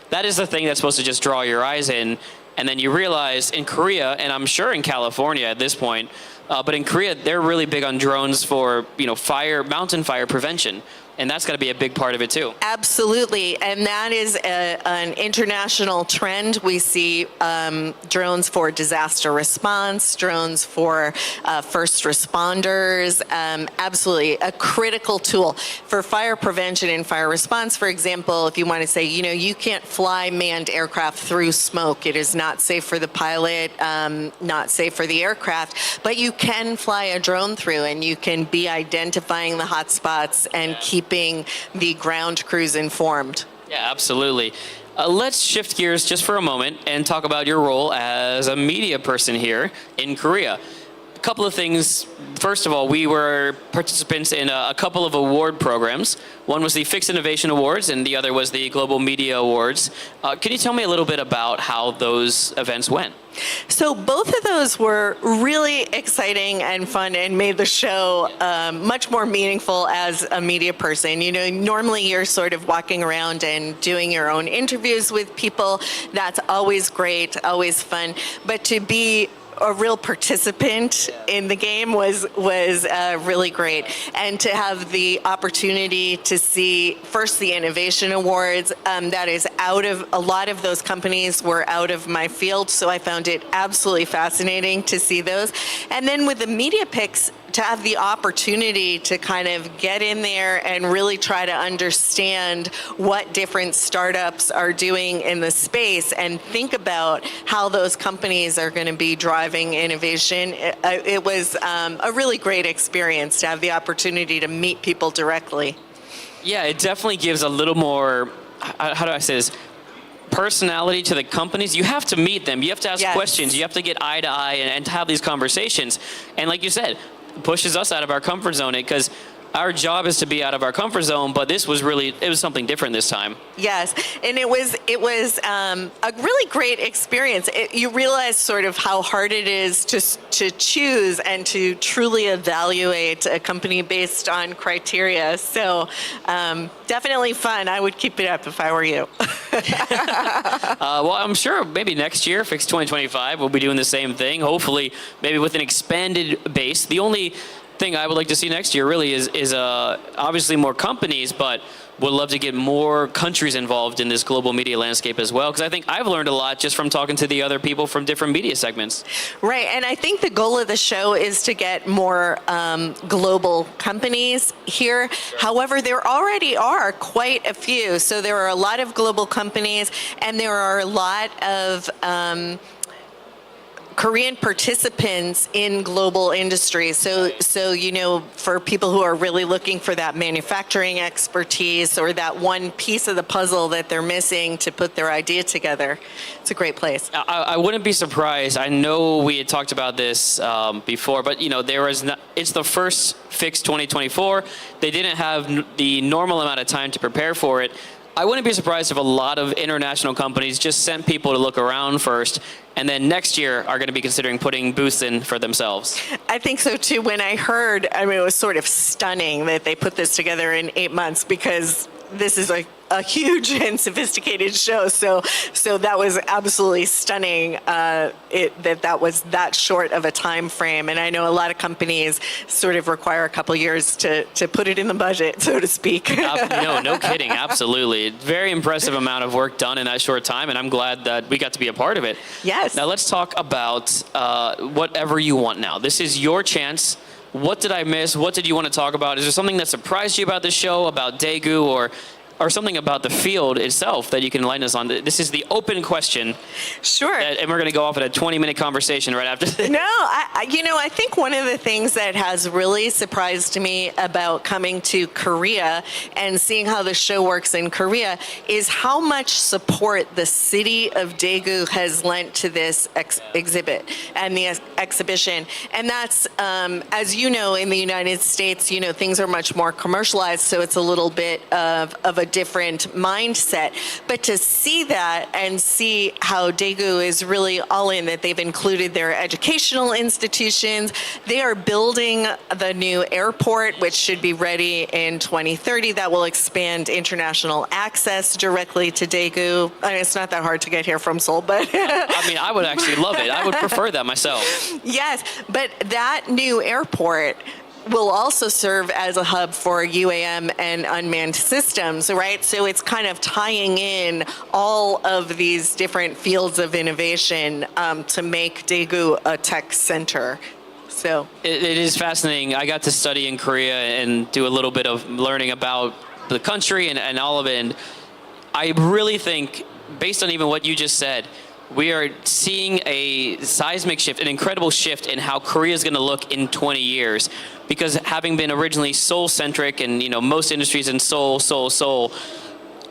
that is the thing that's supposed to just draw your eyes in, and then you realize in Korea, and I'm sure in California at this point, but in Korea, they're really big on drones for, you know, mountain fire prevention. And that's got to be a big part of it too. Absolutely, and that is an international trend. We see drones for disaster response, drones for first responders, absolutely a critical tool. For fire prevention and fire response, for example, if you want to say, you know, you can't fly manned aircraft through smoke. It is not safe for the pilot, not safe for the aircraft, but you can fly a drone through and you can be identifying the hot spots and keeping the ground crews informed. Yeah, absolutely. Let's shift gears just for a moment and talk about your role as a media person here in Korea. A couple of things. First of all, we were participants in a couple of award programs. One was the Fixed Innovation Awards, and the other was the Global Media Awards. Can you tell me a little bit about how those events went? So both of those were really exciting and fun and made the show much more meaningful as a media person. You know, normally you're sort of walking around and doing your own interviews with people. That's always great, always fun. But to be a real participant in the game was really great, and to have the opportunity to see first the innovation awards. That is out of a lot of those companies were out of my field, so I found it absolutely fascinating to see those. And then with the media picks, to have the opportunity to kind of get in there and really try to understand what different startups are doing in the space and think about how those companies are going to be driving innovation. It was a really great experience to have the opportunity to meet people directly. Yeah, it definitely gives a little more, how do I say this? Personality to the companies. You have to meet them. You have to ask questions. You have to get eye to eye and to have these conversations. And like you said, pushes us out of our comfort zone, because our job is to be out of our comfort zone, but this was really, it was something different this time. Yes, and it was a really great experience. You realize sort of how hard it is to choose and to truly evaluate a company based on criteria. So definitely fun. I would keep it up if I were you. Well, I'm sure maybe next year, Fix 2025, we'll be doing the same thing. Hopefully, maybe with an expanded base. The only thing I would like to see next year really is obviously more companies, but would love to get more countries involved in this global media landscape as well, because I think I've learned a lot just from talking to the other people from different media segments. Right, and I think the goal of the show is to get more global companies here. However, there already are quite a few. So there are a lot of global companies, and there are a lot of Korean participants in global industry. So you know, for people who are really looking for that manufacturing expertise or that one piece of the puzzle that they're missing to put their idea together, it's a great place. I wouldn't be surprised. I know we had talked about this before, but you know, it's the first Fix 2024. They didn't have the normal amount of time to prepare for it. I wouldn't be surprised if a lot of international companies just sent people to look around first, and then next year are going to be considering putting booths in for themselves. I think so too. When I heard, I mean, it was sort of stunning that they put this together in 8 months, because this is a huge and sophisticated show. So that was absolutely stunning. That was that short of a time frame. And I know a lot of companies sort of require a couple years to put it in the budget, so to speak. No kidding. Absolutely. Very impressive amount of work done in that short time, and I'm glad that we got to be a part of it. Yes. Now let's talk about whatever you want now. This is your chance. What did I miss? What did you want to talk about? Is there something that surprised you about the show, about Daegu, or something about the field itself that you can enlighten us on? This is the open question. Sure. And we're going to go off at a 20-minute conversation right after this. No, I think one of the things that has really surprised me about coming to Korea and seeing how the show works in Korea is how much support the city of Daegu has lent to this exhibit and the exhibition. And that's, as you know, in the United States, things are much more commercialized, so it's a little bit of a different mindset. But to see that and see how Daegu is really all in, that they've included their educational institutions, they are building the new airport, which should be ready in 2030. That will expand international access directly to Daegu. I mean, it's not that hard to get here from Seoul, but I mean, I would actually love it. I would prefer that myself. Yes, but that new airport will also serve as a hub for UAM and unmanned systems, right? So it's kind of tying in all of these different fields of innovation to make Daegu a tech center. So it is fascinating. I got to study in Korea and do a little bit of learning about the country and all of it. And I really think, based on even what you just said, we are seeing a seismic shift, an incredible shift in how Korea is going to look in 20 years. Because having been originally Seoul-centric and, most industries in Seoul,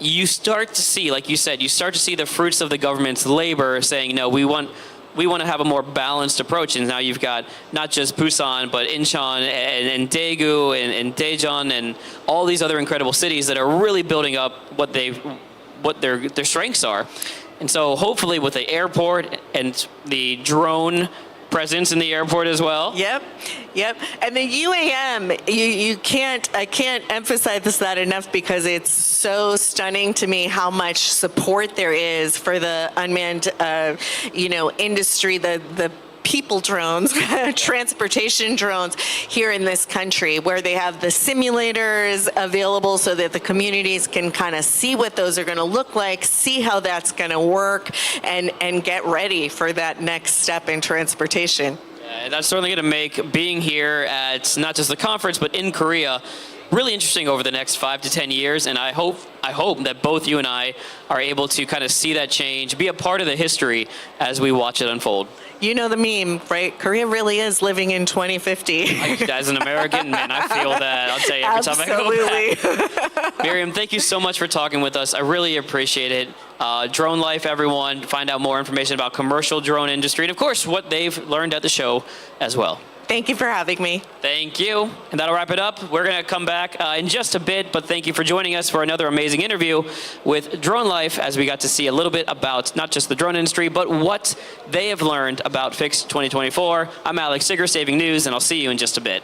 you start to see, like you said, the fruits of the government's labor saying, no, we want to have a more balanced approach. And now you've got not just Busan, but Incheon and Daegu and Daejeon and all these other incredible cities that are really building up what their strengths are. And so hopefully with the airport and the drone presence in the airport as well. Yep. And the UAM, I can't emphasize that enough, because it's so stunning to me how much support there is for the unmanned, industry, the people drones, transportation drones here in this country, where they have the simulators available so that the communities can kind of see what those are going to look like, see how that's going to work, and get ready for that next step in transportation. Yeah, that's certainly going to make being here at not just the conference, but in Korea, really interesting over the next 5 to 10 years. And I hope that both you and I are able to kind of see that change, be a part of the history as we watch it unfold. You know the meme, right? Korea really is living in 2050. As an American, man, I feel that. I'll tell you every time I go back. Miriam, thank you so much for talking with us. I really appreciate it. Drone Life, everyone. Find out more information about commercial drone industry and, of course, what they've learned at the show as well. Thank you for having me. Thank you. And that'll wrap it up. We're going to come back in just a bit, but thank you for joining us for another amazing interview with Drone Life, as we got to see a little bit about not just the drone industry, but what they have learned about Fix 2024. I'm Alex Sigger, Saving News, and I'll see you in just a bit.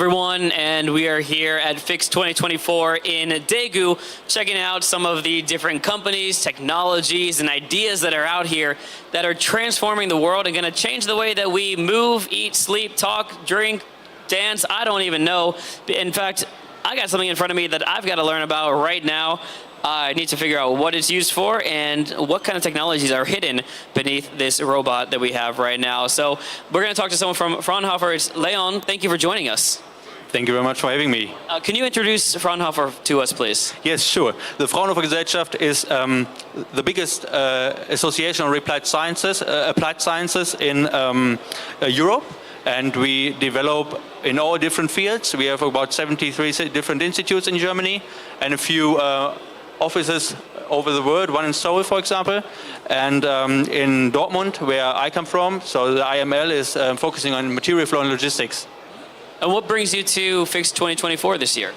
everyone, and we are here at FIX 2024 in Daegu, checking out some of the different companies, technologies, and ideas that are out here that are transforming the world and going to change the way that we move, eat, sleep, talk, drink, dance. I don't even know. In fact, I got something in front of me that I've got to learn about right now. I need to figure out what it's used for and what kind of technologies are hidden beneath this robot that we have right now. So we're going to talk to someone from Fraunhofer. It's Leon. Thank you for joining us. Thank you very much for having me. Can you introduce Fraunhofer to us, please? Yes, sure. The Fraunhofer Gesellschaft is the biggest association of applied sciences in Europe. And we develop in all different fields. We have about 73 different institutes in Germany and a few offices over the world, one in Seoul, for example, and in Dortmund, where I come from. So the IML is focusing on material flow and logistics. And what brings you to FIX 2024 this year?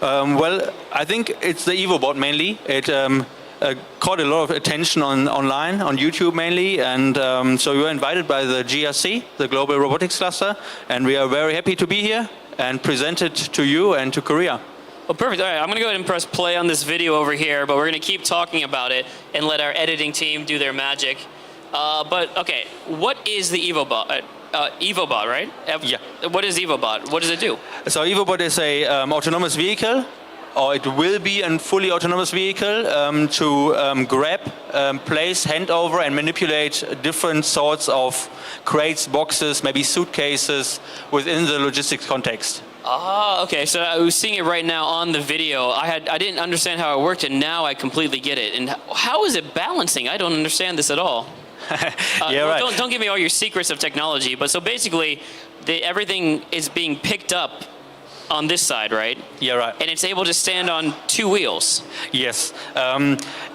Well, I think it's the EvoBot mainly. It caught a lot of attention online, on YouTube mainly, and so we were invited by the GRC, the Global Robotics Cluster, and we are very happy to be here and present it to you and to Korea. Well, perfect. All right, I'm going to go ahead and press play on this video over here, but we're going to keep talking about it and let our editing team do their magic. But, okay, what is the EvoBot? EvoBot, right? Yeah. What is EvoBot? What does it do? So EvoBot is a autonomous vehicle, or it will be a fully autonomous vehicle to grab, place, hand over, and manipulate different sorts of crates, boxes, maybe suitcases within the logistics context. Ah, okay. So I was seeing it right now on the video. I didn't understand how it worked, and now I completely get it. And how is it balancing? I don't understand this at all. Yeah, right. Don't give me all your secrets of technology. But so basically, everything is being picked up on this side, right? Yeah, right. And it's able to stand on two wheels. Yes.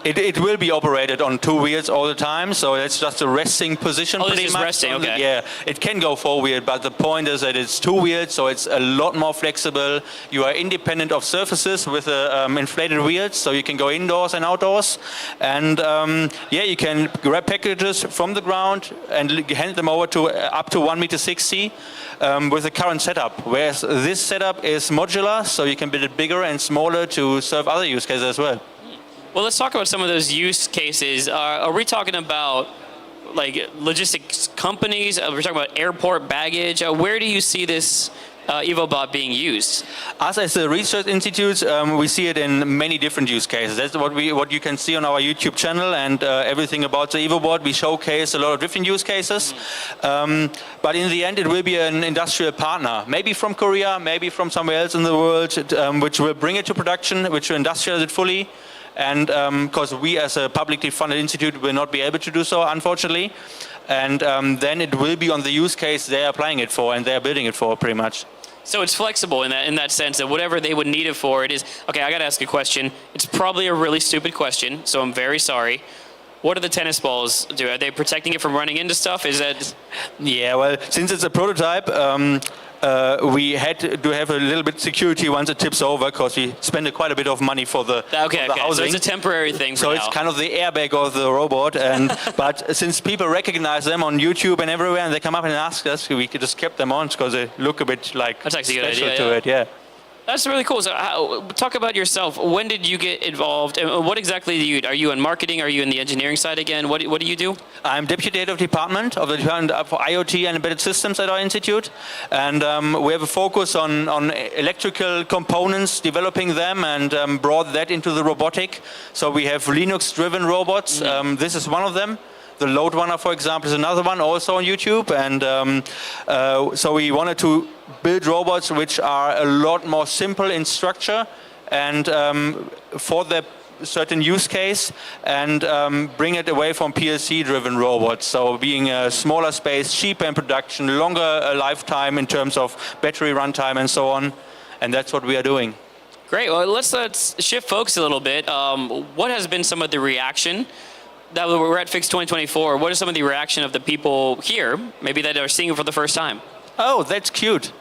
It will be operated on two wheels all the time, so it's just a resting position. Oh, pretty it's much. resting, okay. Yeah, it can go four-wheeled, but the point is that it's two-wheeled, so it's a lot more flexible. You are independent of surfaces with inflated wheels, so you can go indoors and outdoors. And yeah, you can grab packages from the ground and hand them over to up to 1.60 m with the current setup, whereas this setup is modular, so you can build it bigger and smaller to serve other use cases as well. Well, let's talk about some of those use cases. Are we talking about like logistics companies? We're talking about airport baggage. Where do you see this EvoBot being used? Us as a research institute, we see it in many different use cases. That's what you can see on our YouTube channel, and everything about the EvoBot. We showcase a lot of different use cases. But in the end, it will be an industrial partner, maybe from Korea, maybe from somewhere else in the world, which will bring it to production, which will industrialize it fully. And because we as a publicly funded institute will not be able to do so, unfortunately. And then it will be on the use case they're applying it for and they're building it for, pretty much. So it's flexible in that sense that whatever they would need it for, it is. Okay, I got to ask a question. It's probably a really stupid question, so I'm very sorry. What do the tennis balls do? Are they protecting it from running into stuff? Is that? Yeah, well, since it's a prototype, we had to have a little bit security once it tips over, because we spent quite a bit of money for the housing. So it's a temporary thing. So it's kind of the airbag of the robot, and but since people recognize them on YouTube and everywhere, and they come up and ask us, we could just kept them on because they look a bit like that's actually a special good idea, to it. Yeah. That's really cool. So talk about yourself. When did you get involved? And what exactly do you do? Are you in marketing? Are you in the engineering side again? What do you do? I'm deputy head of department of the Department for IoT and Embedded Systems at our institute. And we have a focus on electrical components, developing them, and brought that into the robotic. So we have Linux-driven robots. This is one of them. The Load Runner, for example, is another one, also on YouTube. And so we wanted to build robots which are a lot more simple in structure and for the certain use case, and bring it away from PLC-driven robots. So being a smaller space, cheaper in production, longer lifetime in terms of battery runtime and so on. And that's what we are doing. Great. Well, let's shift focus a little bit. What has been some of the reaction? That we're at FIX 2024, what is some of the reaction of the people here, maybe that are seeing it for the first time? Oh, that's cute.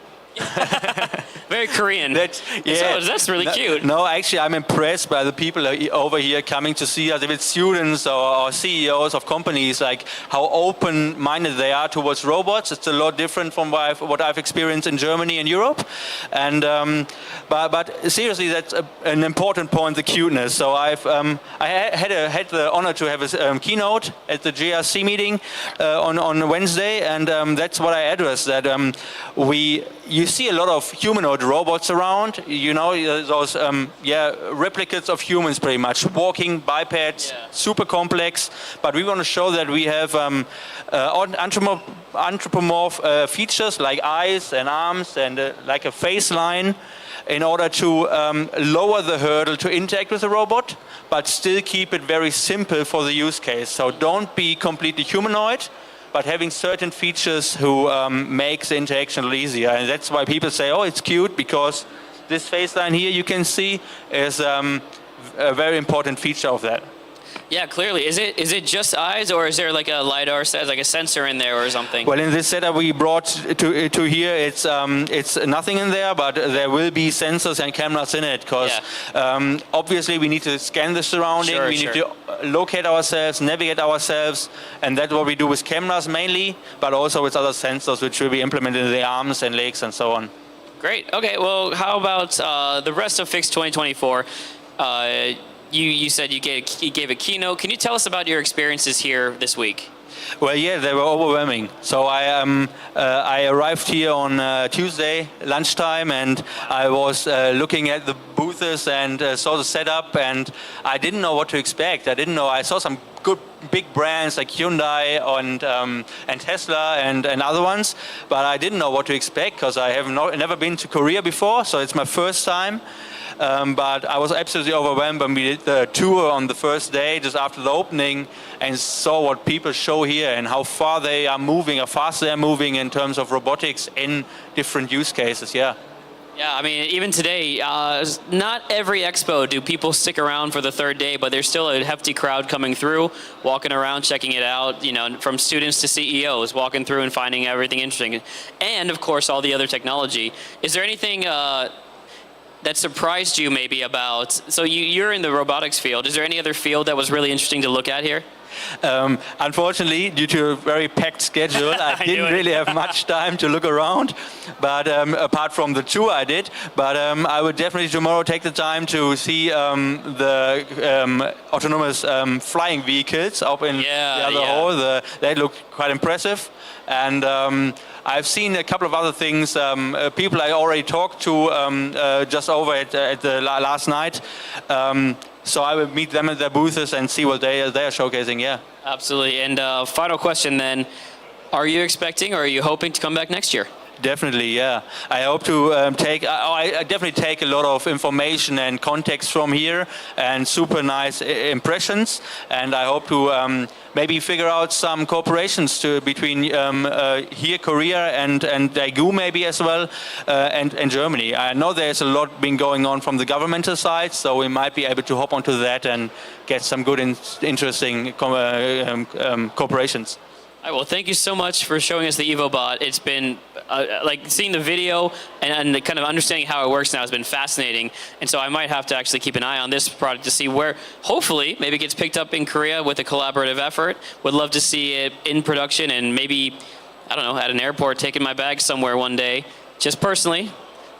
Very Korean. That's really cute. No, actually, I'm impressed by the people over here coming to see us. If it's students or CEOs of companies, like how open-minded they are towards robots. It's a lot different from what I've experienced in Germany and Europe. And but seriously, that's an important point, the cuteness. So I had the honor to have a keynote at the GRC meeting on Wednesday, and that's what I addressed. That you see a lot of humanoid robots around, you know, those replicates of humans pretty much, walking bipeds, super complex, but we want to show that we have anthropomorph features like eyes and arms and like a face line in order to lower the hurdle to interact with the robot, but still keep it very simple for the use case. So don't be completely humanoid, but having certain features who makes the interaction a little easier. And that's why people say, oh, it's cute, because this face line here you can see is a very important feature of that. Yeah, clearly. Is it just eyes, or is there like a LiDAR, like a sensor in there or something? Well, in this setup we brought to here, it's nothing in there, but there will be sensors and cameras in it, because obviously we need to scan the surrounding, we need to locate ourselves, navigate ourselves, and that's what we do with cameras mainly, but also with other sensors which will be implemented in the arms and legs and so on. Great. Okay, well, how about the rest of Fix 2024? You said you gave a keynote. Can you tell us about your experiences here this week? Well, yeah, they were overwhelming. So I arrived here on Tuesday lunchtime, and I was looking at the booths and saw the setup, and I didn't know what to expect. I saw some good big brands like Hyundai and Tesla and other ones, but I didn't know what to expect because I have never been to Korea before, so it's my first time. But I was absolutely overwhelmed when we did the tour on the first day, just after the opening, and saw what people show here and how far they are moving, how fast they are moving in terms of robotics in different use cases. Yeah. Yeah, I mean, even today, not every expo do people stick around for the third day, but there's still a hefty crowd coming through, walking around, checking it out, you know, from students to CEOs, walking through and finding everything interesting. And, of course, all the other technology. Is there anything that surprised you maybe about, so you're in the robotics field, is there any other field that was really interesting to look at here? Unfortunately, due to a very packed schedule, I didn't really have much time to look around, but apart from the tour I did, but I would definitely tomorrow take the time to see the autonomous flying vehicles up in the other hall. They look quite impressive. And I've seen a couple of other things. People I already talked to just over at the last night. So I will meet them at their booths and see what they are showcasing. Yeah. Absolutely. And final question then: are you expecting, or are you hoping to come back next year? Definitely, yeah. I hope to I definitely take a lot of information and context from here and super nice impressions. And I hope to maybe figure out some cooperations between here, Korea, and Daegu maybe as well, and Germany. I know there's a lot been going on from the governmental side, so we might be able to hop onto that and get some good, interesting cooperations. All right, well, thank you so much for showing us the EvoBot. It's been like seeing the video and kind of understanding how it works now has been fascinating. And so I might have to actually keep an eye on this product to see where, hopefully, maybe it gets picked up in Korea with a collaborative effort. Would love to see it in production and maybe, I don't know, at an airport, taking my bags somewhere one day. Just personally,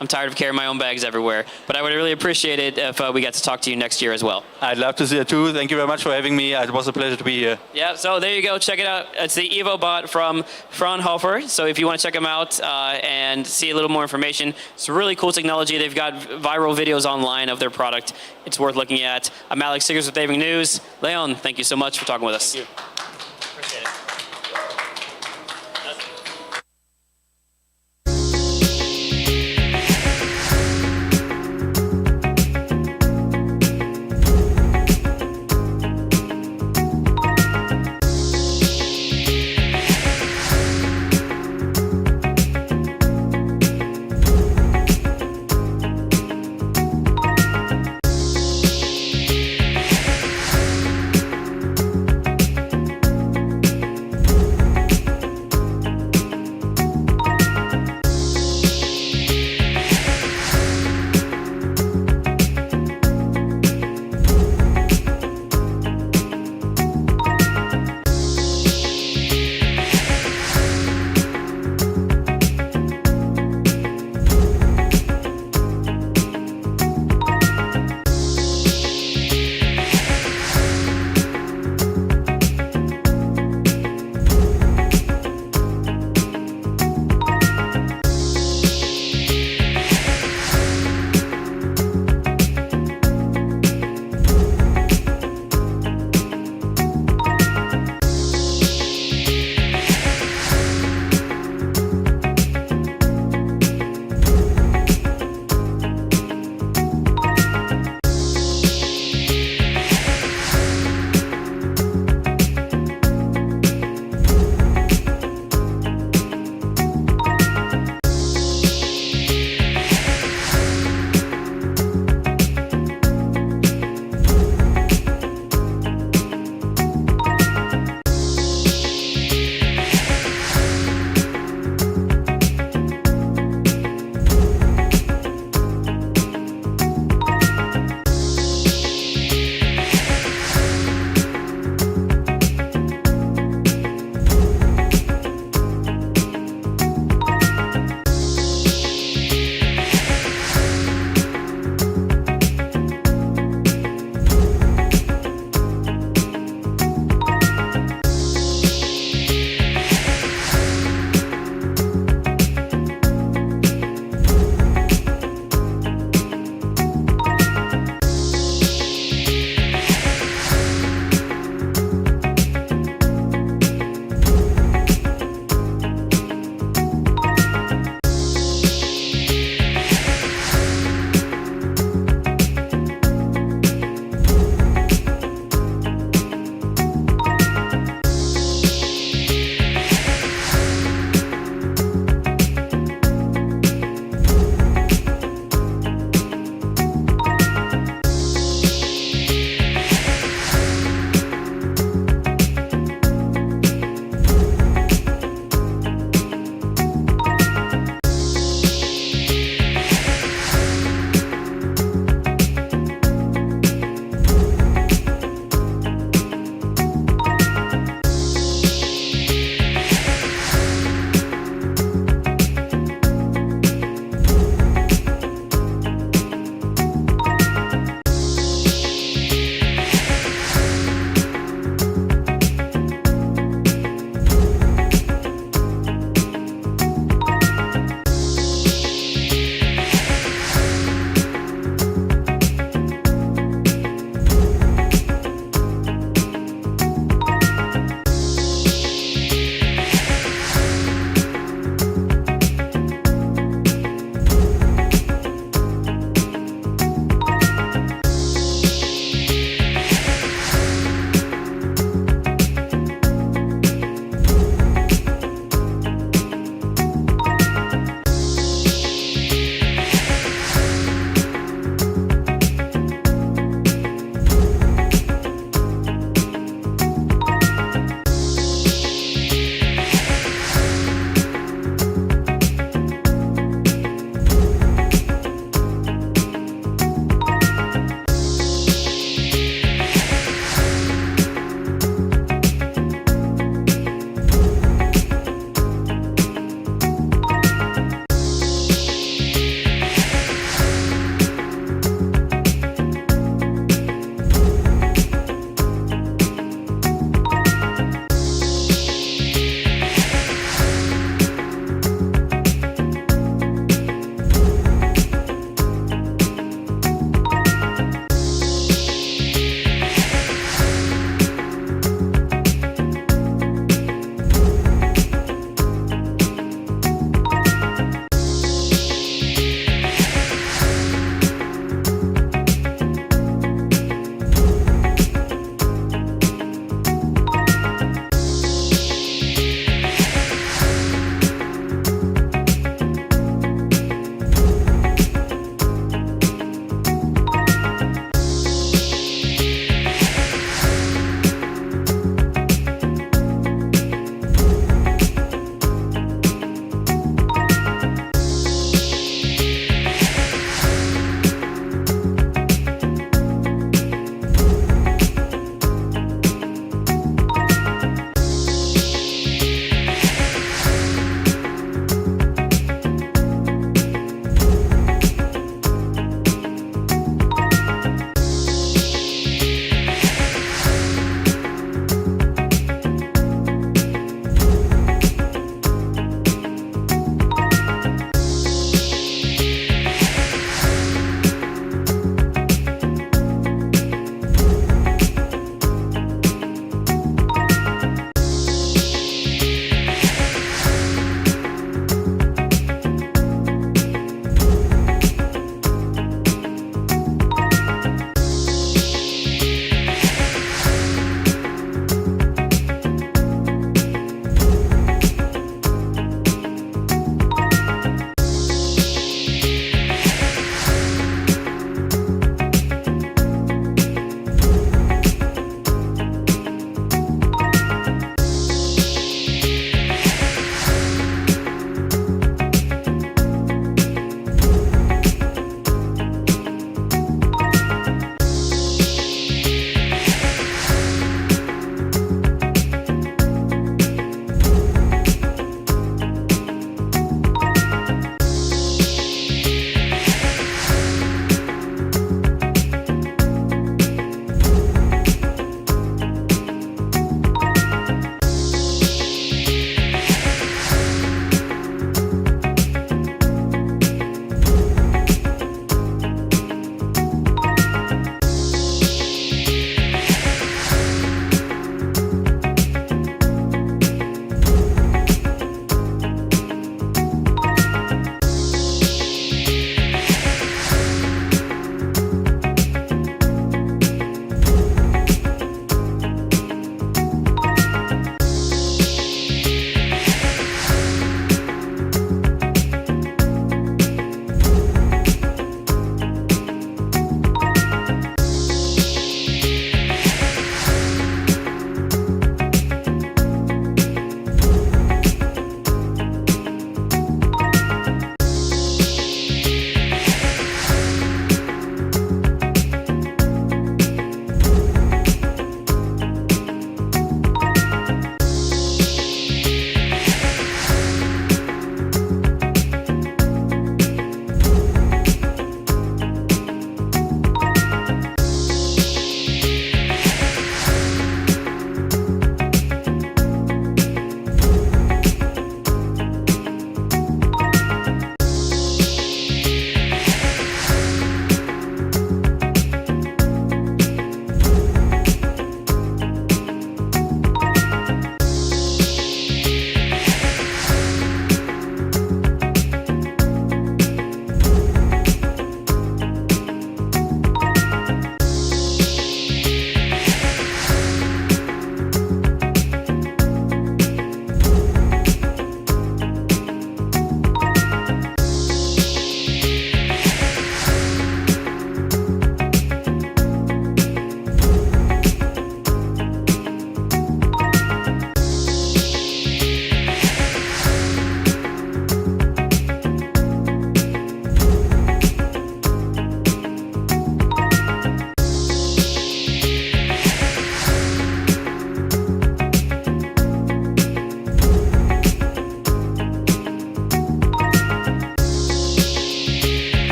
I'm tired of carrying my own bags everywhere. But I would really appreciate it if we got to talk to you next year as well. I'd love to see it too. Thank you very much for having me. It was a pleasure to be here. Yeah, so there you go. Check it out. It's the EvoBot from Fraunhofer. So if you want to check them out and see a little more information, it's really cool technology. They've got viral videos online of their product. It's worth looking at. I'm Alex Siggers with AVING News. Leon, thank you so much for talking with us. Thank you. Appreciate it.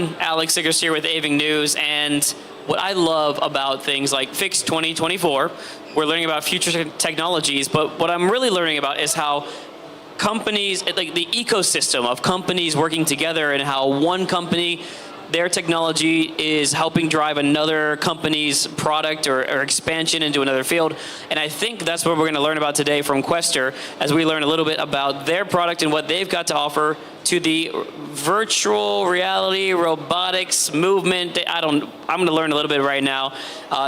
everyone. Alex Siggers here with AVING News. And what I love about things like Fix 2024, we're learning about future technologies, but what I'm really learning about is how companies, like the ecosystem of companies working together, and how one company, their technology is helping drive another company's product or expansion into another field. And I think that's what we're going to learn about today from Quester, as we learn a little bit about their product and what they've got to offer to the virtual reality, robotics movement. I'm going to learn a little bit right now.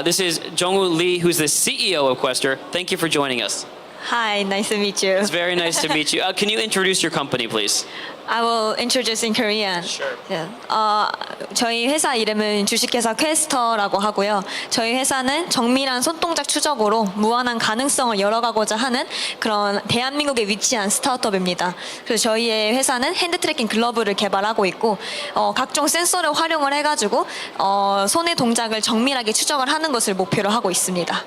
This is Jongwoo Lee, who's the CEO of Quester. Thank you for joining us. Hi, nice to meet you. It's very nice to meet you. Can you introduce your company, please? I will introduce in Korean. Sure. Yeah. 저희 회사 이름은 주식회사 퀘스터라고 하고요. 저희 회사는 정밀한 손동작 추적으로 무한한 가능성을 열어가고자 하는 그런 대한민국에 위치한 스타트업입니다. 그래서 저희의 회사는 핸드 트래킹 글러브를 개발하고 있고 각종 센서를 활용을 해가지고 손의 동작을 정밀하게 추적을 하는 것을 목표로 하고 있습니다.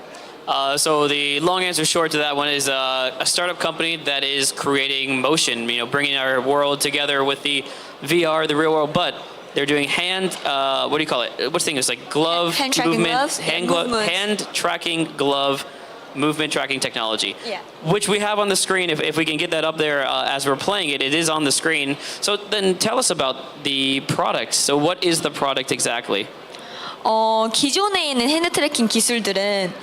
So the long answer short to that one is a startup company that is creating motion, bringing our world together with the VR, the real world, but they're doing hand, what do you call it? What's the thing? It's like glove hand tracking movement, gloves, hand tracking glove movement tracking technology, yeah. Which we have on the screen. If we can get that up there as we're playing it, it is on the screen. So then tell us about the product. So what is the product exactly? 기존에 있는 핸드 트래킹 기술들은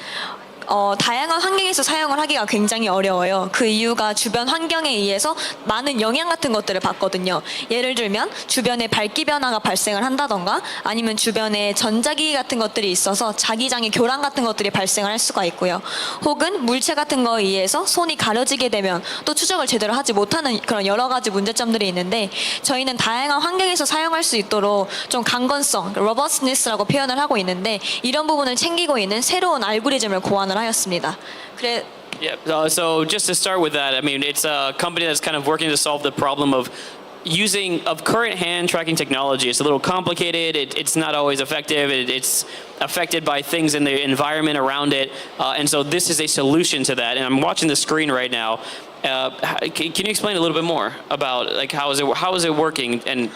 다양한 환경에서 사용을 하기가 굉장히 어려워요. 그 이유가 주변 환경에 의해서 많은 영향 같은 것들을 받거든요. 예를 들면 주변에 밝기 변화가 발생을 한다던가 아니면 주변에 전자기기 같은 것들이 있어서 자기장의 교란 같은 것들이 발생을 할 수가 있고요. 혹은 물체 같은 거에 의해서 손이 가려지게 되면 또 추적을 제대로 하지 못하는 그런 여러 가지 문제점들이 있는데 저희는 다양한 환경에서 사용할 수 있도록 좀 강건성, robustness라고 표현을 하고 있는데 이런 부분을 챙기고 있는 새로운 알고리즘을 고안을 하였습니다. Yeah. So just to start with that, I mean, it's a company that's kind of working to solve the problem of current hand tracking technology. It's a little complicated. It's not always effective. It's affected by things in the environment around it. And so this is a solution to that. And I'm watching the screen right now. Can you explain a little bit more about like how is it working, and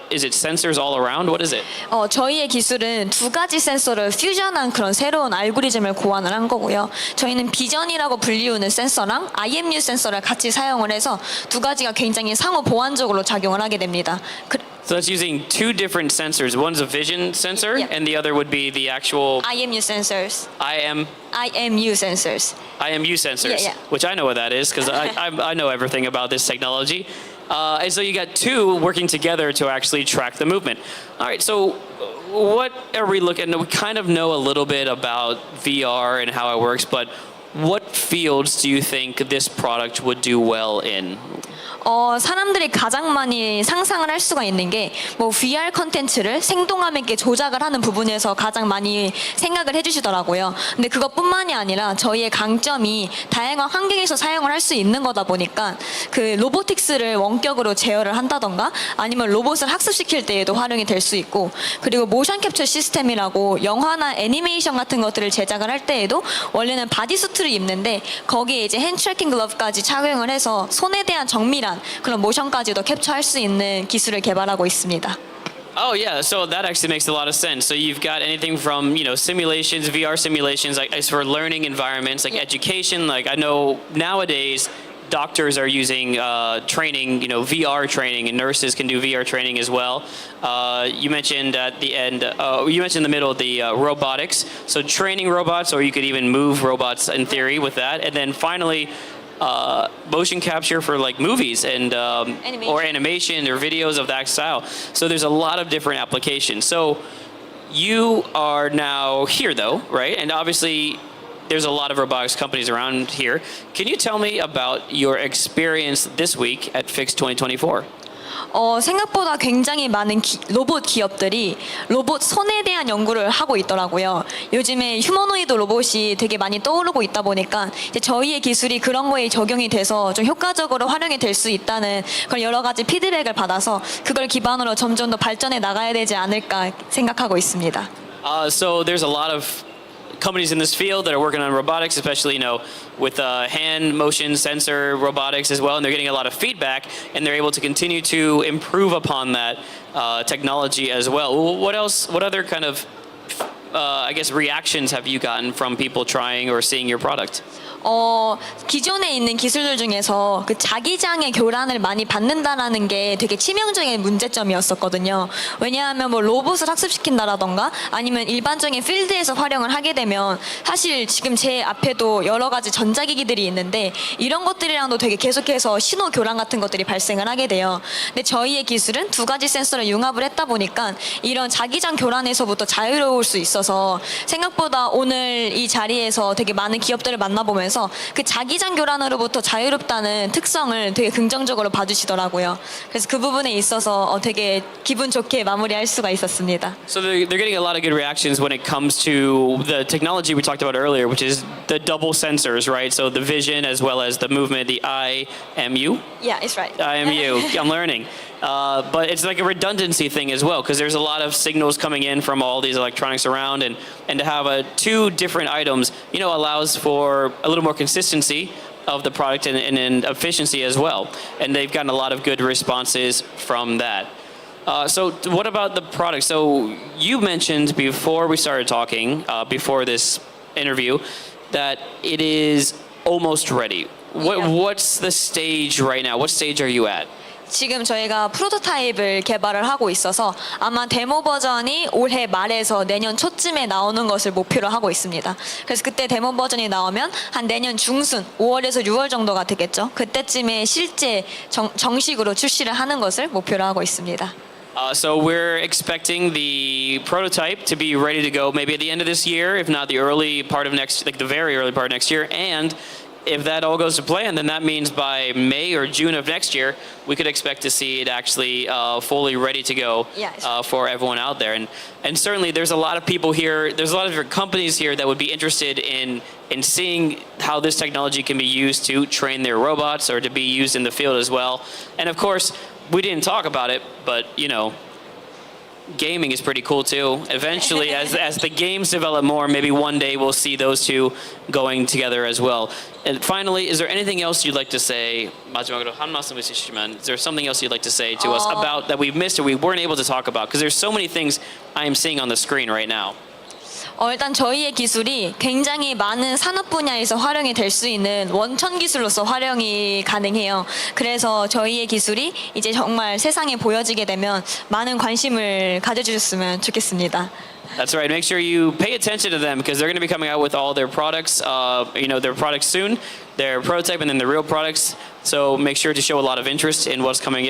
is it sensors all around? What is it? 저희의 기술은 두 가지 센서를 퓨전한 그런 새로운 알고리즘을 고안을 한 거고요. 저희는 비전이라고 불리우는 센서랑 IMU 센서를 같이 사용을 해서 두 가지가 굉장히 상호 보완적으로 작용을 하게 됩니다. So that's using two different sensors. One's a vision sensor, Yep. and the other would be the actual IMU sensors. IMU sensors, Yeah. which I know what that is because I know everything about this technology. And so you got two working together to actually track the movement. All right, so what are we looking at? We kind of know a little bit about VR and how it works, but what fields do you think this product would do well in? 사람들이 가장 많이 상상을 할 수가 있는 게 뭐 VR 컨텐츠를 생동감 있게 조작을 하는 부분에서 가장 많이 생각을 해주시더라고요. 근데 그것뿐만이 아니라 저희의 강점이 다양한 환경에서 사용을 할 수 있는 거다 보니까 그 로보틱스를 원격으로 제어를 한다던가 아니면 로봇을 학습시킬 때에도 활용이 될 수 있고 그리고 모션 캡처 시스템이라고 영화나 애니메이션 같은 것들을 제작을 할 때에도 원래는 바디수트를 입는데 거기에 이제 핸드 트래킹 글러브까지 착용을 해서 손에 대한 정밀한 그런 모션까지도 캡처할 수 있는 기술을 개발하고 있습니다. Oh yeah, so that actually makes a lot of sense. So you've got anything from simulations, VR simulations, like for learning environments, like education. Like I know nowadays doctors are using training, VR training, and nurses can do VR training as well. You mentioned at the end, you mentioned in the middle the robotics. So training robots, or you could even move robots in theory with that, and then finally. Motion capture for like movies and or animation or videos of that style. So there's a lot of different applications. So you are now here though, right? And obviously there's a lot of robotics companies around here. Can you tell me about your experience this week at Fix 2024? 생각보다 굉장히 많은 로봇 기업들이 로봇 손에 대한 연구를 하고 있더라고요. 요즘에 휴머노이드 로봇이 되게 많이 떠오르고 있다 보니까 이제 저희의 기술이 그런 거에 적용이 돼서 좀 효과적으로 활용이 될 수 있다는 그런 여러 가지 피드백을 받아서 그걸 기반으로 점점 더 발전해 나가야 되지 않을까 생각하고 있습니다. So there's a lot of companies in this field that are working on robotics, especially with hand motion sensor robotics as well, and they're getting a lot of feedback, and they're able to continue to improve upon that. technology as well. What else? What other kind of I guess reactions have you gotten from people trying or seeing your product? 기존에 있는 기술들 중에서 그 자기장의 교란을 많이 받는다라는 게 되게 치명적인 문제점이었었거든요. 왜냐하면 뭐 로봇을 학습시킨다라던가 아니면 일반적인 필드에서 활용을 하게 되면 사실 지금 제 앞에도 여러 가지 전자기기들이 있는데 이런 것들이랑도 되게 계속해서 신호 교란 같은 것들이 발생을 하게 돼요. 근데 저희의 기술은 두 가지 센서를 융합을 했다 보니까 이런 자기장 교란에서부터 자유로울 수 있어서 생각보다 오늘 이 자리에서 되게 많은 기업들을 만나보면서 그 자기장 교란으로부터 자유롭다는 특성을 되게 긍정적으로 봐주시더라고요. 그래서 그 부분에 있어서 되게 기분 좋게 마무리할 수가 있었습니다. So they're getting a lot of good reactions when it comes to the technology we talked about earlier, which is the double sensors, right? So the vision as well as the movement, the IMU? Yeah, it's right. IMU, I'm learning. But it's like a redundancy thing as well, because there's a lot of signals coming in from all these electronics around, and to have two different items, allows for a little more consistency of the product and efficiency as well. And they've gotten a lot of good responses from that. So what about the product? So you mentioned before we started talking, before this interview, that it is almost ready. What's the stage right now? What stage are you at? 지금 저희가 프로토타입을 개발을 하고 있어서 아마 데모 버전이 올해 말에서 내년 초쯤에 나오는 것을 목표로 하고 있습니다. 그래서 그때 데모 버전이 나오면 한 내년 중순 5월에서 6월 정도가 되겠죠. 그때쯤에 실제 정식으로 출시를 하는 것을 목표로 하고 있습니다. So we're expecting the prototype to be ready to go maybe at the end of this year, if not the early part of the very early part of next year. And if that all goes to plan, then that means by May or June of next year, we could expect to see it actually fully ready to go for everyone out there. And certainly there's a lot of people here, there's a lot of different companies here that would be interested in seeing how this technology can be used to train their robots or to be used in the field as well. And of course, we didn't talk about it, but gaming is pretty cool too. Eventually, as the games develop more, maybe one day we'll see those two going together as well. And finally, is there anything else you'd like to say? 마지막으로 한 말씀 있으시면, is there something else you'd like to say to us about that we've missed or we weren't able to talk about? Because there's so many things I am seeing on the screen right now. 일단 저희의 기술이 굉장히 많은 산업 분야에서 활용이 될 수 있는 원천 기술로서 활용이 가능해요. 그래서 저희의 기술이 이제 정말 세상에 보여지게 되면 많은 관심을 가져주셨으면 좋겠습니다. That's right. Make sure you pay attention to them because they're going to be coming out with all their products, their products soon, their prototype and then the real products. So make sure to show a lot of interest in what's coming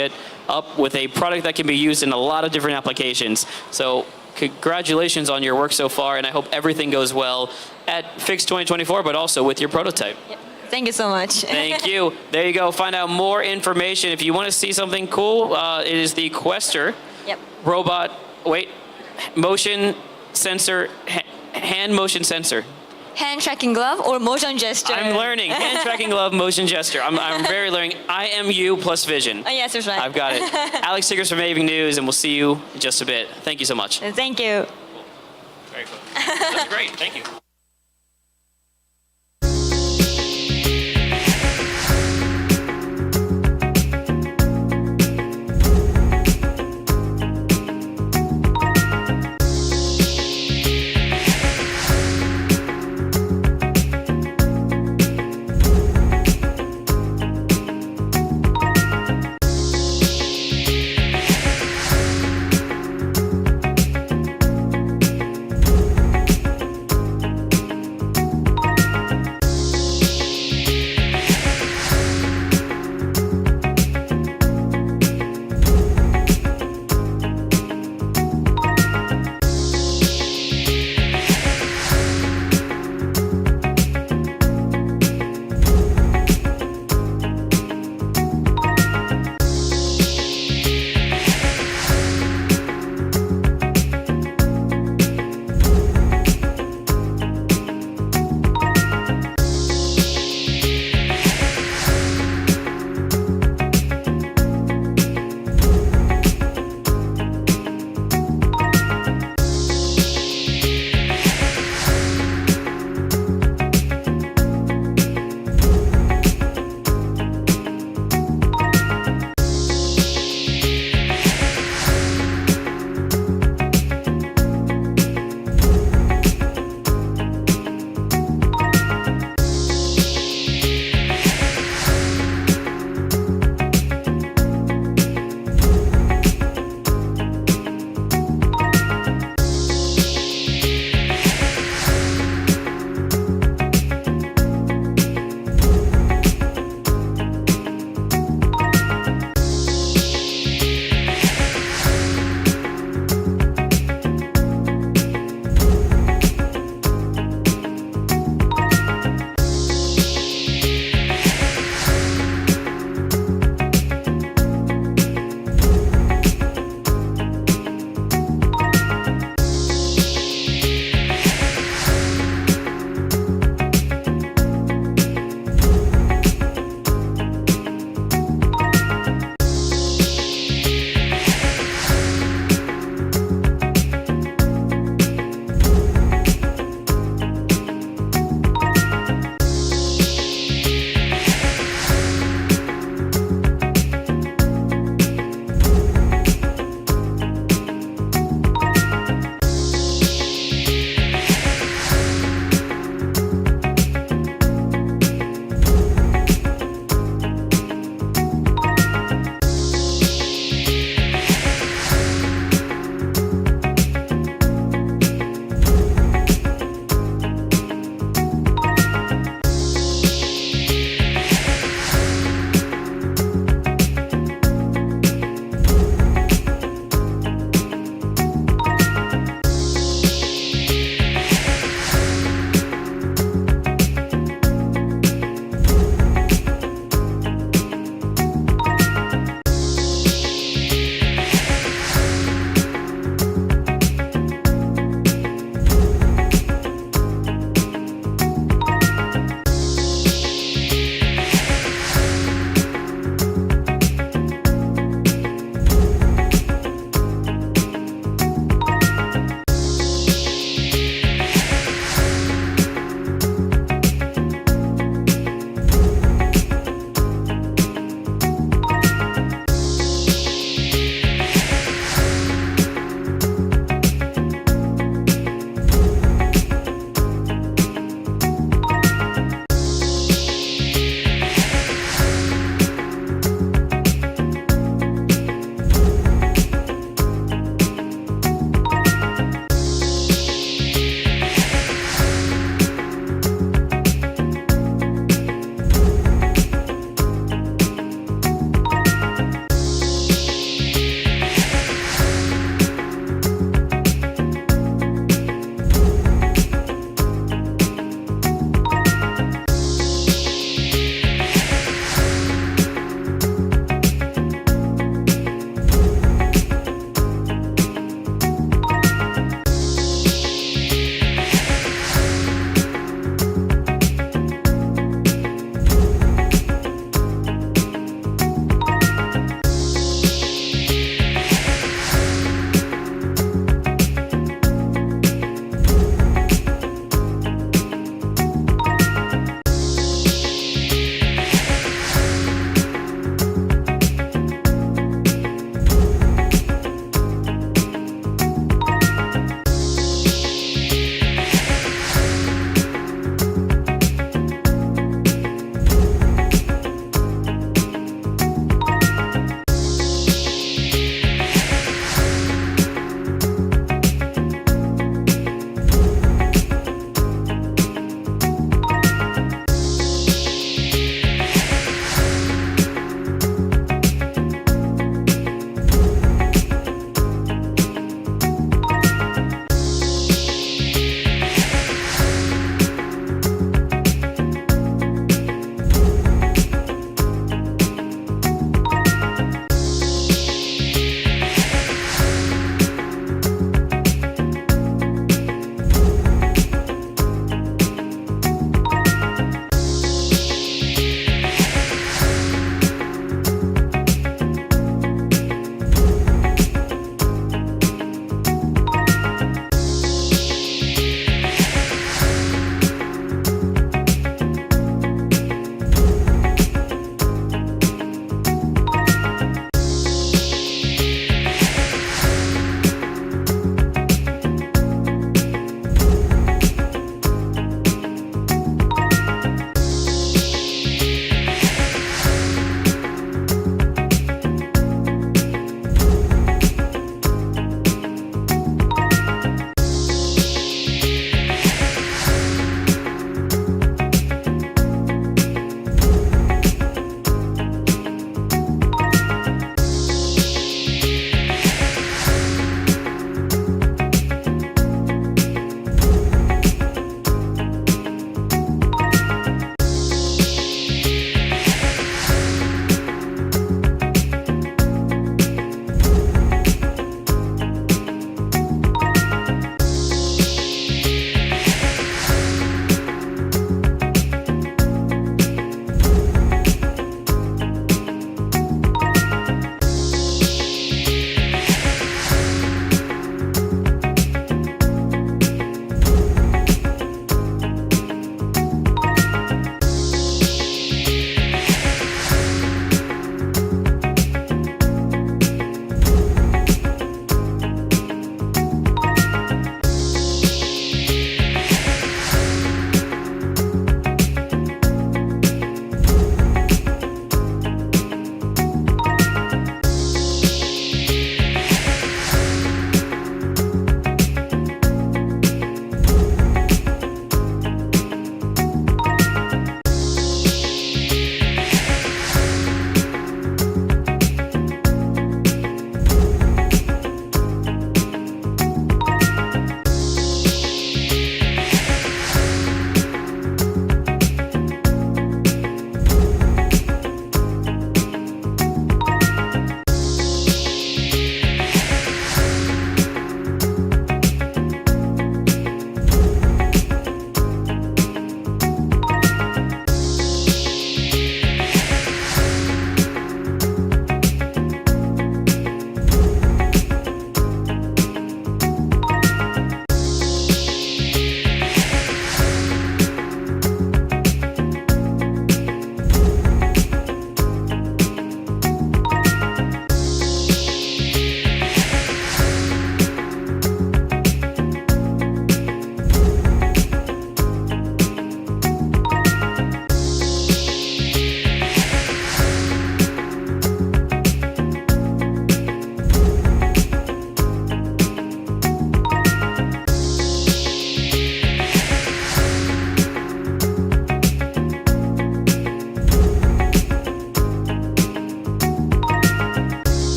up with a product that can be used in a lot of different applications. So congratulations on your work so far, and I hope everything goes well at Fix 2024, but also with your prototype. Yep. Thank you so much. Thank you. There you go. Find out more information. If you want to see something cool, it is the Quester robot, motion sensor, hand motion sensor. Hand tracking glove or motion gesture? I'm learning. Hand tracking glove, motion gesture. I'm very learning. IMU plus vision. Yes, that's right. I've got it. Alex Siggers from AVING News, and we'll see you in just a bit. Thank you so much. Thank you. Very cool. That's great. Thank you.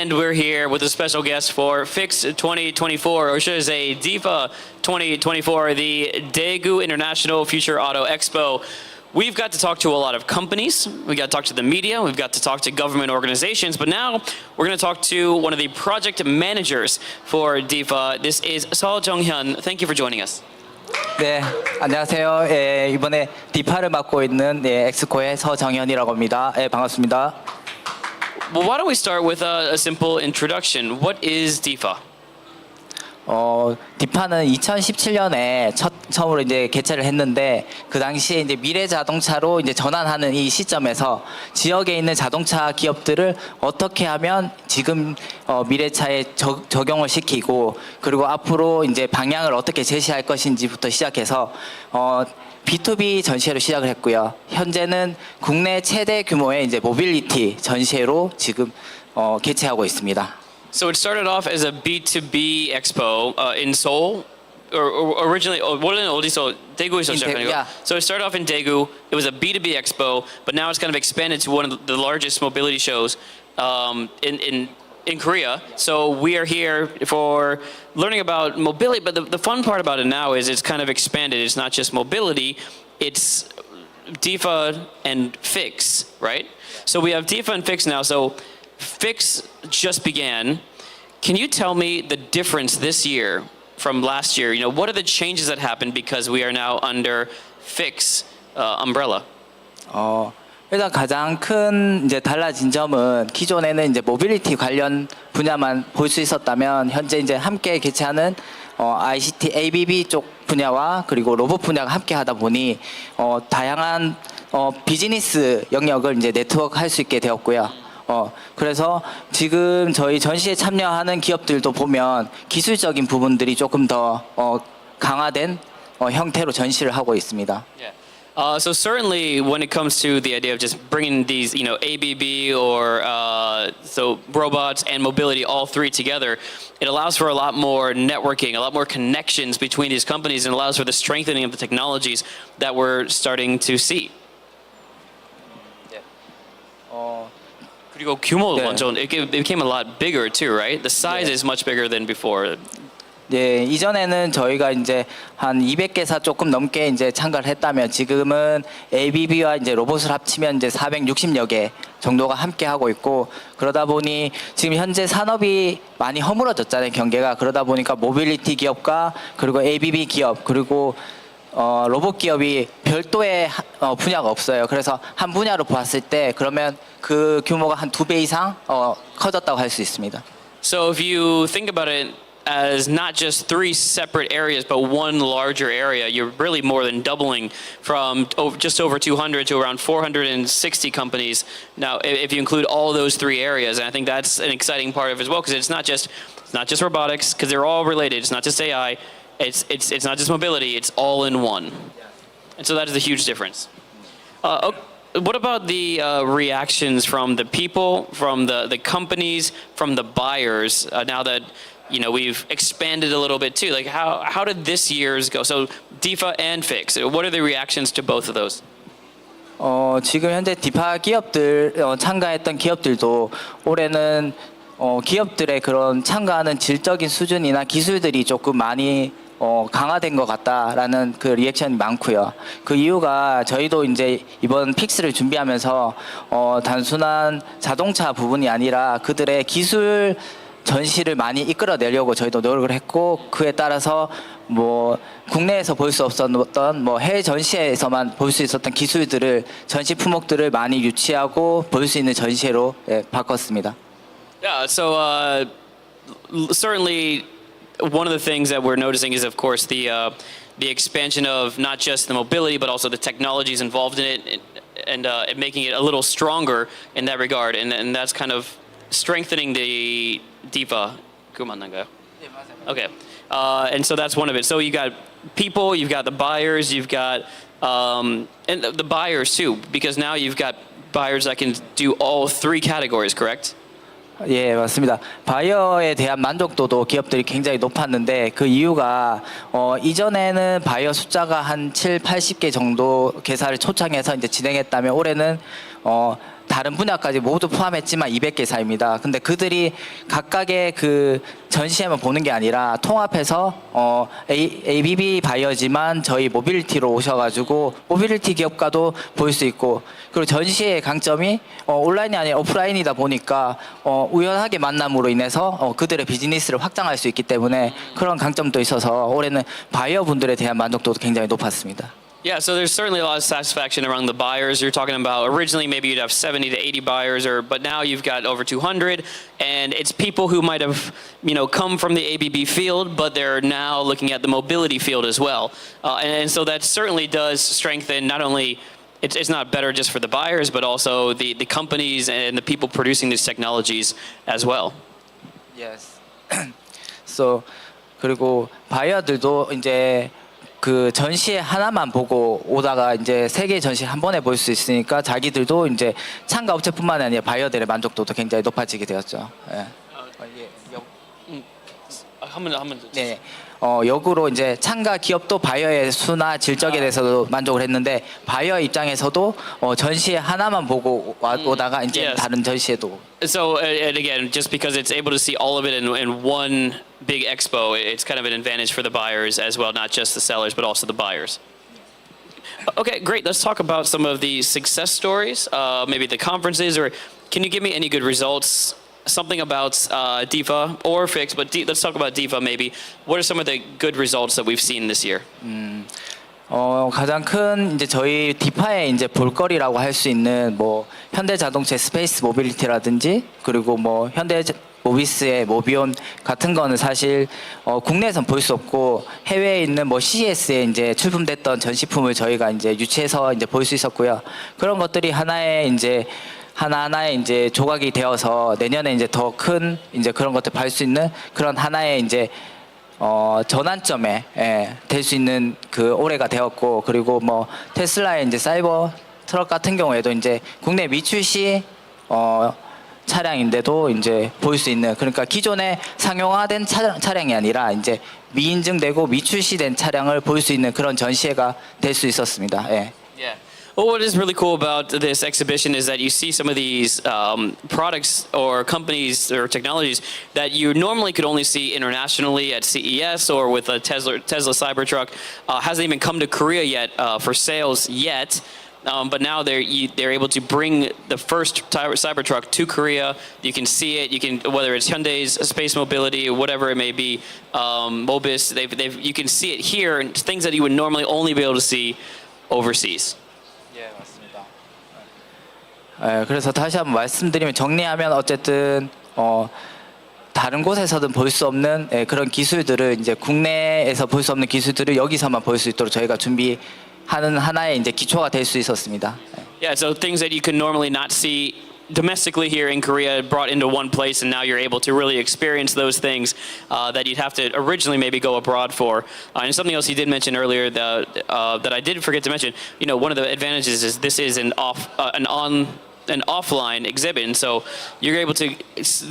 And we're here with a special guest for FIX 2024, or should I say DEFA 2024, the Daegu International Future Auto Expo. We've got to talk to a lot of companies, we got to talk to the media, we've got to talk to government organizations, but now we're going to talk to one of the project managers for DEFA. This is Seo Jung-hyun. Thank you for joining us. 네, 안녕하세요. 예, 이번에 디파를 맡고 있는 엑스코의 서정현이라고 합니다. 예, 반갑습니다. Well, why don't we start with a simple introduction? What is DEFA? 디파는 2017년에 처음으로 이제 개최를 했는데 그 당시에 이제 미래 자동차로 이제 전환하는 이 시점에서 지역에 있는 자동차 기업들을 어떻게 하면 지금 미래차에 적용을 시키고 그리고 앞으로 이제 방향을 어떻게 제시할 것인지부터 시작해서 B2B 전시회로 시작을 했고요. 현재는 국내 최대 규모의 이제 모빌리티 전시회로 지금 개최하고 있습니다. So it started off as a B2B expo in Seoul, or originally, 원래는 어디서 대구에서 시작한 yeah. So it started off in Daegu. It was a B2B expo, but now it's kind of expanded to one of the largest mobility shows in Korea. So we are here for learning about mobility, but the fun part about it now is it's kind of expanded. It's not just mobility, it's DEFA and FIX, right? So we have DEFA and FIX now. So FIX just began. Can you tell me the difference this year from last year? You know, what are the changes that happened because we are now under FIX umbrella? 일단 가장 큰 이제 달라진 점은 기존에는 이제 모빌리티 관련 분야만 볼 수 있었다면 현재 이제 함께 개최하는 ICT, ABB 쪽 분야와 그리고 로봇 분야가 함께 하다 보니 다양한 비즈니스 영역을 이제 네트워크 할 수 있게 되었고요. 그래서 지금 저희 전시에 참여하는 기업들도 보면 기술적인 부분들이 조금 더 강화된 형태로 전시를 하고 있습니다. Yeah. So certainly, when it comes to the idea of just bringing these, you know, ABB or so robots and mobility, all three together, it allows for a lot more networking, a lot more connections between these companies, and allows for the strengthening of the technologies that we're starting to see. 그리고 규모 완전 it became a lot bigger too, right? The size is much bigger than before. 예, 이전에는 저희가 이제 한 200개사 조금 넘게 이제 참가를 했다면 지금은 ABB와 이제 로봇을 합치면 이제 460여 개 정도가 함께 하고 있고 그러다 보니 지금 현재 산업이 많이 허물어졌잖아요, 경계가. 그러다 보니까 모빌리티 기업과 그리고 ABB 기업 그리고 로봇 기업이 별도의 분야가 없어요. 그래서 한 분야로 봤을 때 그러면 그 규모가 한 2배 이상 커졌다고 할 수 있습니다. So if you think about it as not just three separate areas, but one larger area, you're really more than doubling from just over 200 to around 460 companies. Now, if you include all those three areas, and I think that's an exciting part of it as well, because it's not just robotics, because they're all related. It's not just AI. It's not just mobility. It's all in one, and so that is a huge difference. What about the reactions from the people, from the companies, from the buyers? Now that you know we've expanded a little bit too, like how did this year's go? So DEFA and FIX. What are the reactions to both of those? 지금 현재 디파 기업들 참가했던 기업들도 올해는 기업들의 그런 참가하는 질적인 수준이나 기술들이 조금 많이 강화된 것 같다라는 그 리액션이 많고요. 그 이유가 저희도 이제 이번 픽스를 준비하면서 단순한 자동차 부분이 아니라 그들의 기술 전시를 많이 이끌어내려고 저희도 노력을 했고 그에 따라서 뭐 국내에서 볼 수 없었던 뭐 해외 전시회에서만 볼 수 있었던 기술들을 전시 품목들을 많이 유치하고 볼 수 있는 전시회로 바꿨습니다. Yeah, so certainly one of the things that we're noticing is, of course, the expansion of not just the mobility, but also the technologies involved in it, and making it a little stronger in that regard, and that's kind of strengthening the DEFA. Okay, and so that's one of it. So you got people, you've got the buyers, you've got and the buyers too, because now you've got buyers that can do all three categories, correct? 예, 맞습니다. 바이어에 대한 만족도도 기업들이 굉장히 높았는데 그 이유가 이전에는 바이어 숫자가 한 7, 80개 정도 개사를 초창해서 이제 진행했다면 올해는 다른 분야까지 모두 포함했지만 200개사입니다. 근데 그들이 각각의 그 전시회만 보는 게 아니라 통합해서 ABB 바이어지만 저희 모빌리티로 오셔가지고 모빌리티 기업과도 볼 수 있고, 그리고 전시회의 강점이 온라인이 아니라 오프라인이다 보니까 우연하게 만남으로 인해서 그들의 비즈니스를 확장할 수 있기 때문에 그런 강점도 있어서 올해는 바이어 분들에 대한 만족도도 굉장히 높았습니다. Yeah, so there's certainly a lot of satisfaction around the buyers. You're talking about originally maybe you'd have 70 to 80 buyers, but now you've got over 200, and it's people who might have come from the ABB field, but they're now looking at the mobility field as well, and so that certainly does strengthen not only. It's not better just for the buyers, but also the companies and the people producing these technologies as well. Yes. So 그리고 바이어들도 이제 그 전시회 하나만 보고 오다가 이제 세 개의 전시 한 번에 볼 수 있으니까 자기들도 이제 참가 업체뿐만 아니라 바이어들의 만족도도 굉장히 높아지게 되었죠. 예. 네. 역으로 이제 참가 기업도 바이어의 수나 질적에 대해서도 만족을 했는데 바이어 입장에서도 전시회 하나만 보고 오다가 이제 Yes. 다른 전시회도. So and again, just because it's able to see all of it in one big expo, it's kind of an advantage for the buyers as well, not just the sellers, but also the buyers. Okay, great. Let's talk about some of the success stories, maybe the conferences, or can you give me any good results? Something about defa or fix, but let's talk about defa maybe. What are some of the good results that we've seen this year? 가장 큰 이제 저희 디파의 이제 볼거리라고 할 수 있는 뭐 현대자동차 스페이스 모빌리티라든지 그리고 뭐 현대 모비스의 모비온 같은 거는 사실 국내에선 볼 수 없고 해외에 있는 뭐 CES에 이제 출품됐던 전시품을 저희가 이제 유치해서 이제 볼 수 있었고요. 그런 것들이 하나의 이제 하나하나의 이제 조각이 되어서 내년에 이제 더 큰 이제 그런 것들 볼 수 있는 그런 하나의 이제 전환점에 될 수 있는 그 올해가 되었고, 그리고 뭐 테슬라의 이제 사이버 트럭 같은 경우에도 이제 국내 미출시 차량인데도 이제 볼 수 있는, 그러니까 기존에 상용화된 차량이 아니라 이제 미인증되고 미출시된 차량을 볼 수 있는 그런 전시회가 될 수 있었습니다. 예. Yeah. Well, what is really cool about this exhibition is that you see some of these products or companies or technologies that you normally could only see internationally at CES or with a Tesla Cybertruck. Hasn't even come to Korea yet for sales yet. But now they're able to bring the first Cybertruck to Korea. You can see it. You can, whether it's Hyundai's Space Mobility or whatever it may be, Mobis. You can see it here, and things that you would normally only be able to see overseas. 예, 맞습니다. 그래서 다시 한번 말씀드리면 정리하면 어쨌든 다른 곳에서든 볼 수 없는 그런 기술들을 이제 국내에서 볼 수 없는 기술들을 여기서만 볼 수 있도록 저희가 준비하는 하나의 이제 기초가 될 수 있었습니다. Yeah, so things that you could normally not see domestically here in Korea brought into one place, and now you're able to really experience those things that you'd have to originally maybe go abroad for. And something else you did mention earlier that I did forget to mention, one of the advantages is this is an offline exhibit, and so you're able to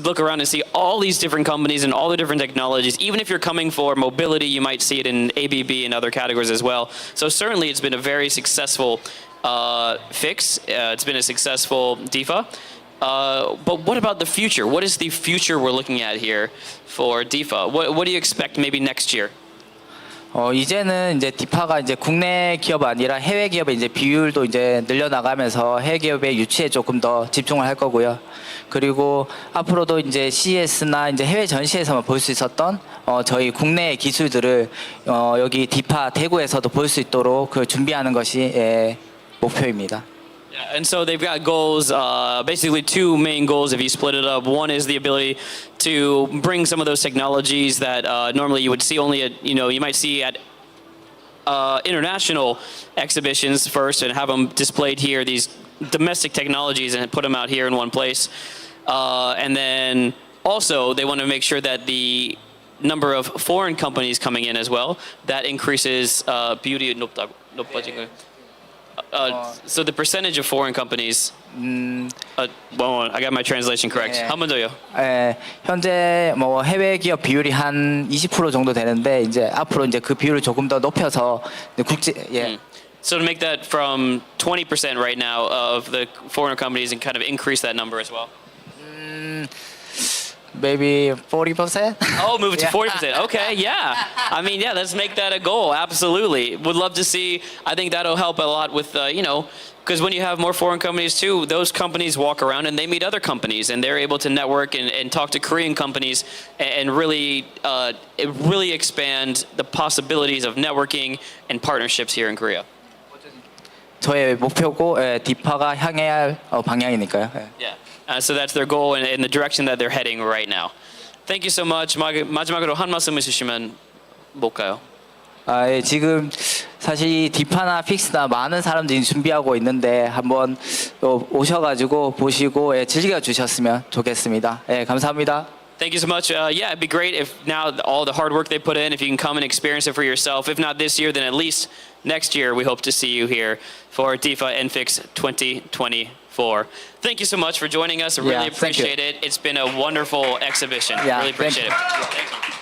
look around and see all these different companies and all the different technologies. Even if you're coming for mobility, you might see it in ABB and other categories as well. So certainly it's been a very successful fix. It's been a successful defa. But what about the future? What is the future we're looking at here for defa? What do you expect maybe next year? 이제는 이제 디파가 이제 국내 기업 아니라 해외 기업의 이제 비율도 이제 늘려나가면서 해외 기업의 유치에 조금 더 집중을 할 거고요. 그리고 앞으로도 이제 CES나 이제 해외 전시에서만 볼 수 있었던 저희 국내의 기술들을 여기 디파 대구에서도 볼 수 있도록 그 준비하는 것이 목표입니다. Yeah, and so they've got goals, basically two main goals if you split it up. One is the ability to bring some of those technologies that normally you would see only at, you might see at international exhibitions first and have them displayed here, these domestic technologies, and put them out here in one place. And then also they want to make sure that the number of foreign companies coming in as well, that increases beauty. So the percentage of foreign companies. Well, I got my translation correct. 한 번 더요. 현재 뭐 해외 기업 비율이 한 20% 정도 되는데 이제 앞으로 이제 그 비율을 조금 더 높여서 국제 So to make that from 20% right now of the foreign companies and kind of increase that number as well. Maybe 40%. Oh, move it to Yeah. 40%. Okay, yeah. I mean, yeah, let's make that a goal. Absolutely. Would love to see. I think that'll help a lot with, because when you have more foreign companies too, those companies walk around and they meet other companies and they're able to network and talk to Korean companies and really expand the possibilities of networking and partnerships here in Korea. 저의 목표고 디파가 향해야 할 방향이니까요. 예. Yeah. So that's their goal and in the direction that they're heading right now. Thank you so much. 마지막으로 한 말씀 해주시면 뭘까요? 예, 지금 사실 디파나 픽스나 많은 사람들이 준비하고 있는데 한번 또 오셔가지고 보시고 즐겨 주셨으면 좋겠습니다. 예, 감사합니다. Thank you so much. Yeah, it'd be great if now all the hard work they put in, if you can come and experience it for yourself. If not this year, then at least next year, we hope to see you here for DEFA NFIX 2024. Thank you so much for joining us. I really appreciate it. It's been a wonderful exhibition. Yeah, really appreciate it. Thank you.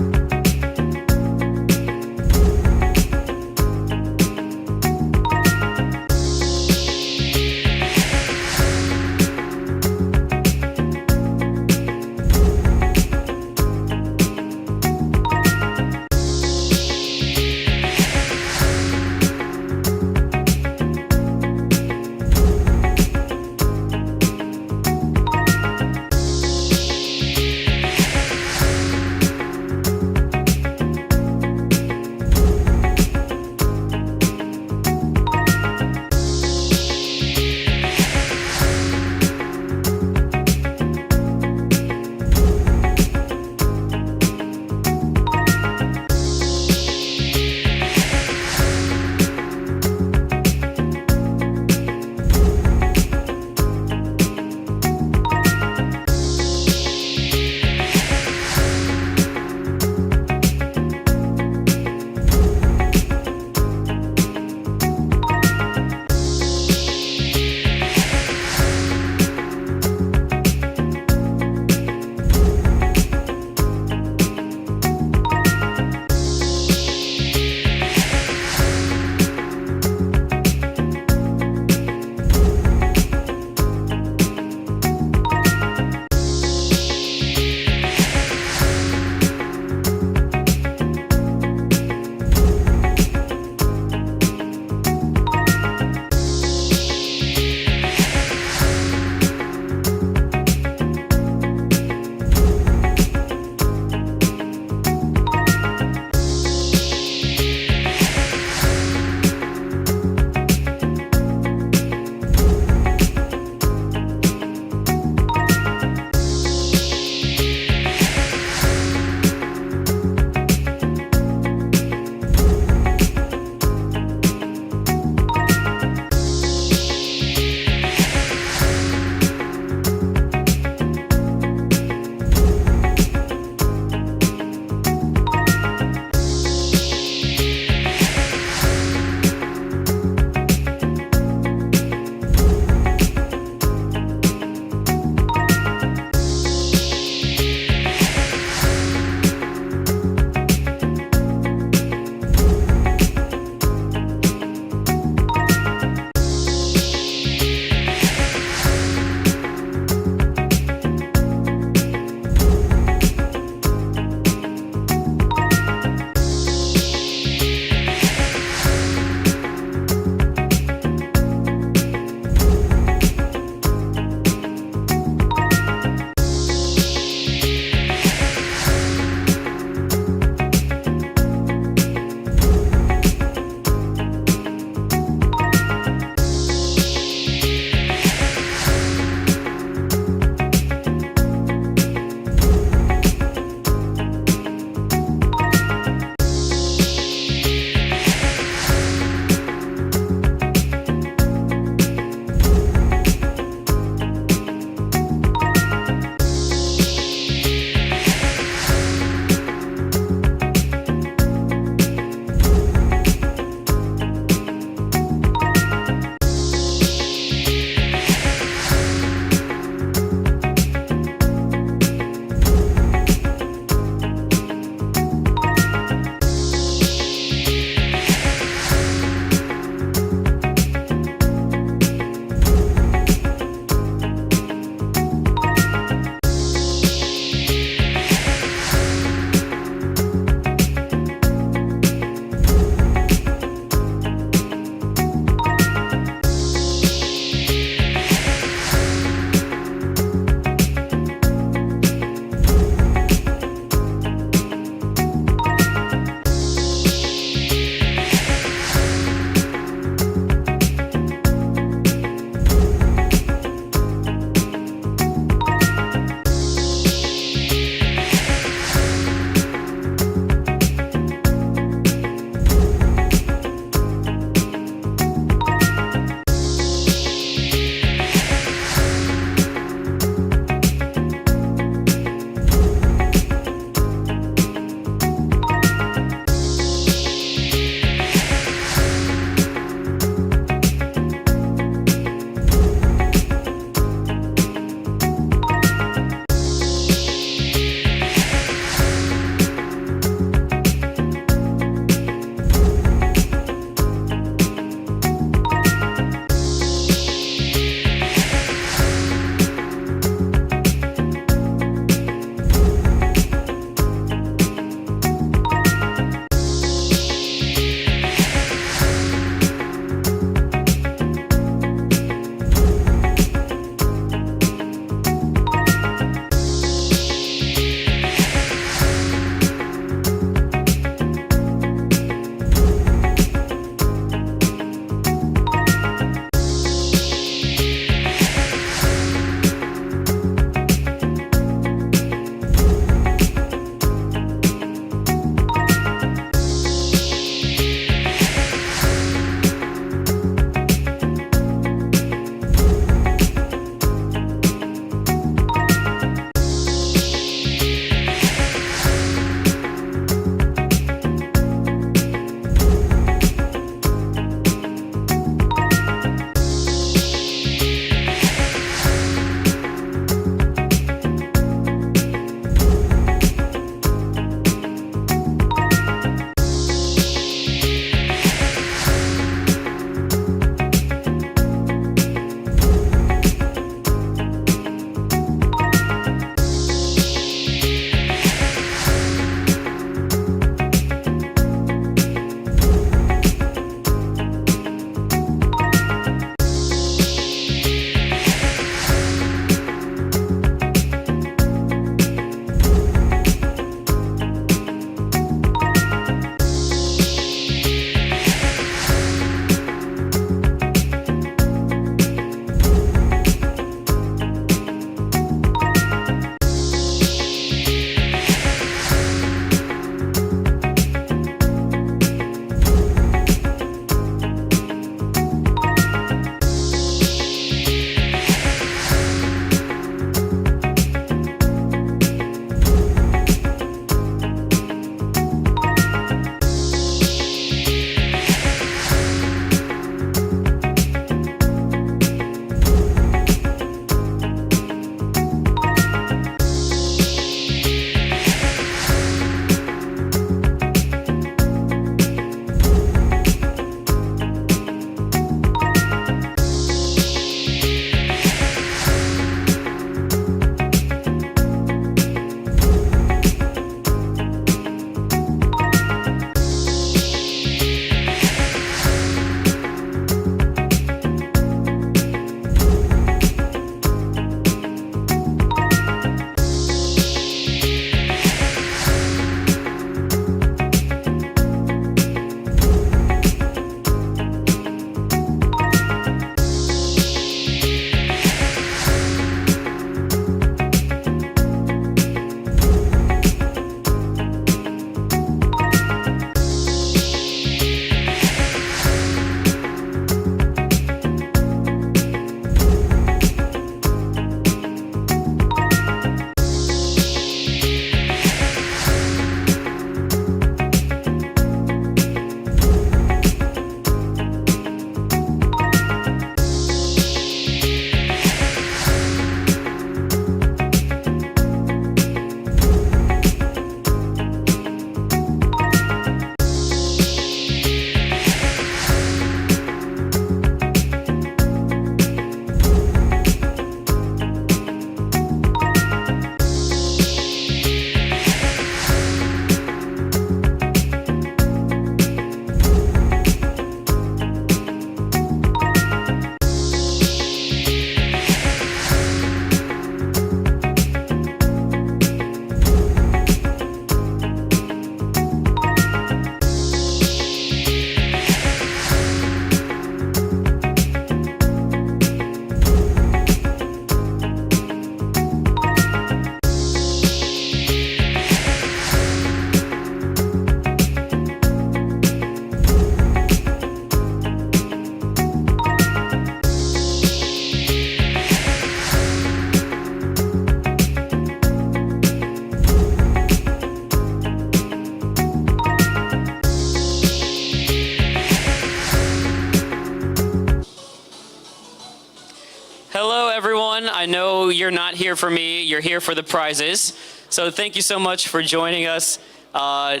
Hello, everyone. I know you're not here for me. You're here for the prizes. So thank you so much for joining us. I'm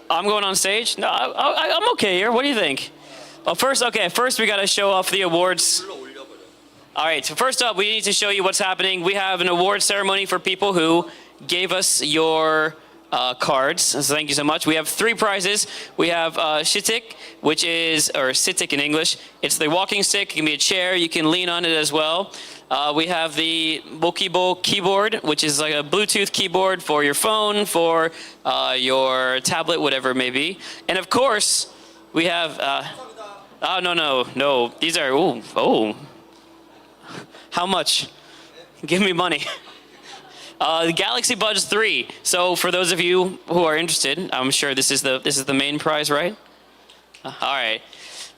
going on stage? No, I'm okay here. What do you think? Well, first we got to show off the awards. All right, so first up, we need to show you what's happening. We have an award ceremony for people who gave us your cards. So thank you so much. We have 3 prizes. We have Shitik, which is, or Sitik in English. It's the walking stick. It can be a chair. You can lean on it as well. We have the Mokibo keyboard, which is like a Bluetooth keyboard for your phone, for your tablet, whatever it may be. And of course, we have, no. These are, how much? Give me money. The Galaxy Buds 3. So for those of you who are interested, I'm sure this is the main prize, right? All right.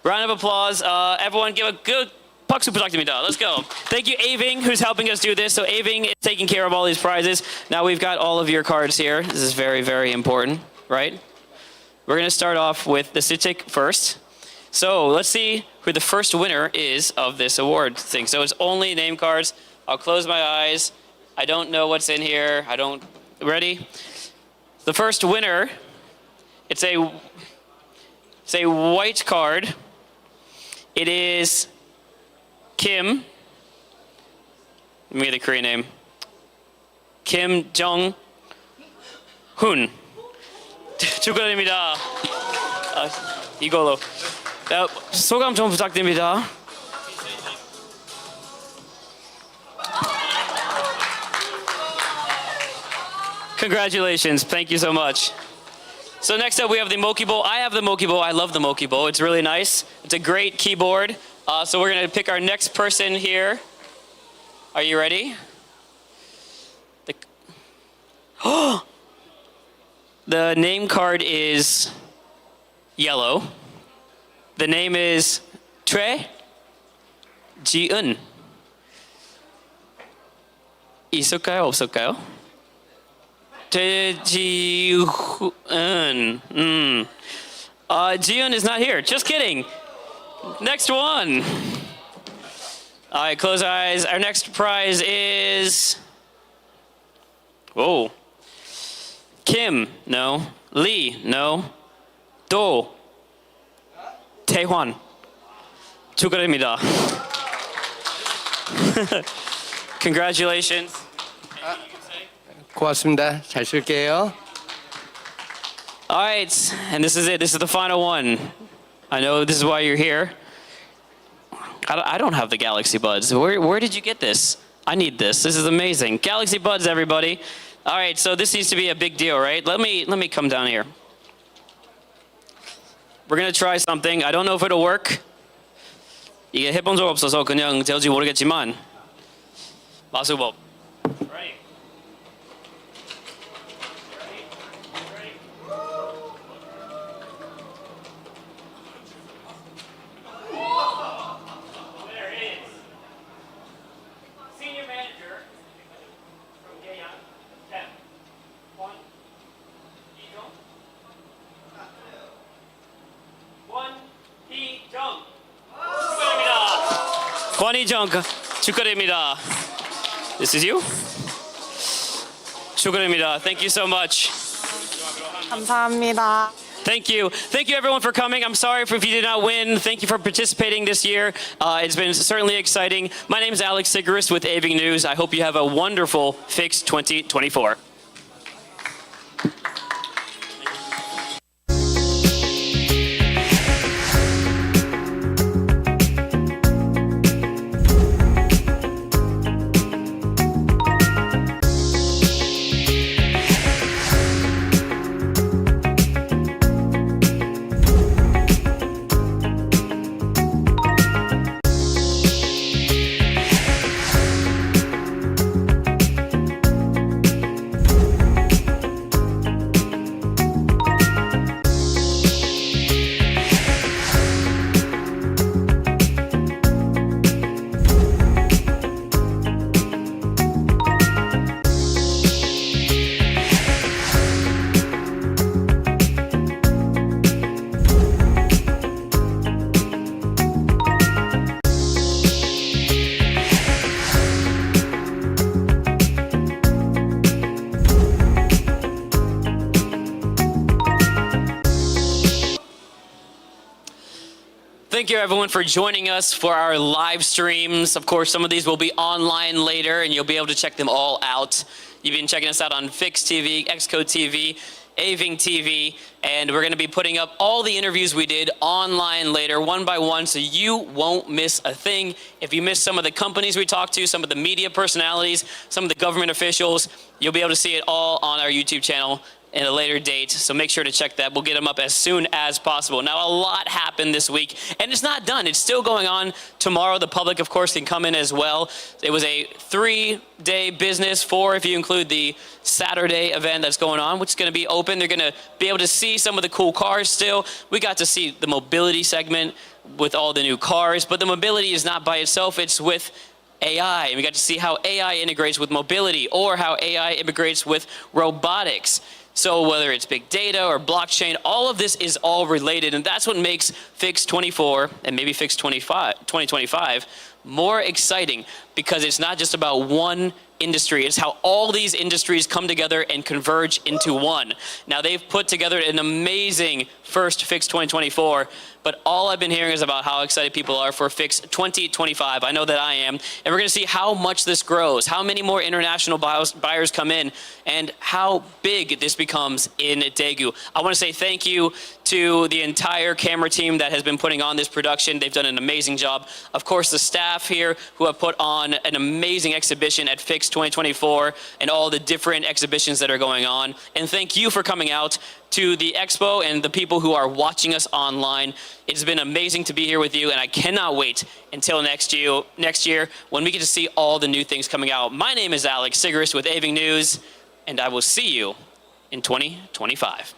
Round of applause. Everyone give a good 박수 부탁드립니다. Let's go. Thank you, AVING, who's helping us do this. So AVING is taking care of all these prizes. Now we've got all of your cards here. This is very, very important, right? We're going to start off with the Sitik first. So let's see who the first winner is of this award thing. So it's only name cards. I'll close my eyes. I don't know what's in here. Ready? The first winner, it's a white card. It is Kim. Let me get the Korean name. Kim Jong-hun. 축하드립니다. 이걸로. 소감 좀 부탁드립니다. Congratulations. Thank you so much. So next up we have the Mokibo. I have the Mokibo. I love the Mokibo. It's really nice. It's a great keyboard. So we're going to pick our next person here. Are you ready? The name card is yellow. The name is Tre Ji-eun. 있을까요? 없을까요? Ji-eun. Ji-eun is not here. Just kidding. Next one. All right, close eyes. Our next prize is... Whoa. Kim, no. Lee, no. Do. Taehwan. 축하드립니다. Congratulations. 고맙습니다. 잘 쓸게요. All right, and this is it. This is the final one. I know this is why you're here. I don't have the Galaxy Buds. Where did you get this? I need this. This is amazing. Galaxy Buds, everybody. All right, so this needs to be a big deal, right? Let me come down here. We're gonna try something. I don't know if it'll work. 이게 해본 적 없어서 그냥 될지 모르겠지만 마수법. Ready? 권희정 축하드립니다. This is you? 축하드립니다. Thank you so much. 감사합니다. Thank you. Thank you everyone for coming. I'm sorry if you did not win. Thank you for participating this year. It's been certainly exciting. My name is Alex Sigaris with AVING News. I hope you have a wonderful Fix 2024. you everyone for joining us for our live streams. Of course, some of these will be online later and you'll be able to check them all out. You've been checking us out on Fix TV, Exco TV, AVING TV, and we're going to be putting up all the interviews we did online later, one by one, so you won't miss a thing. If you missed some of the companies we talked to, some of the media personalities, some of the government officials, you'll be able to see it all on our YouTube channel in a later date, so make sure to check that. We'll get them up as soon as possible. Now, a lot happened this week, and it's not done. It's still going on tomorrow. The public, of course, can come in as well. It was a 3-day business, 4 if you include the Saturday event that's going on, which is going to be open. They're going to be able to see some of the cool cars still. We got to see the mobility segment with all the new cars, but the mobility is not by itself. It's with AI, and we got to see how AI integrates with mobility or how AI integrates with robotics. So whether it's big data or blockchain, all of this is all related, and that's what makes Fix 24 and maybe Fix 2025 more exciting, because it's not just about one industry. It's how all these industries come together and converge into one. Now, they've put together an amazing first Fix 2024, but all I've been hearing is about how excited people are for Fix 2025. I know that I am. And we're going to see how much this grows, how many more international buyers come in, and how big this becomes in Daegu. I want to say thank you to the entire camera team that has been putting on this production. They've done an amazing job. Of course, the staff here who have put on an amazing exhibition at Fix 2024 and all the different exhibitions that are going on. And thank you for coming out to the expo and the people who are watching us online. It's been amazing to be here with you, and I cannot wait until next year when we get to see all the new things coming out. My name is Alex Sigrist with AVING News, and I will see you in 2025.